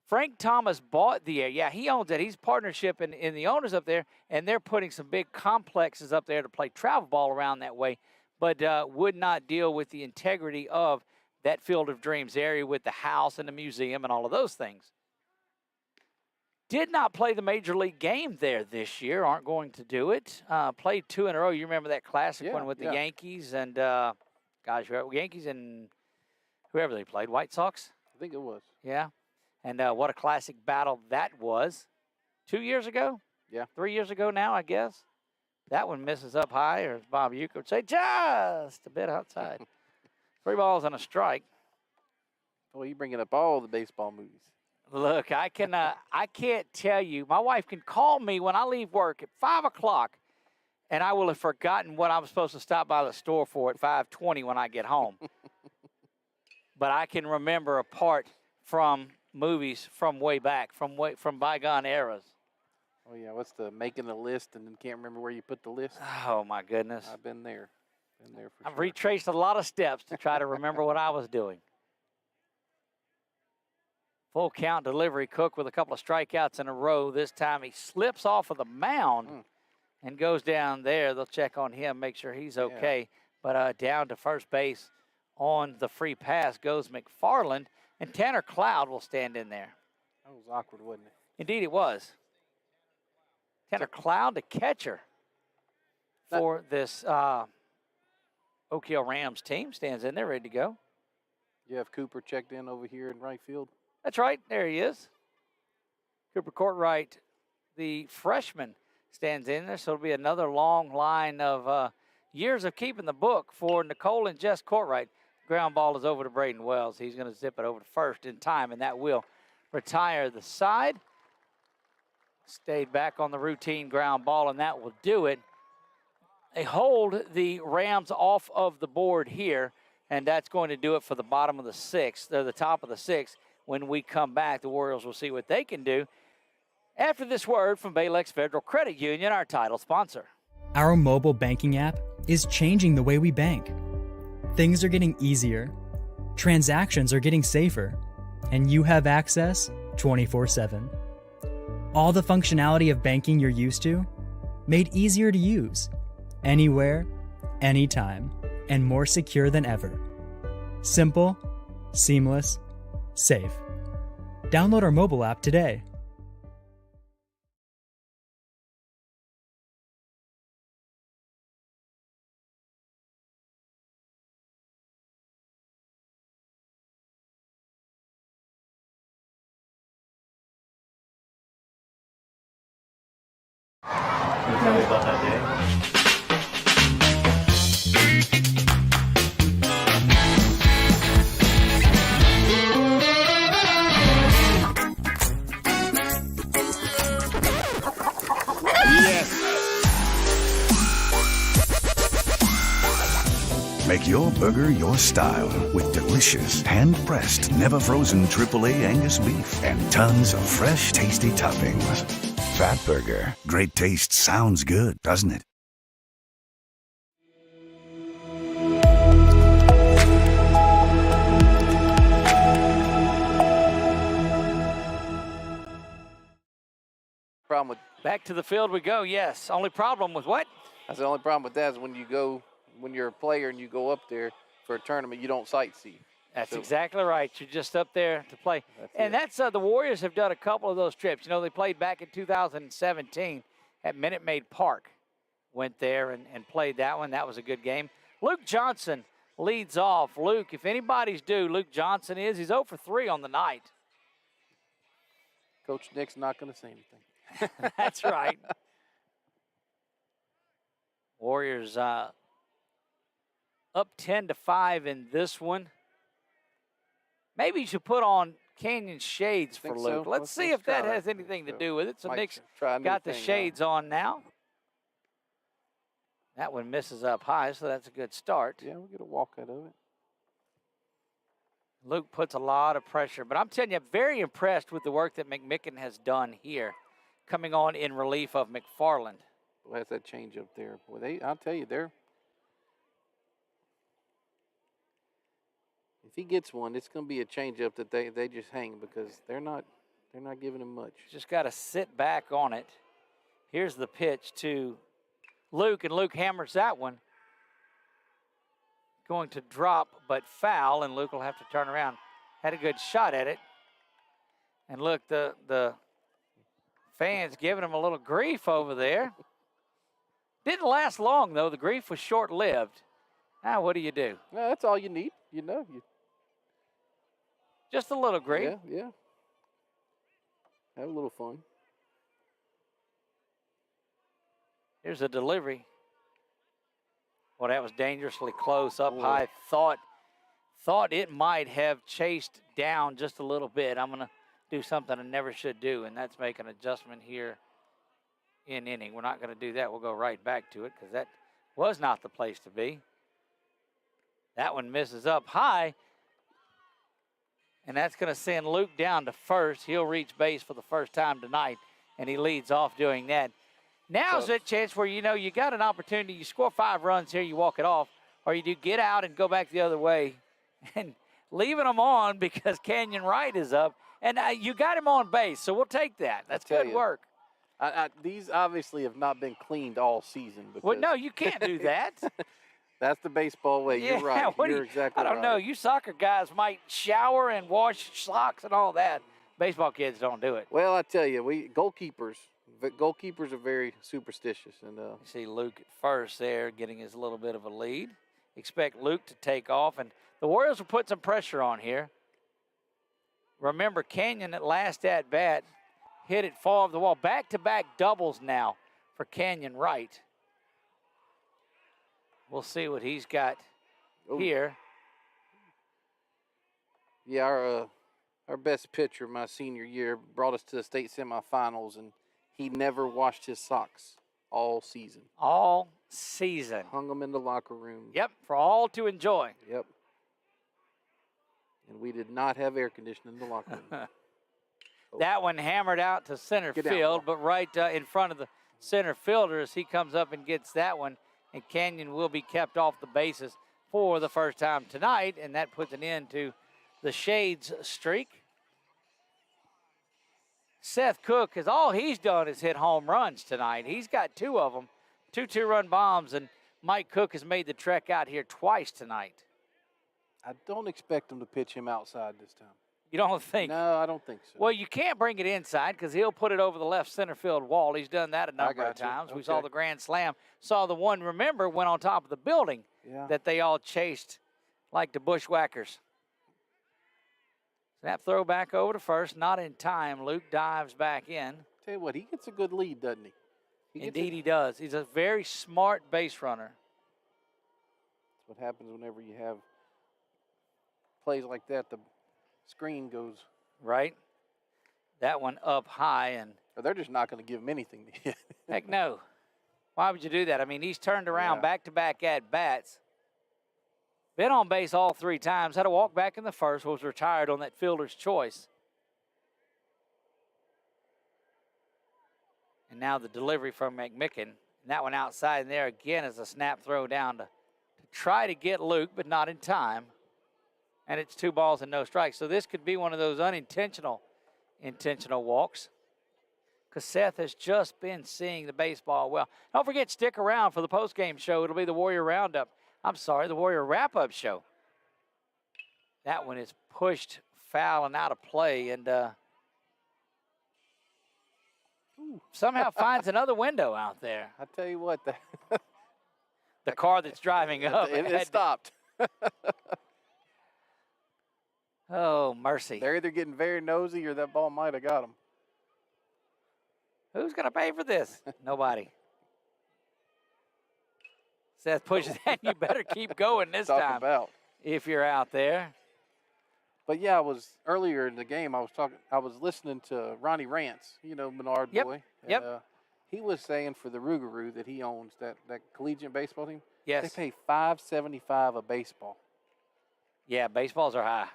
Frank Thomas bought the area. Yeah, he owns it. He's partnership in the owners up there, and they're putting some big complexes up there to play travel ball around that way, but would not deal with the integrity of that Field of Dreams area with the house and the museum and all of those things. Did not play the Major League game there this year. Aren't going to do it. Played 2 in a row. You remember that classic one with the Yankees and, Yankees and whoever they played, White Sox? I think it was. Yeah. And what a classic battle that was. 2 years ago? Yeah. 3 years ago now, I guess. That one misses up high, or as Bob Uecker would say, just a bit outside. 3 balls and a strike. Well, you bringing up all the baseball movies. Look, I can't tell you. My wife can call me when I leave work at 5 o'clock and I will have forgotten what I was supposed to stop by the store for at 5:20 when I get home. But I can remember a part from movies from way back, from bygone eras. Oh yeah, what's the making a list and then can't remember where you put the list? Oh my goodness. I've been there. Been there for I've sure. retraced a lot of steps to try to remember what I was doing. Full count delivery. Cook with a couple of strikeouts in a row. This time he slips off of the mound and goes down there. They'll check on him, make sure he's okay. But down to first base on the free pass goes McFarland, and Tanner Cloud will stand in there. That was awkward, wasn't it? Indeed it was. Tanner Cloud, the catcher for this Oak Hill Rams team, stands in there ready to go. You have Cooper checked in over here in right field. That's right. There he is. Cooper Courtwright, the freshman, stands in there. So it'll be another long line of years of keeping the book for Nicole and Jess Courtwright. Ground ball is over to Braden Wells. He's going to zip it over to first in time, and that will retire the side. Stayed back on the routine ground ball, and that will do it. They hold the Rams off of the board here, and that's going to do it for the bottom of the sixth. They're the top of the sixth. When we come back, the Orioles will see what they can do after this word from Balex Federal Credit Union, our title sponsor. Our mobile banking app is changing the way we bank. Things are getting easier, transactions are getting safer, and you have access 24/7. All the functionality of banking you're used to, made easier to use, anywhere, anytime, and more secure than ever. Simple, seamless, safe. Download our mobile app today. Can you tell me about that day? Make your burger your style with delicious, hand-pressed, never-frozen AAA Angus beef and tons of fresh, tasty toppings. Fat Burger. Great taste sounds good, doesn't it? Problem with Back to the field we go, yes. Only problem with what? that's the only problem with that is when you're a player and you go up there for a tournament, you don't sightsee. That's So- exactly right. You're just up there to play. That's the Warriors have done a couple of those trips. You know, they played back in 2017 at Minute Maid Park. Went there and played that one. That was a good game. Luke Johnson leads off. Luke, if anybody's due, Luke Johnson is. He's 0 for 3 on the night. Coach Nick's not going to say anything. That's right. Warriors up 10-5 in this one. Maybe you should put on Canyon shades for Think Luke. so? Let's Let's see if try that that. has anything to do with it. So Might Nick's try a new got the thing, shades on now. That one misses up high, so that's a good start. Yeah, we'll get a walk out of it. Luke puts a lot of pressure, but I'm telling you, I'm very impressed with the work that McMicken has done here, coming on in relief of McFarland. Well, that's that change up there. Boy, I'll tell you, if he gets one, it's going to be a change up that they just hang because they're not giving him much. Just got to sit back on it. Here's the pitch to Luke, and Luke hammers that one. Going to drop, but foul, and Luke will have to turn around. Had a good shot at it. And look, the fans giving him a little grief over there. Didn't last long, though. The grief was short-lived. Now, what do you do? No, that's all you need. You know, Just a little grief. Yeah. Have a little fun. Here's a delivery. Well, that was dangerously close up high. Thought it might have chased down just a little bit. I'm going to do something I never should do, and that's make an adjustment here inning. We're not going to do that. We'll go right back to it because that was not the place to be. That one misses up high, and that's going to send Luke down to first. He'll reach base for the first time tonight, and he leads off doing that. Now's that chance where, you know, you got an opportunity. You score 5 runs here, you walk it off, or you do get out and go back the other way. And leaving them on because Canyon Wright is up, and you got him on base, so we'll take that. That's good work. These obviously have not been cleaned all season. Well, no, you can't do that. That's the baseball way. Yeah, You're right. You're exactly right. I don't know. You soccer guys might shower and wash socks and all that. Baseball kids don't do it. Well, I tell you, goalkeepers are very superstitious. And you see Luke at first there getting his little bit of a lead. Expect Luke to take off, and the Warriors will put some pressure on here. Remember, Canyon at last at bat hit it far off the wall. Back-to-back doubles now for Canyon Wright. We'll see what he's got here. Yeah, our best pitcher my senior year brought us to the state semifinals, and he never washed his socks all season. All season. Hung them in the locker room. Yep, for all to enjoy. Yep. And we did not have air conditioning in the locker room. That one hammered out to center field, but right in front of the center fielder as he comes up and gets that one. And Canyon will be kept off the bases for the first time tonight, and that puts an end to the Shades streak. Seth Cook, all he's done is hit home runs tonight. He's got 2 of them, 2 two-run bombs, and Mike Cook has made the trek out here twice tonight. I don't expect him to pitch him outside this time. You don't think? No, I don't think so. Well, you can't bring it inside because he'll put it over the left center field wall. He's done that a number of times. Okay. We saw the grand slam. Saw the one, remember, went on top of the building that they all chased like the bushwhackers. Snap throw back over to first. Not in time. Luke dives back in. Tell you what, he gets a good lead, doesn't he? Indeed he does. He's a very smart base runner. That's what happens whenever you have plays like that. The screen goes right. That one up high, and they're just not going to give him anything to hit. Heck no. Why would you do that? I mean, he's turned around back-to-back at bats. Been on base all 3 times. Had a walk back in the first. Was retired on that fielder's choice. And now the delivery from McMicken. And that one outside there again is a snap throw down to try to get Luke, but not in time. And it's 2 balls and no strikes. So this could be one of those intentional walks, because Seth has just been seeing the baseball well. Don't forget, stick around for the postgame show. It'll be the Warrior Roundup. The Warrior Wrap-Up show. That one is pushed foul and out of play, and somehow finds another window out there. I tell you what, the car that's driving up. It stopped. Oh, mercy. They're either getting very nosy or that ball might have got them. Who's going to pay for this? Nobody. Seth pushes that. You better keep going this time if you're out there. But yeah, earlier in the game, I was listening to Ronnie Rance, Menard boy. And, he was saying for the Rougarou that he owns, that collegiate baseball team. Yes. They pay $5.75 a baseball. Yeah, baseballs are high.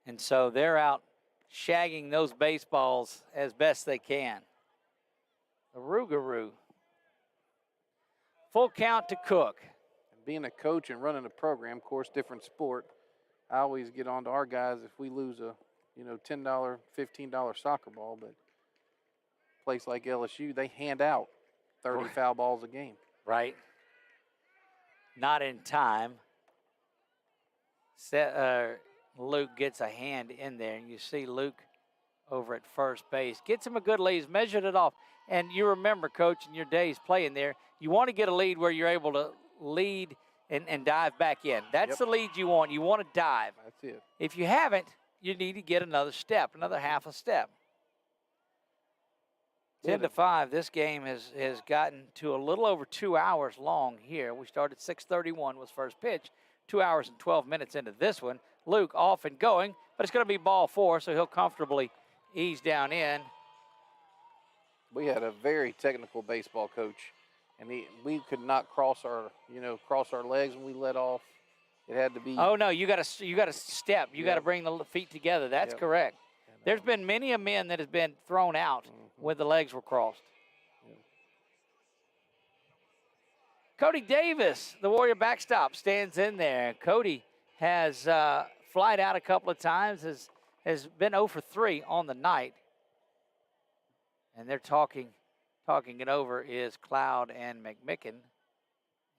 And so they're out shagging those baseballs as best they can. The Rougarou. Full count to Cook. Being a coach and running a program, of course, different sport, I always get on to our guys if we lose a, $10, $15 soccer ball, but a place like LSU, they hand out 30 foul balls a game. Right. Not in time. Luke gets a hand in there, and you see Luke over at first base. Gets him a good lead. He's measured it off. And you remember, Coach, in your days playing there, you want to get a lead where you're able to lead and dive back in. That's the lead you want. You want to dive. That's it. If you haven't, you need to get another step, another half a step. 10-5, this game has gotten to a little over 2 hours long here. We started 6:31 was first pitch. 2 hours and 12 minutes into this one. Luke off and going, but it's going to be ball 4, so he'll comfortably ease down in. We had a very technical baseball coach, and we could not cross our legs when we let off. It had to be. Oh no, you got to step. You got to bring the feet together. That's correct. There's been many a men that has been thrown out when the legs were crossed. Cody Davis, the Warrior backstop, stands in there. Cody has flied out a couple of times, has been 0 for 3 on the night. And they're talking it over is Cloud and McMicken.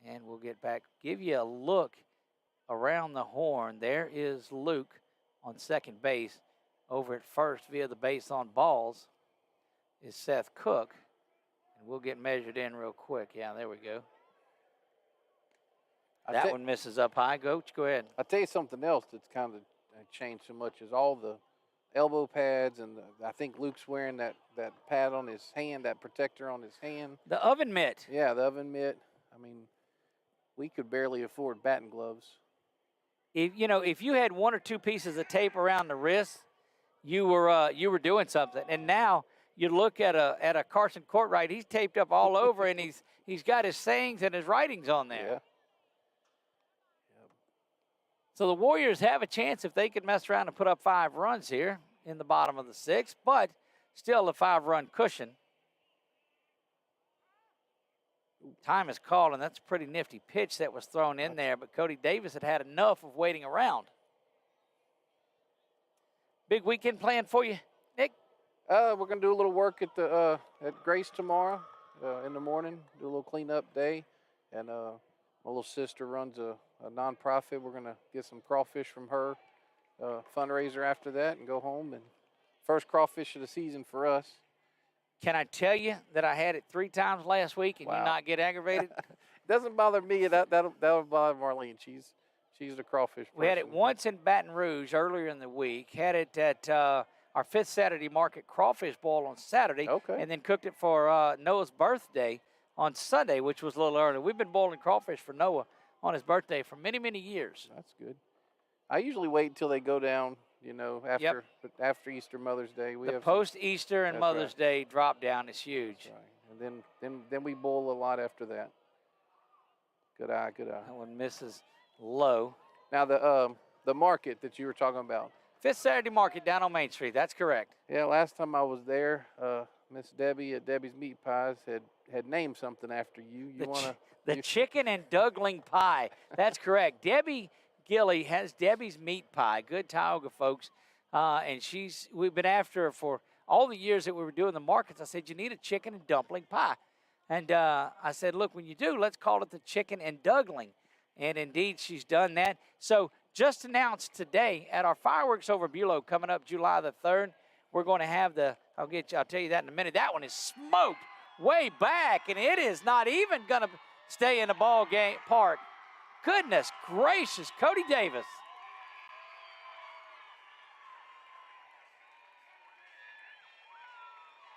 And we'll get back, give you a look around the horn. There is Luke on second base. Over at first via the base on balls is Seth Cook. And we'll get measured in real quick. Yeah, there we go. That one misses up high. Go ahead. I'll tell you something else that's kind of changed so much is all the elbow pads, and I think Luke's wearing that pad on his hand, that protector on his hand. The oven mitt. Yeah, the oven mitt. I mean, we could barely afford batting gloves. If you had 1 or 2 pieces of tape around the wrist, you were doing something. And now you look at a Carson Courtright, he's taped up all over, and he's got his sayings and his writings on there. Yeah. So the Warriors have a chance if they could mess around and put up 5 runs here in the bottom of the 6th, but still a 5-run cushion. Time is called, and that's a pretty nifty pitch that was thrown in there, but Cody Davis had enough of waiting around. Big weekend plan for you, Nick? We're going to do a little work at Grace tomorrow in the morning, do a little cleanup day, and my little sister runs a nonprofit. We're going to get some crawfish from her, fundraiser after that, and go home. And first crawfish of the season for us. Can I tell you that I had it 3 times last week and you not get aggravated? Doesn't bother me. That'll bother Marlene. She's the crawfish person. We had it once in Baton Rouge earlier in the week. Had it at our 5th Saturday Market Crawfish Bowl on Saturday. Okay. And then cooked it for Noah's birthday on Sunday, which was a little early. We've been boiling crawfish for Noah on his birthday for many, many years. That's good. I usually wait until they go down, after Easter, Mother's Day. The post-Easter and Mother's Day drop down is huge. Right. And then we boil a lot after that. Good eye. That one misses low. Now the market that you were talking about. 5th Saturday Market down on Main Street. That's correct. Yeah, last time I was there, Miss Debbie at Debbie's Meat Pies had named something after you. The chicken and Dougling pie. That's correct. Debbie Gilly has Debbie's Meat Pie. Good Tioga folks. And we've been after her for all the years that we were doing the markets. I said, you need a chicken and dumpling pie. And I said, look, when you do, let's call it the chicken and Dougling. And indeed, she's done that. So just announced today at our fireworks over Bulow coming up July the 3rd, we're going to have I'll tell you that in a minute. That one is smoked way back, and it is not even going to stay in the ball game park. Goodness gracious, Cody Davis.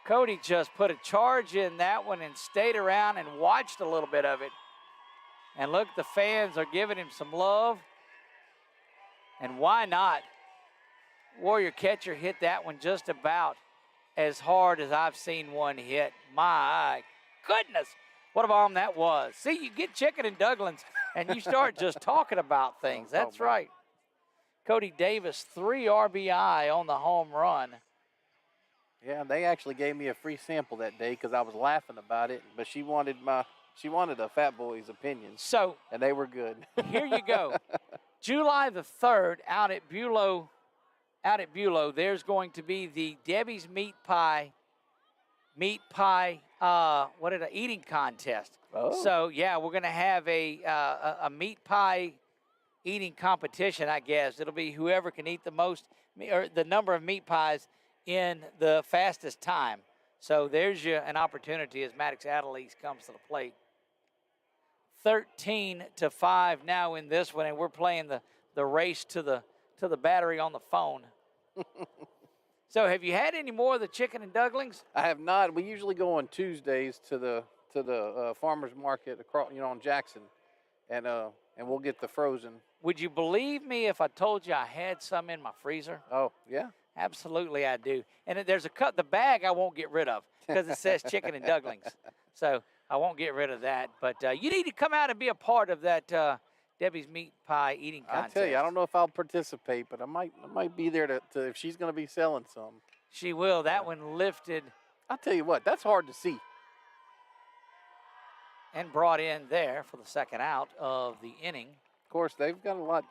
Cody just put a charge in that one and stayed around and watched a little bit of it. And look, the fans are giving him some love. And why not? Warrior catcher hit that one just about as hard as I've seen one hit. My goodness, what a bomb that was. See, you get chicken and Douglings and you start just talking about things. That's right. Cody Davis, 3 RBI on the home run. Yeah, they actually gave me a free sample that day because I was laughing about it, but she wanted a Fat Boy's opinion. So, and they were good. Here you go. July the 3rd out at Bulow, there's going to be the Debbie's Meat Pie eating contest. Oh. So, yeah, we're going to have a meat pie eating competition, I guess. It'll be whoever can eat the most, or the number of meat pies in the fastest time. So there's an opportunity as Maddox Adelise comes to the plate. 13-5 now in this one, and we're playing the race to the battery on the phone. So have you had any more of the chicken and Douglings? I have not. We usually go on Tuesdays to the farmers market across, on Jackson, and we'll get the frozen. Would you believe me if I told you I had some in my freezer? Oh, yeah. Absolutely, I do. And there's the bag I won't get rid of because it says chicken and ducklings. So I won't get rid of that. But you need to come out and be a part of that Debbie's Meat Pie eating contest. I tell you, I don't know if I'll participate, but I might be there to if she's going to be selling some. She will. That one lifted. I'll tell you what, that's hard to see. And brought in there for the second out of the inning. Of course, they've got a lot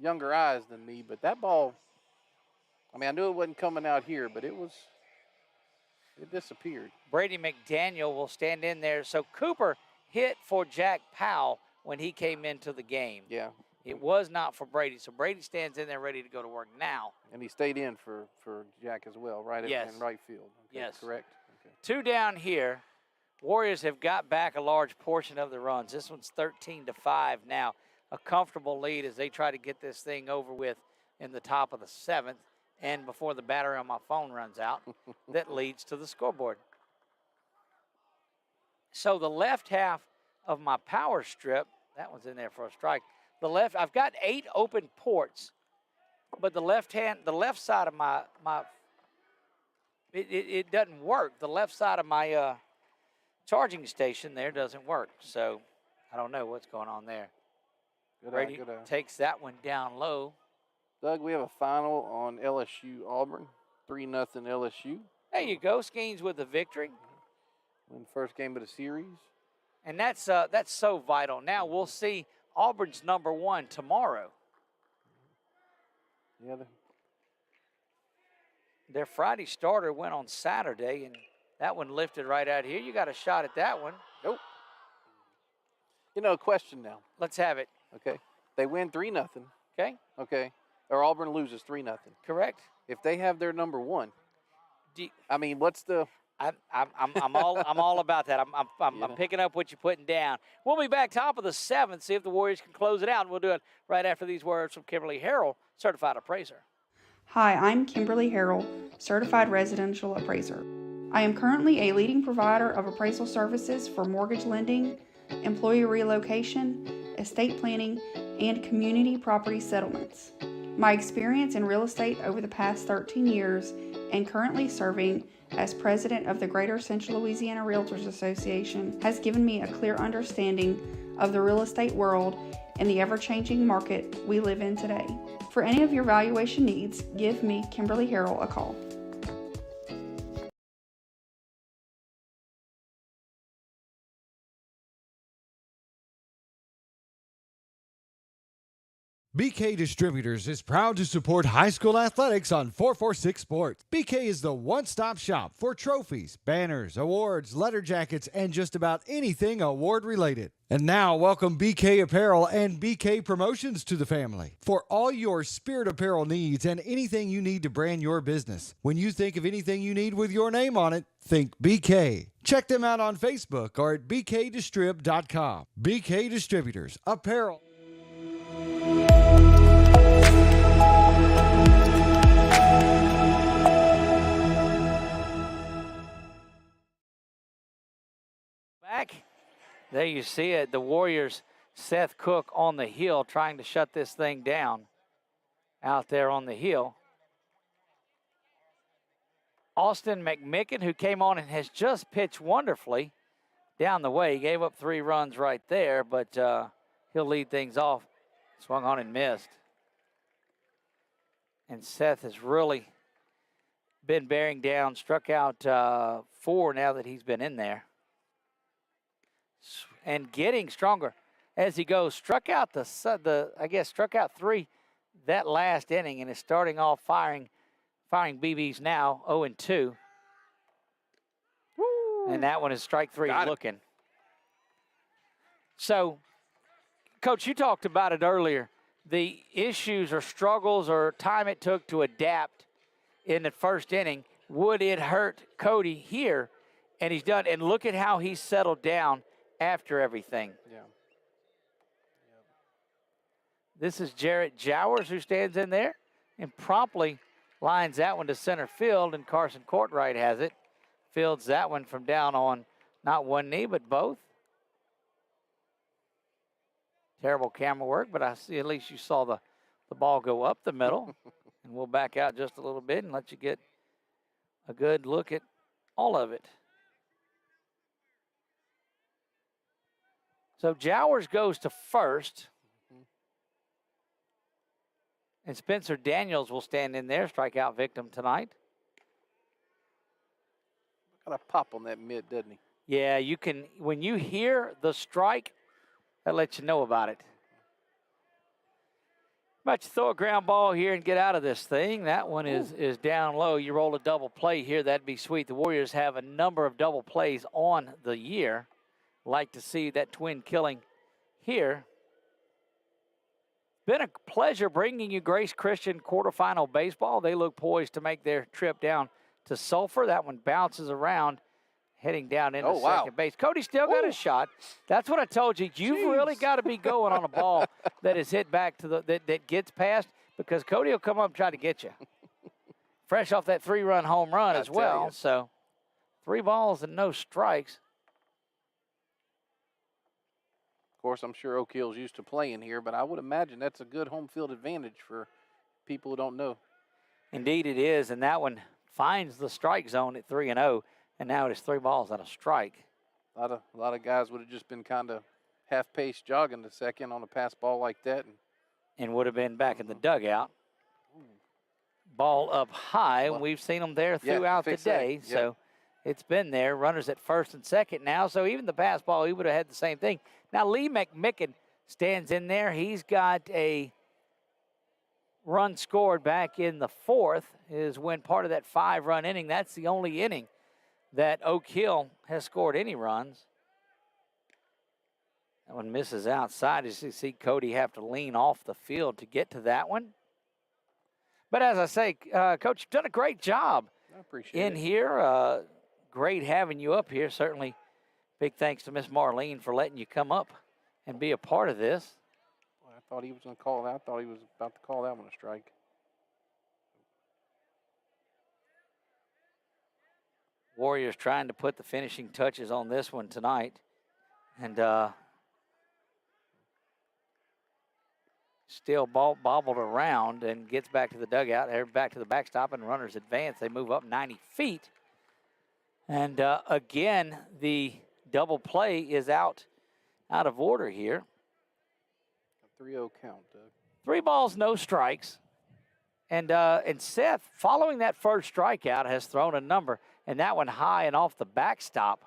younger eyes than me, but that ball, I mean, I knew it wasn't coming out here, but it disappeared. Brady McDaniel will stand in there. So Cooper hit for Jack Powell when he came into the game. Yeah. It was not for Brady. So Brady stands in there ready to go to work now. And he stayed in for Jack as well, right in right field. Okay, yes. Correct. Okay. 2 down here. Warriors have got back a large portion of the runs. This one's 13-5 now. A comfortable lead as they try to get this thing over with in the top of the 7th. And before the battery on my phone runs out, that leads to the scoreboard. So the left half of my power strip, that one's in there for a strike. I've got 8 open ports, but the left side of my it doesn't work. The left side of my charging station there doesn't work. So I don't know what's going on there. Brady takes that one down low. Doug, we have a final on LSU Auburn, 3-0 LSU. There you go, Skeens with the victory. Win first game of the series. And that's so vital. Now we'll see Auburn's #1 tomorrow. Yeah. Their Friday starter went on Saturday, and that one lifted right out here. You got a shot at that one. Nope. You know, question now. Let's have it. Okay. They win 3-0. Okay. Okay. Or Auburn loses 3-0. Correct. If they have their #1, I mean, what's the? I'm all about that. I'm picking up what you're putting down. We'll be back top of the 7th, see if the Warriors can close it out. And we'll do it right after these words from Kimberly Harrell, certified appraiser. Hi, I'm Kimberly Harrell, certified residential appraiser. I am currently a leading provider of appraisal services for mortgage lending, employee relocation, estate planning, and community property settlements. My experience in real estate over the past 13 years and currently serving as president of the Greater Central Louisiana Realtors Association has given me a clear understanding of the real estate world and the ever-changing market we live in today. For any of your valuation needs, give me, Kimberly Harrell, a call. BK Distributors is proud to support high school athletics on 446 Sports. BK is the one-stop shop for trophies, banners, awards, letter jackets, and just about anything award-related. And now, welcome BK Apparel and BK Promotions to the family. For all your spirit apparel needs and anything you need to brand your business. When you think of anything you need with your name on it, think BK. Check them out on Facebook or at bkdistrib.com. BK Distributors, apparel. Back. There you see it. The Warriors, Seth Cook on the hill trying to shut this thing down out there on the hill. Austin McMicken, who came on and has just pitched wonderfully down the way. He gave up 3 runs right there, but he'll lead things off. Swung on and missed. And Seth has really been bearing down. Struck out 4 now that he's been in there. And getting stronger as he goes. Struck out struck out 3 that last inning and is starting off firing BBs now 0-2. And that one is strike 3 looking. So, Coach, you talked about it earlier. The issues or struggles or time it took to adapt in the first inning. Would it hurt Cody here? And he's done. And look at how he's settled down after everything. Yeah. This is Jarrett Jowers who stands in there and promptly lines that one to center field, and Carson Courtright has it. Fields that one from down on not one knee, but both. Terrible camera work, but I see at least you saw the ball go up the middle. And we'll back out just a little bit and let you get a good look at all of it. So Jowers goes to first. And Spencer Daniels will stand in there, strikeout victim tonight. Got a pop on that mid, doesn't he? Yeah, you can, when you hear the strike, that lets you know about it. About you throw a ground ball here and get out of this thing. That one is down low. You roll a double play here, that'd be sweet. The Warriors have a number of double plays on the year. Like to see that twin killing here. Been a pleasure bringing you Grace Christian quarterfinal baseball. They look poised to make their trip down to Sulphur. That one bounces around, heading down into second base. Cody still got a shot. That's what I told you. You've really got to be going on a ball that is hit back to the that gets past, because Cody will come up and try to get you. Fresh off that 3-run home run as well. So 3 balls and no strikes. Of course, I'm sure Oak Hill's used to playing here, but I would imagine that's a good home field advantage for people who don't know. Indeed it is, and that one finds the strike zone at 3-0, and now it is 3 balls and a strike. A lot of guys would have just been kind of half-pace jogging to second on a pass ball like that. And would have been back in the dugout. Ball up high, and we've seen them there throughout the day, so it's been there. Runners at first and second now, so even the pass ball, he would have had the same thing. Now, Lee McMicken stands in there. He's got a run scored back in the 4th, is when part of that 5-run inning. That's the only inning that Oak Hill has scored any runs. That one misses outside. As you see Cody have to lean off the field to get to that one. But as I say, Coach, you've done a great job I appreciate in here. Great having you up here. Certainly big thanks to Miss Marlene for letting you come up and be a part of this. I thought he was going to call that. I thought he was about to call that one a strike. Warriors trying to put the finishing touches on this one tonight. And still bobbled around and gets back to the dugout. They're back to the backstop, and runners advance. They move up 90 feet. And again, the double play is out of order here. A 3-0 count, Doug. 3 balls, no strikes. And Seth, following that first strikeout, has thrown a number, and that one high and off the backstop.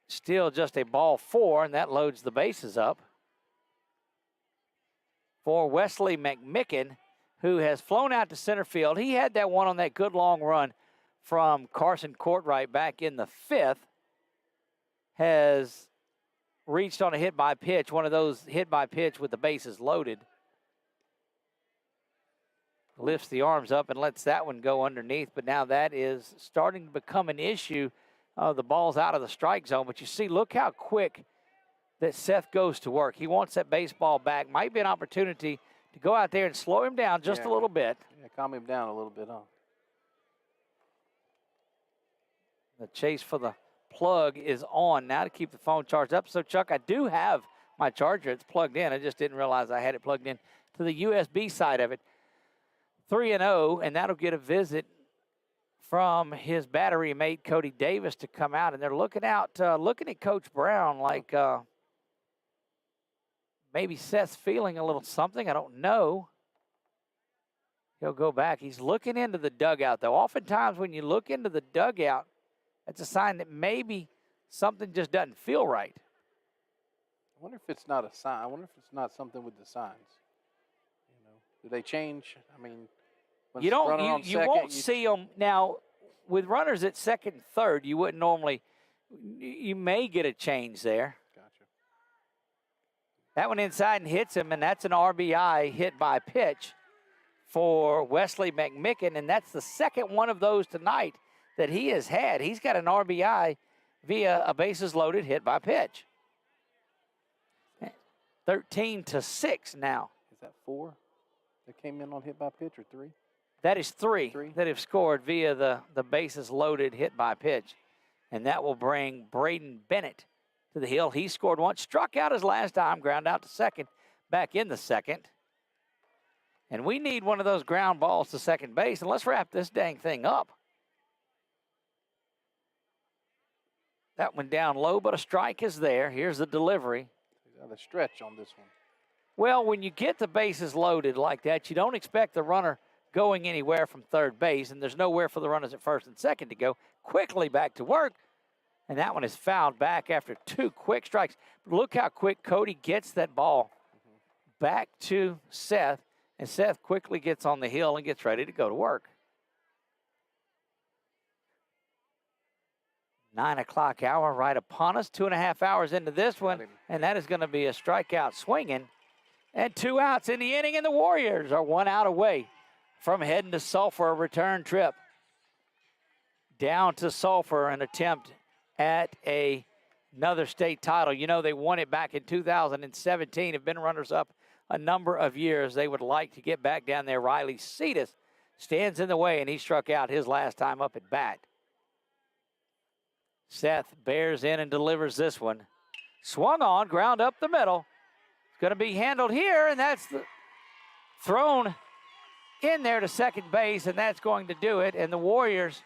Still just a ball 4, and that loads the bases up for Wesley McMicken, who has flown out to center field. He had that one on that good long run from Carson Courtright back in the 5th. Has reached on a hit by pitch, one of those hit by pitch with the bases loaded. Lifts the arms up and lets that one go underneath, but now that is starting to become an issue. The ball's out of the strike zone, but you see, look how quick that Seth goes to work. He wants that baseball back. Might be an opportunity to go out there and slow him down just a little bit. Yeah, calm him down a little bit, huh? The chase for the plug is on now to keep the phone charged up. So, Chuck, I do have my charger. It's plugged in. I just didn't realize I had it plugged in to the USB side of it. 3-0, and that'll get a visit from his battery mate, Cody Davis, to come out. And they're looking at Coach Brown like maybe Seth's feeling a little something. I don't know. He'll go back. He's looking into the dugout, though. Oftentimes when you look into the dugout, that's a sign that maybe something just doesn't feel right. I wonder if it's not a sign. I wonder if it's not something with the signs. You know, do they change? I mean, when You it's don't. runner on You second, won't see them now. With runners at second and third, you wouldn't normally. You may get a change there. Gotcha. That one inside and hits him, and that's an RBI hit by pitch for Wesley McMicken, and that's the second one of those tonight that he has had. He's got an RBI via a bases loaded hit by pitch. 13-6 now. Is that 4 that came in on hit by pitch, or 3? That is 3 3? that have scored via the bases loaded hit by pitch. And that will bring Braden Bennett to the hill. He scored once, struck out his last time, ground out to second, back in the second. And we need one of those ground balls to second base, and let's wrap this dang thing up. That one down low, but a strike is there. Here's the delivery. He's on the stretch on this one. Well, when you get the bases loaded like that, you don't expect the runner going anywhere from third base, and there's nowhere for the runners at first and second to go. Quickly back to work, and that one is fouled back after 2 quick strikes. Look how quick Cody gets that ball back to Seth, and Seth quickly gets on the hill and gets ready to go to work. 9 o'clock hour right upon us, 2.5 hours into this one, and that is going to be a strikeout swinging. And 2 outs in the inning, and the Warriors are 1 out away from heading to Sulphur, a return trip down to Sulphur, an attempt at another state title. You know, they won it back in 2017, have been runners-up a number of years. They would like to get back down there. Riley Cetus stands in the way, and he struck out his last time up at bat. Seth bears in and delivers this one. Swung on, ground up the middle. It's going to be handled here, and that's thrown in there to second base, and that's going to do it. And the Warriors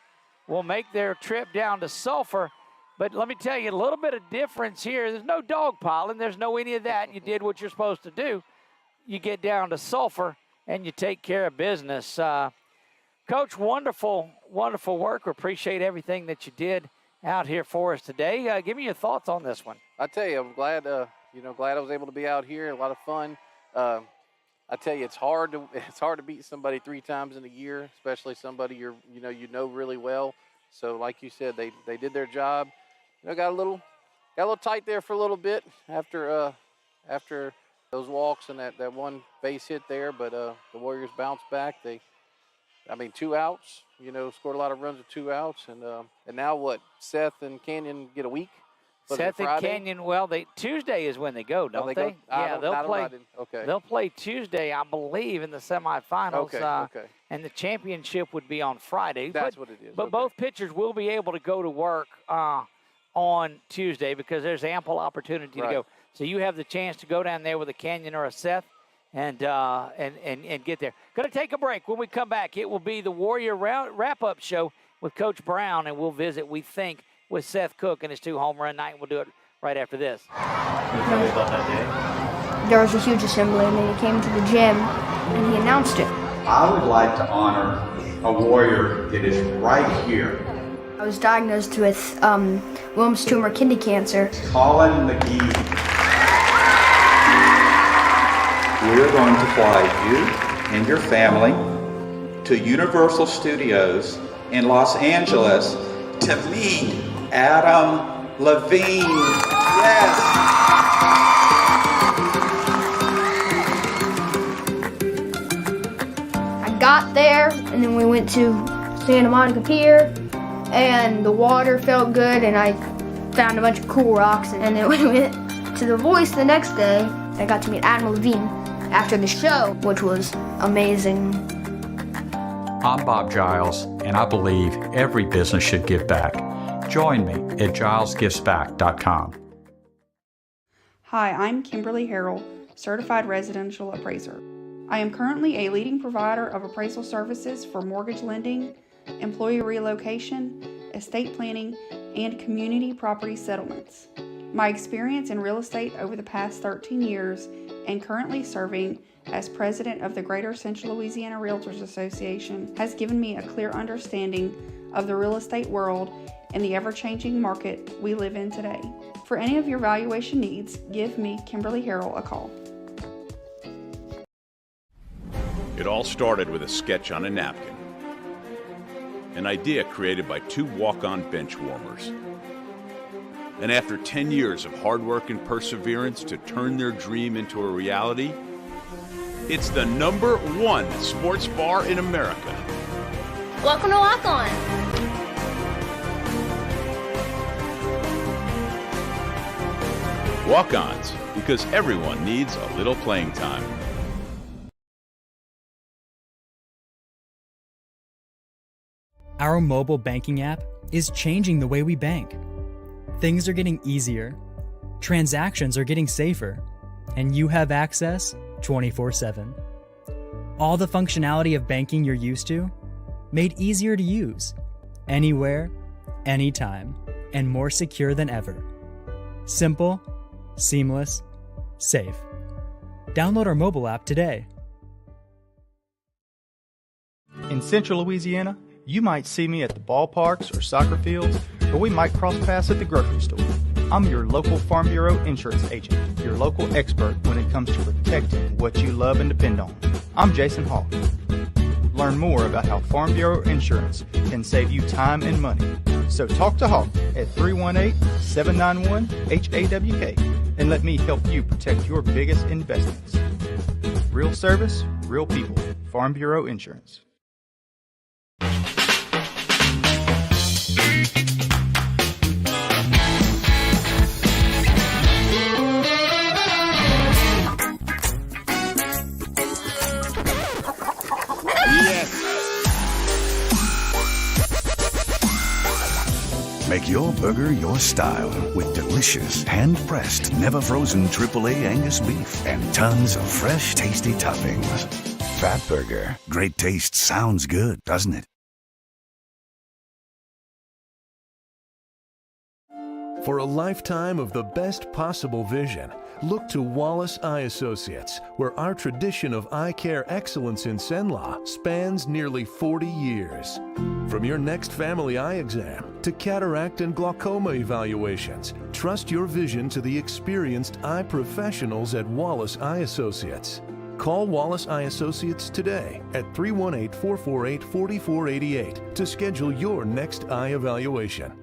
will make their trip down to Sulphur. But let me tell you, a little bit of difference here. There's no dogpiling. There's no any of that. You did what you're supposed to do. You get down to Sulphur, and you take care of business. Coach, wonderful, wonderful work. We appreciate everything that you did out here for us today. Give me your thoughts on this one. I tell you, I'm glad, glad I was able to be out here. A lot of fun. I tell you, it's hard to beat somebody 3 times in a year, especially somebody you know really well. So, like you said, they did their job. Got a little tight there for a little bit after those walks and that one base hit there. But the Warriors bounced back. 2 outs. Scored a lot of runs with 2 outs, and now what? Seth and Canyon get a week. Seth and Canyon, well, Tuesday is when they go, don't they? Yeah, they'll play. Okay. They'll play Tuesday, I believe, in the semifinals. Okay. And the championship would be on Friday. That's what it is. But both pitchers will be able to go to work on Tuesday because there's ample opportunity to go. So you have the chance to go down there with a Canyon or a Seth and get there. Going to take a break. When we come back, it will be the Warrior wrap-up show with Coach Brown, and we'll visit, we think, with Seth Cook and his 2 home run night. We'll do it right after this. Can you tell me about that day? There was a huge assembly, and then he came to the gym, and he announced it. I would like to honor a Warrior that is right here. I was diagnosed with Wilms tumor kidney cancer. Colin McGee. We're going to fly you and your family to Universal Studios in Los Angeles to meet Adam Levine. Yes. I got there, and then we went to Santa Monica Pier, and the water felt good, and I found a bunch of cool rocks. And then we went to The Voice the next day. I got to meet Adam Levine after the show, which was amazing. I'm Bob Giles, and I believe every business should give back. Join me at gilesgivesback.com. Hi, I'm Kimberly Harrell, Certified Residential Appraiser. I am currently a leading provider of appraisal services for mortgage lending, employee relocation, estate planning, and community property settlements. My experience in real estate over the past 13 years and currently serving as president of the Greater Central Louisiana Realtors Association has given me a clear understanding of the real estate world and the ever-changing market we live in today. For any of your valuation needs, give me, Kimberly Harrell, a call. It all started with a sketch on a napkin. An idea created by 2 walk-on bench warmers. And after 10 years of hard work and perseverance to turn their dream into a reality, it's the #1 sports bar in America. Welcome to Lock On. Walk-ons, because everyone needs a little playing time. Our mobile banking app is changing the way we bank. Things are getting easier, transactions are getting safer, and you have access 24/7. All the functionality of banking you're used to, made easier to use. Anywhere, anytime, and more secure than ever. Simple, seamless, safe. Download our mobile app today. In Central Louisiana, you might see me at the ballparks or soccer fields, or we might cross paths at the grocery store. I'm your local Farm Bureau insurance agent, your local expert when it comes to protecting what you love and depend on. I'm Jason Hawk. Learn more about how Farm Bureau insurance can save you time and money. So talk to Hawk at 318-791-HAWK and let me help you protect your biggest investments. Real service, real people. Farm Bureau Insurance. Make your burger your style with delicious, hand-pressed, never-frozen AAA Angus beef and tons of fresh, tasty toppings. Fat Burger. Great taste sounds good, doesn't it? For a lifetime of the best possible vision, look to Wallace Eye Associates, where our tradition of eye care excellence in Cenla spans nearly 40 years. From your next family eye exam to cataract and glaucoma evaluations, trust your vision to the experienced eye professionals at Wallace Eye Associates. Call Wallace Eye Associates today at 318-448-4488 to schedule your next eye evaluation.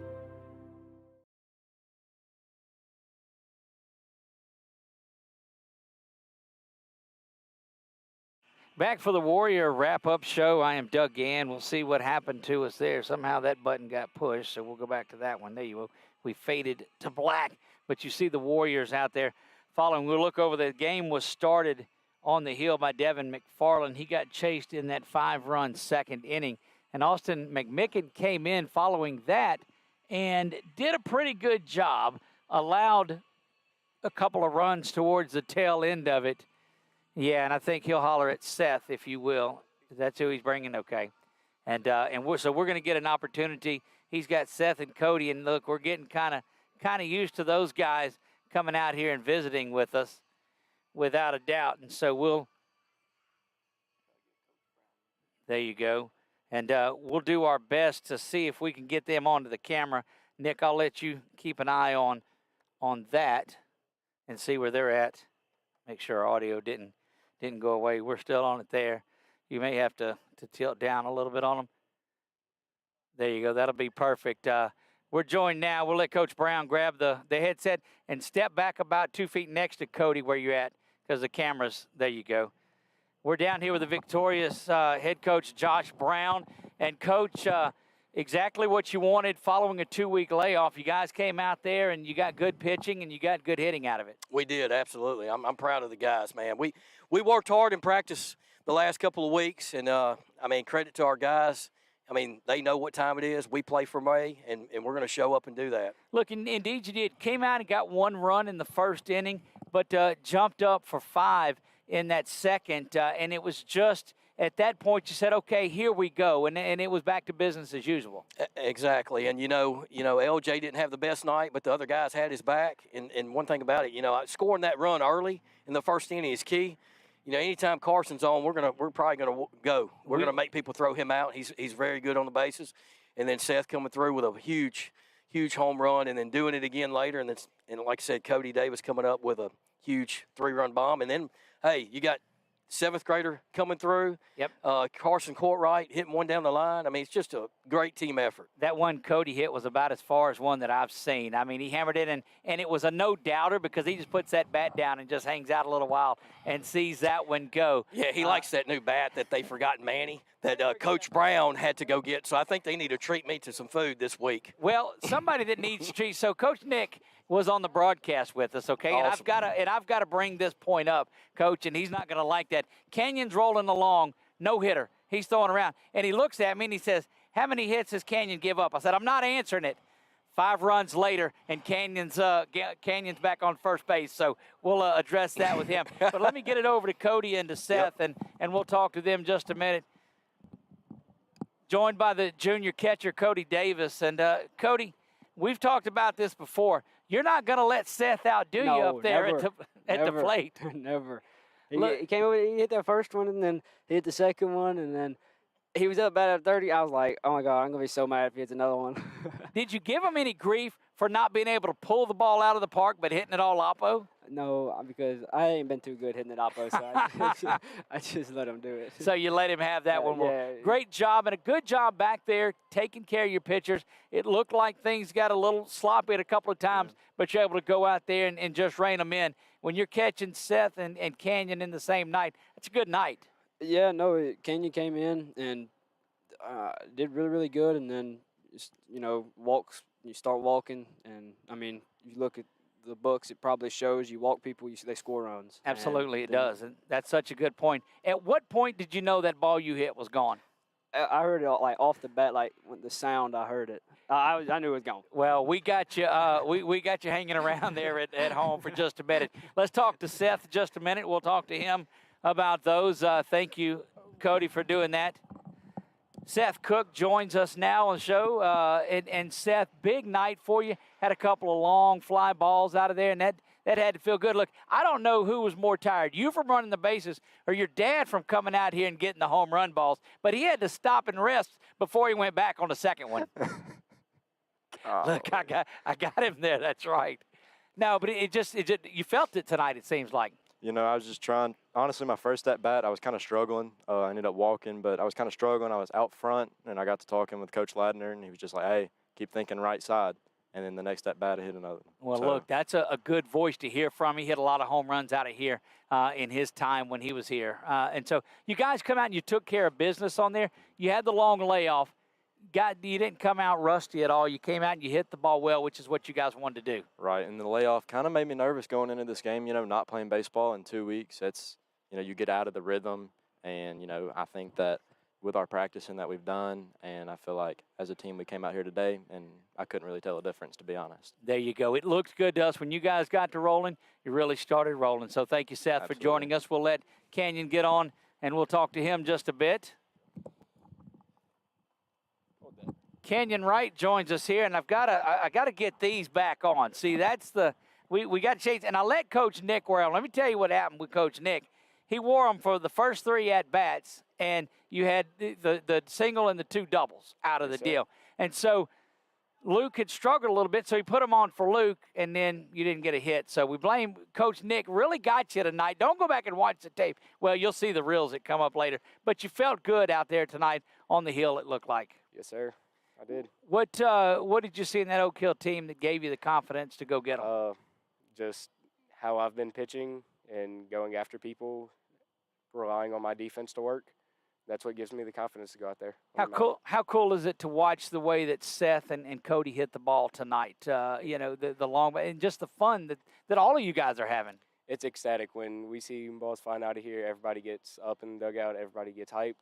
Back for the Warrior wrap-up show. I am Doug Gann. We'll see what happened to us there. Somehow that button got pushed, so we'll go back to that one. There you go. We faded to black, but you see the Warriors out there following. We'll look over. The game was started on the hill by Devin McFarland. He got chased in that 5-run second inning, and Austin McMicken came in following that and did a pretty good job, allowed a couple of runs towards the tail end of it. Yeah, and I think he'll holler at Seth, if you will. That's who he's bringing, okay. So we're going to get an opportunity. He's got Seth and Cody, and look, we're getting kind of used to those guys coming out here and visiting with us, without a doubt. And so there you go. And we'll do our best to see if we can get them onto the camera. Nick, I'll let you keep an eye on that and see where they're at. Make sure our audio didn't go away. We're still on it there. You may have to tilt down a little bit on them. There you go. That'll be perfect. We're joined now. We'll let Coach Brown grab the headset and step back about 2 feet next to Cody where you're at, because the camera's, there you go. We're down here with the victorious head coach, Josh Brown. And, Coach, exactly what you wanted following a 2-week layoff. You guys came out there and you got good pitching and you got good hitting out of it. We did, absolutely. I'm proud of the guys, man. We worked hard in practice the last couple of weeks, and, credit to our guys. They know what time it is. We play for May, and we're going to show up and do that. Look, indeed you did. Came out and got 1 run in the first inning, but jumped up for 5 in that second, and it was just – at that point, you said, okay, here we go, and it was back to business as usual. Exactly, and, LJ didn't have the best night, but the other guys had his back, and one thing about it, scoring that run early in the first inning is key. Anytime Carson's on, we're probably gonna go. We're gonna make people throw him out. He's very good on the bases, and then Seth coming through with a huge home run, and then doing it again later, and like I said, Cody Davis coming up with a huge 3-run bomb, and then hey, you got 7th grader coming through. Yep. Carson Courtright hitting one down the line. It's just a great team effort. That one Cody hit was about as far as one that I've seen. He hammered it, and it was a no-doubter because he just puts that bat down and just hangs out a little while and sees that one go. Yeah, he likes that new bat that they forgot in Manny that Coach Brown had to go get. So I think they need to treat me to some food this week. Well, somebody that needs treats. So Coach Nick was on the broadcast with us, okay? Awesome. And I've got to bring this point up, Coach, and he's not going to like that. Canyon's rolling along, no hitter. He's throwing around, and he looks at me and he says, "How many hits does Canyon give up?" I said, "I'm not answering it." 5 runs later, and Canyon's back on first base. So we'll address that with him. But let me get it over to Cody and to Seth, and we'll talk to them just a minute. Joined by the junior catcher, Cody Davis. And, Cody, we've talked about this before. You're not going to let Seth outdo you up there at the plate. Never. He came over, he hit that first one, and then he hit the second one, and then he was up bat at 30. I was like, oh, my God, I'm going to be so mad if he hits another one. Did you give him any grief for not being able to pull the ball out of the park but hitting it all oppo? No, because I ain't been too good hitting it oppo, so I just let him do it. So you let him have that one. Well, yeah. Great job, and a good job back there taking care of your pitchers. It looked like things got a little sloppy at a couple of times, but you're able to go out there and just rein them in. When you're catching Seth and Canyon in the same night, it's a good night. Yeah, no, Canyon came in and did really, really good, and then, just, you start walking, and, I mean, you look at the books, it probably shows you walk people, they score runs. Absolutely, it does, and that's such a good point. At what point did you know that ball you hit was gone? I heard it like off the bat, like with the sound. I heard it. I knew it was gone. Well, we got you. We got you hanging around there at home for just a minute. Let's talk to Seth just a minute. We'll talk to him about those. Thank you, Cody, for doing that. Seth Cook joins us now on the show. And Seth, big night for you. Had a couple of long fly balls out of there, and that had to feel good. Look, I don't know who was more tired, you from running the bases or your dad from coming out here and getting the home run balls, but he had to stop and rest before he went back on the second one. Look, I got him there. That's right. No, but it just you felt it tonight, it seems like. I was just trying. Honestly, my first at-bat, I was kind of struggling. I ended up walking, but I was kind of struggling. I was out front, and I got to talking with Coach Ladner, and he was just like, hey, keep thinking right side. And then the next at-bat, I hit another. Well, look, that's a good voice to hear from. He hit a lot of home runs out of here in his time when he was here. And so you guys come out and you took care of business on there. You had the long layoff. You didn't come out rusty at all. You came out and you hit the ball well, which is what you guys wanted to do. Right, and the layoff kind of made me nervous going into this game, not playing baseball in 2 weeks. It's, you get out of the rhythm, and, I think that with our practicing that we've done, and I feel like as a team we came out here today, and I couldn't really tell the difference, to be honest. There you go. It looked good to us. When you guys got to rolling, you really started rolling. So thank you, Seth, Absolutely. for joining us. We'll let Canyon get on, and we'll talk to him just a bit. Canyon Wright joins us here, and I got to get these back on. See, that's we got to change. And I let Coach Nick wear them. Let me tell you what happened with Coach Nick. He wore them for the first 3 at-bats, and you had the single and the 2 doubles out of the deal. And so Luke had struggled a little bit, so he put them on for Luke, and then you didn't get a hit. So we blame Coach Nick. Really got you tonight. Don't go back and watch the tape. Well, you'll see the reels that come up later. But you felt good out there tonight on the hill, it looked like. Yes, sir. I did. What did you see in that Oak Hill team that gave you the confidence to go get them? Just how I've been pitching and going after people, relying on my defense to work. That's what gives me the confidence to go out there. How cool is it to watch the way that Seth and Cody hit the ball tonight? The long and just the fun that all of you guys are having. It's ecstatic when we see balls flying out of here. Everybody gets up in the dugout. Everybody gets hyped.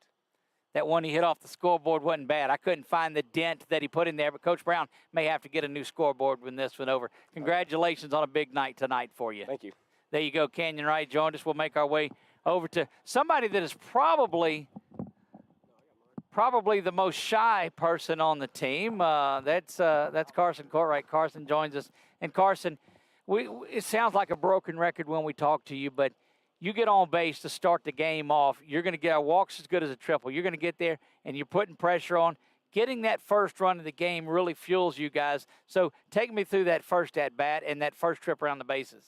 That one he hit off the scoreboard wasn't bad. I couldn't find the dent that he put in there, but Coach Brown may have to get a new scoreboard when this one over. Congratulations on a big night tonight for you. Thank you. There you go. Canyon Wright joined us. We'll make our way over to somebody that is probably the most shy person on the team. That's Carson Courtright. Carson joins us. And Carson, it sounds like a broken record when we talk to you, but you get on base to start the game off. You're going to get a walks as good as a triple. You're going to get there, and you're putting pressure on. Getting that first run of the game really fuels you guys. So take me through that first at-bat and that first trip around the bases.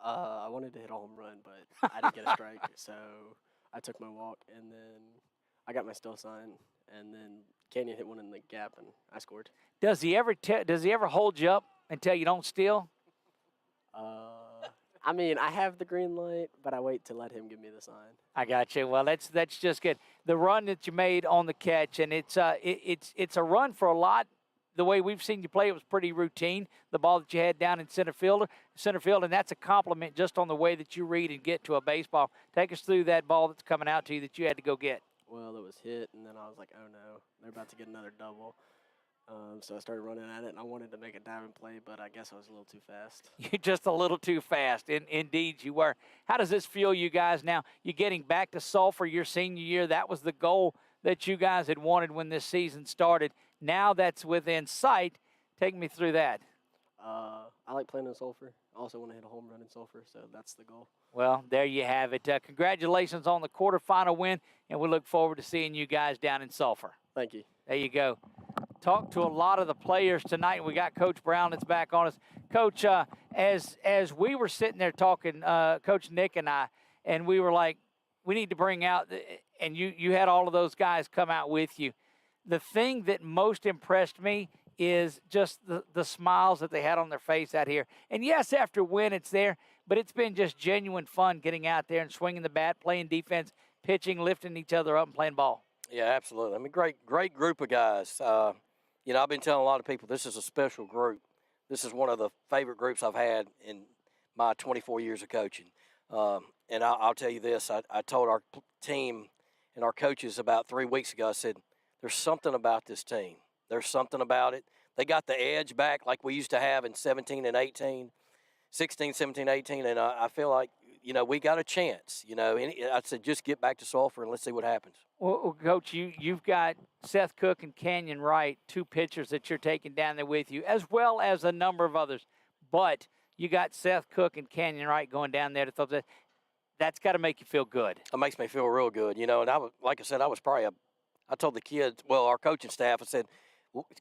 I wanted to hit a home run, but I didn't get a strike. So I took my walk, and then I got my still sign, and then Canyon hit one in the gap, and I scored. Does he ever hold you up and tell you don't steal? I mean, I have the green light, but I wait to let him give me the sign. I got you. Well, that's just good. The run that you made on the catch, and it's a run for a lot. The way we've seen you play, it was pretty routine. The ball that you had down in center field, and that's a compliment just on the way that you read and get to a baseball. Take us through that ball that's coming out to you that you had to go get. Well, it was hit, and then I was like, oh, no, they're about to get another double. So I started running at it, and I wanted to make a diving play, but I guess I was a little too fast. You're just a little too fast. Indeed, you were. How does this feel, you guys, now? You're getting back to Sulphur your senior year. That was the goal that you guys had wanted when this season started. Now that's within sight. Take me through that. I like playing in Sulphur. I also want to hit a home run in Sulphur, so that's the goal. Well, there you have it. Congratulations on the quarterfinal win, and we look forward to seeing you guys down in Sulphur. Thank you. There you go. Talked to a lot of the players tonight. We got Coach Brown that's back on us. Coach, as we were sitting there talking, Coach Nick and I, and we were like, we need to bring out, and you had all of those guys come out with you. The thing that most impressed me is just the smiles that they had on their face out here. And yes, after win, it's there, but it's been just genuine fun getting out there and swinging the bat, playing defense, pitching, lifting each other up, and playing ball. Yeah, absolutely. I mean, great group of guys. You know, I've been telling a lot of people this is a special group. This is one of the favorite groups I've had in my 24 years of coaching. And I'll tell you this, I told our team and our coaches about 3 weeks ago, I said, there's something about this team. There's something about it. They got the edge back like we used to have in 17 and 18, 16, 17, 18, and I feel like, you know, we got a chance. You know, I said just get back to Sulphur and let's see what happens. Well, Coach, you've got Seth Cook and Canyon Wright, two pitchers that you're taking down there with you, as well as a number of others. But you got Seth Cook and Canyon Wright going down there to throw that. That's got to make you feel good. It makes me feel real good, you know. And like I said, I told the kids, well, our coaching staff, I said,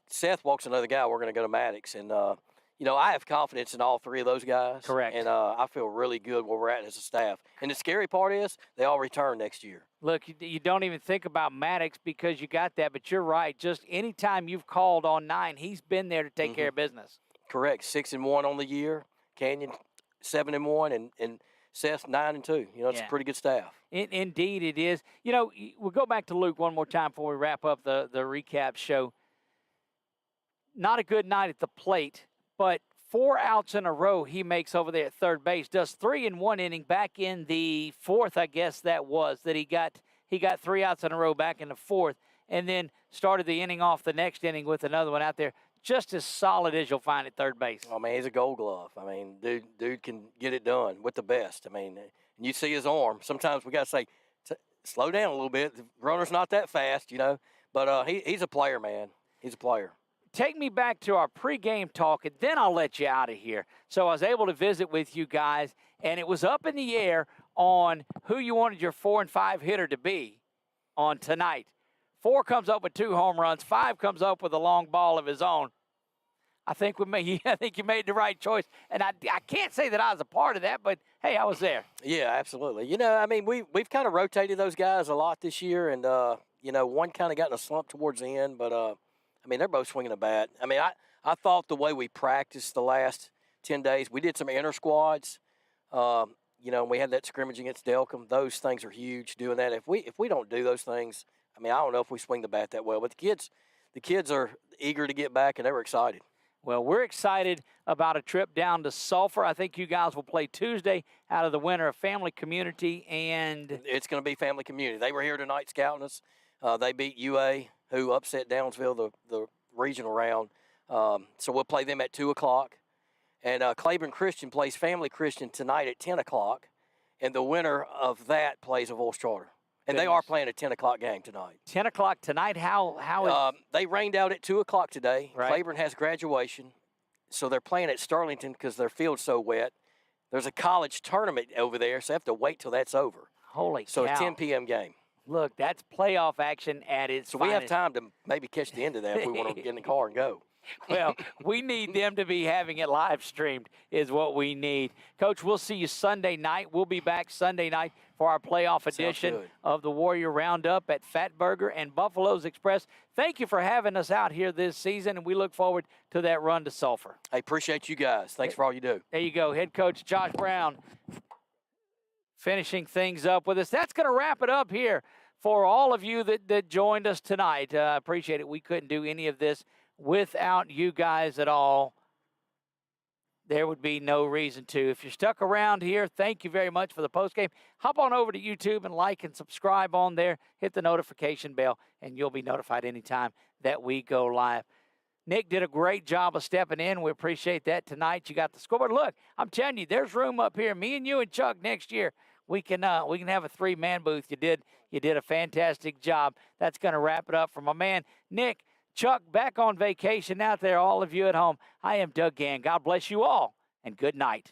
Seth walks another guy, we're going to go to Maddox. And, you know, I have confidence in all three of those guys. Correct. And I feel really good where we're at as a staff. And the scary part is they all return next year. Look, you don't even think about Maddox because you got that, but you're right. Just anytime you've called on 9, he's been there to take care of business. Correct. 6-1 on the year. Canyon 7-1, and Seth 9-2. You know, it's a pretty good staff. Indeed, it is. You know, we'll go back to Luke one more time before we wrap up the recap show. Not a good night at the plate, but 4 outs in a row he makes over there at third base. Does 3 in 1 inning back in the 4th, I guess that was, that he got 3 outs in a row back in the 4th, and then started the inning off the next inning with another one out there. Just as solid as you'll find at third base. Oh, man, he's a gold glove. I mean, dude can get it done with the best. I mean, and you see his arm. Sometimes we got to say, slow down a little bit. The runner's not that fast, you know. But he's a player, man. He's a player. Take me back to our pregame talk, and then I'll let you out of here. So I was able to visit with you guys, and it was up in the air on who you wanted your 4 and 5 hitter to be on tonight. 4 comes up with 2 home runs. 5 comes up with a long ball of his own. I think you made the right choice, and I can't say that I was a part of that, but hey, I was there. Yeah, absolutely. You know, I mean, we've kind of rotated those guys a lot this year, and you know, one kind of got in a slump towards the end, but I mean, they're both swinging a bat. I mean, I thought the way we practiced the last 10 days, we did some inter squads. You know, and we had that scrimmage against Delcom. Those things are huge. Doing that, if we don't do those things, I mean, I don't know if we swing the bat that well. But the kids are eager to get back, and they were excited. Well, we're excited about a trip down to Sulphur. I think you guys will play Tuesday out of the winter of Family Community, and it's going to be Family Community. They were here tonight scouting us. They beat UA, who upset Downsville the regional round. So we'll play them at 2:00. And Claiborne Christian plays Family Christian tonight at 10:00. And the winner of that plays Avoyelles Charter. And they are playing a 10:00 game tonight. 10:00 tonight? How is they rained out at 2:00 today. Right. Claiborne has graduation. So they're playing at Sterlington because their field's so wet. There's a college tournament over there, so they have to wait till that's over. Holy so cow. So a 10 p.m. game. Look, that's playoff action at its finest. So we have time to maybe catch the end of that if we want to get in the car and go. Well, we need them to be having it live streamed is what we need. Coach, we'll see you Sunday night. We'll be back Sunday night for our playoff edition of the Warrior Roundup at Fatburger and Buffalo's Express. Thank you for having us out here this season, and we look forward to that run to Sulphur. I appreciate you guys. Thanks for all you do. There you go. Head coach Josh Brown finishing things up with us. That's going to wrap it up here for all of you that joined us tonight. Appreciate it. We couldn't do any of this without you guys at all. There would be no reason to. If you're stuck around here, thank you very much for the postgame. Hop on over to YouTube and like and subscribe on there. Hit the notification bell, and you'll be notified anytime that we go live. Nick did a great job of stepping in. We appreciate that tonight. You got the scoreboard. Look, I'm telling you, there's room up here. Me and you and Chuck next year, we can have a 3-man booth. You did a fantastic job. That's going to wrap it up for my man Nick. Chuck, back on vacation out there, all of you at home. I am Doug Gann. God bless you all, and good night.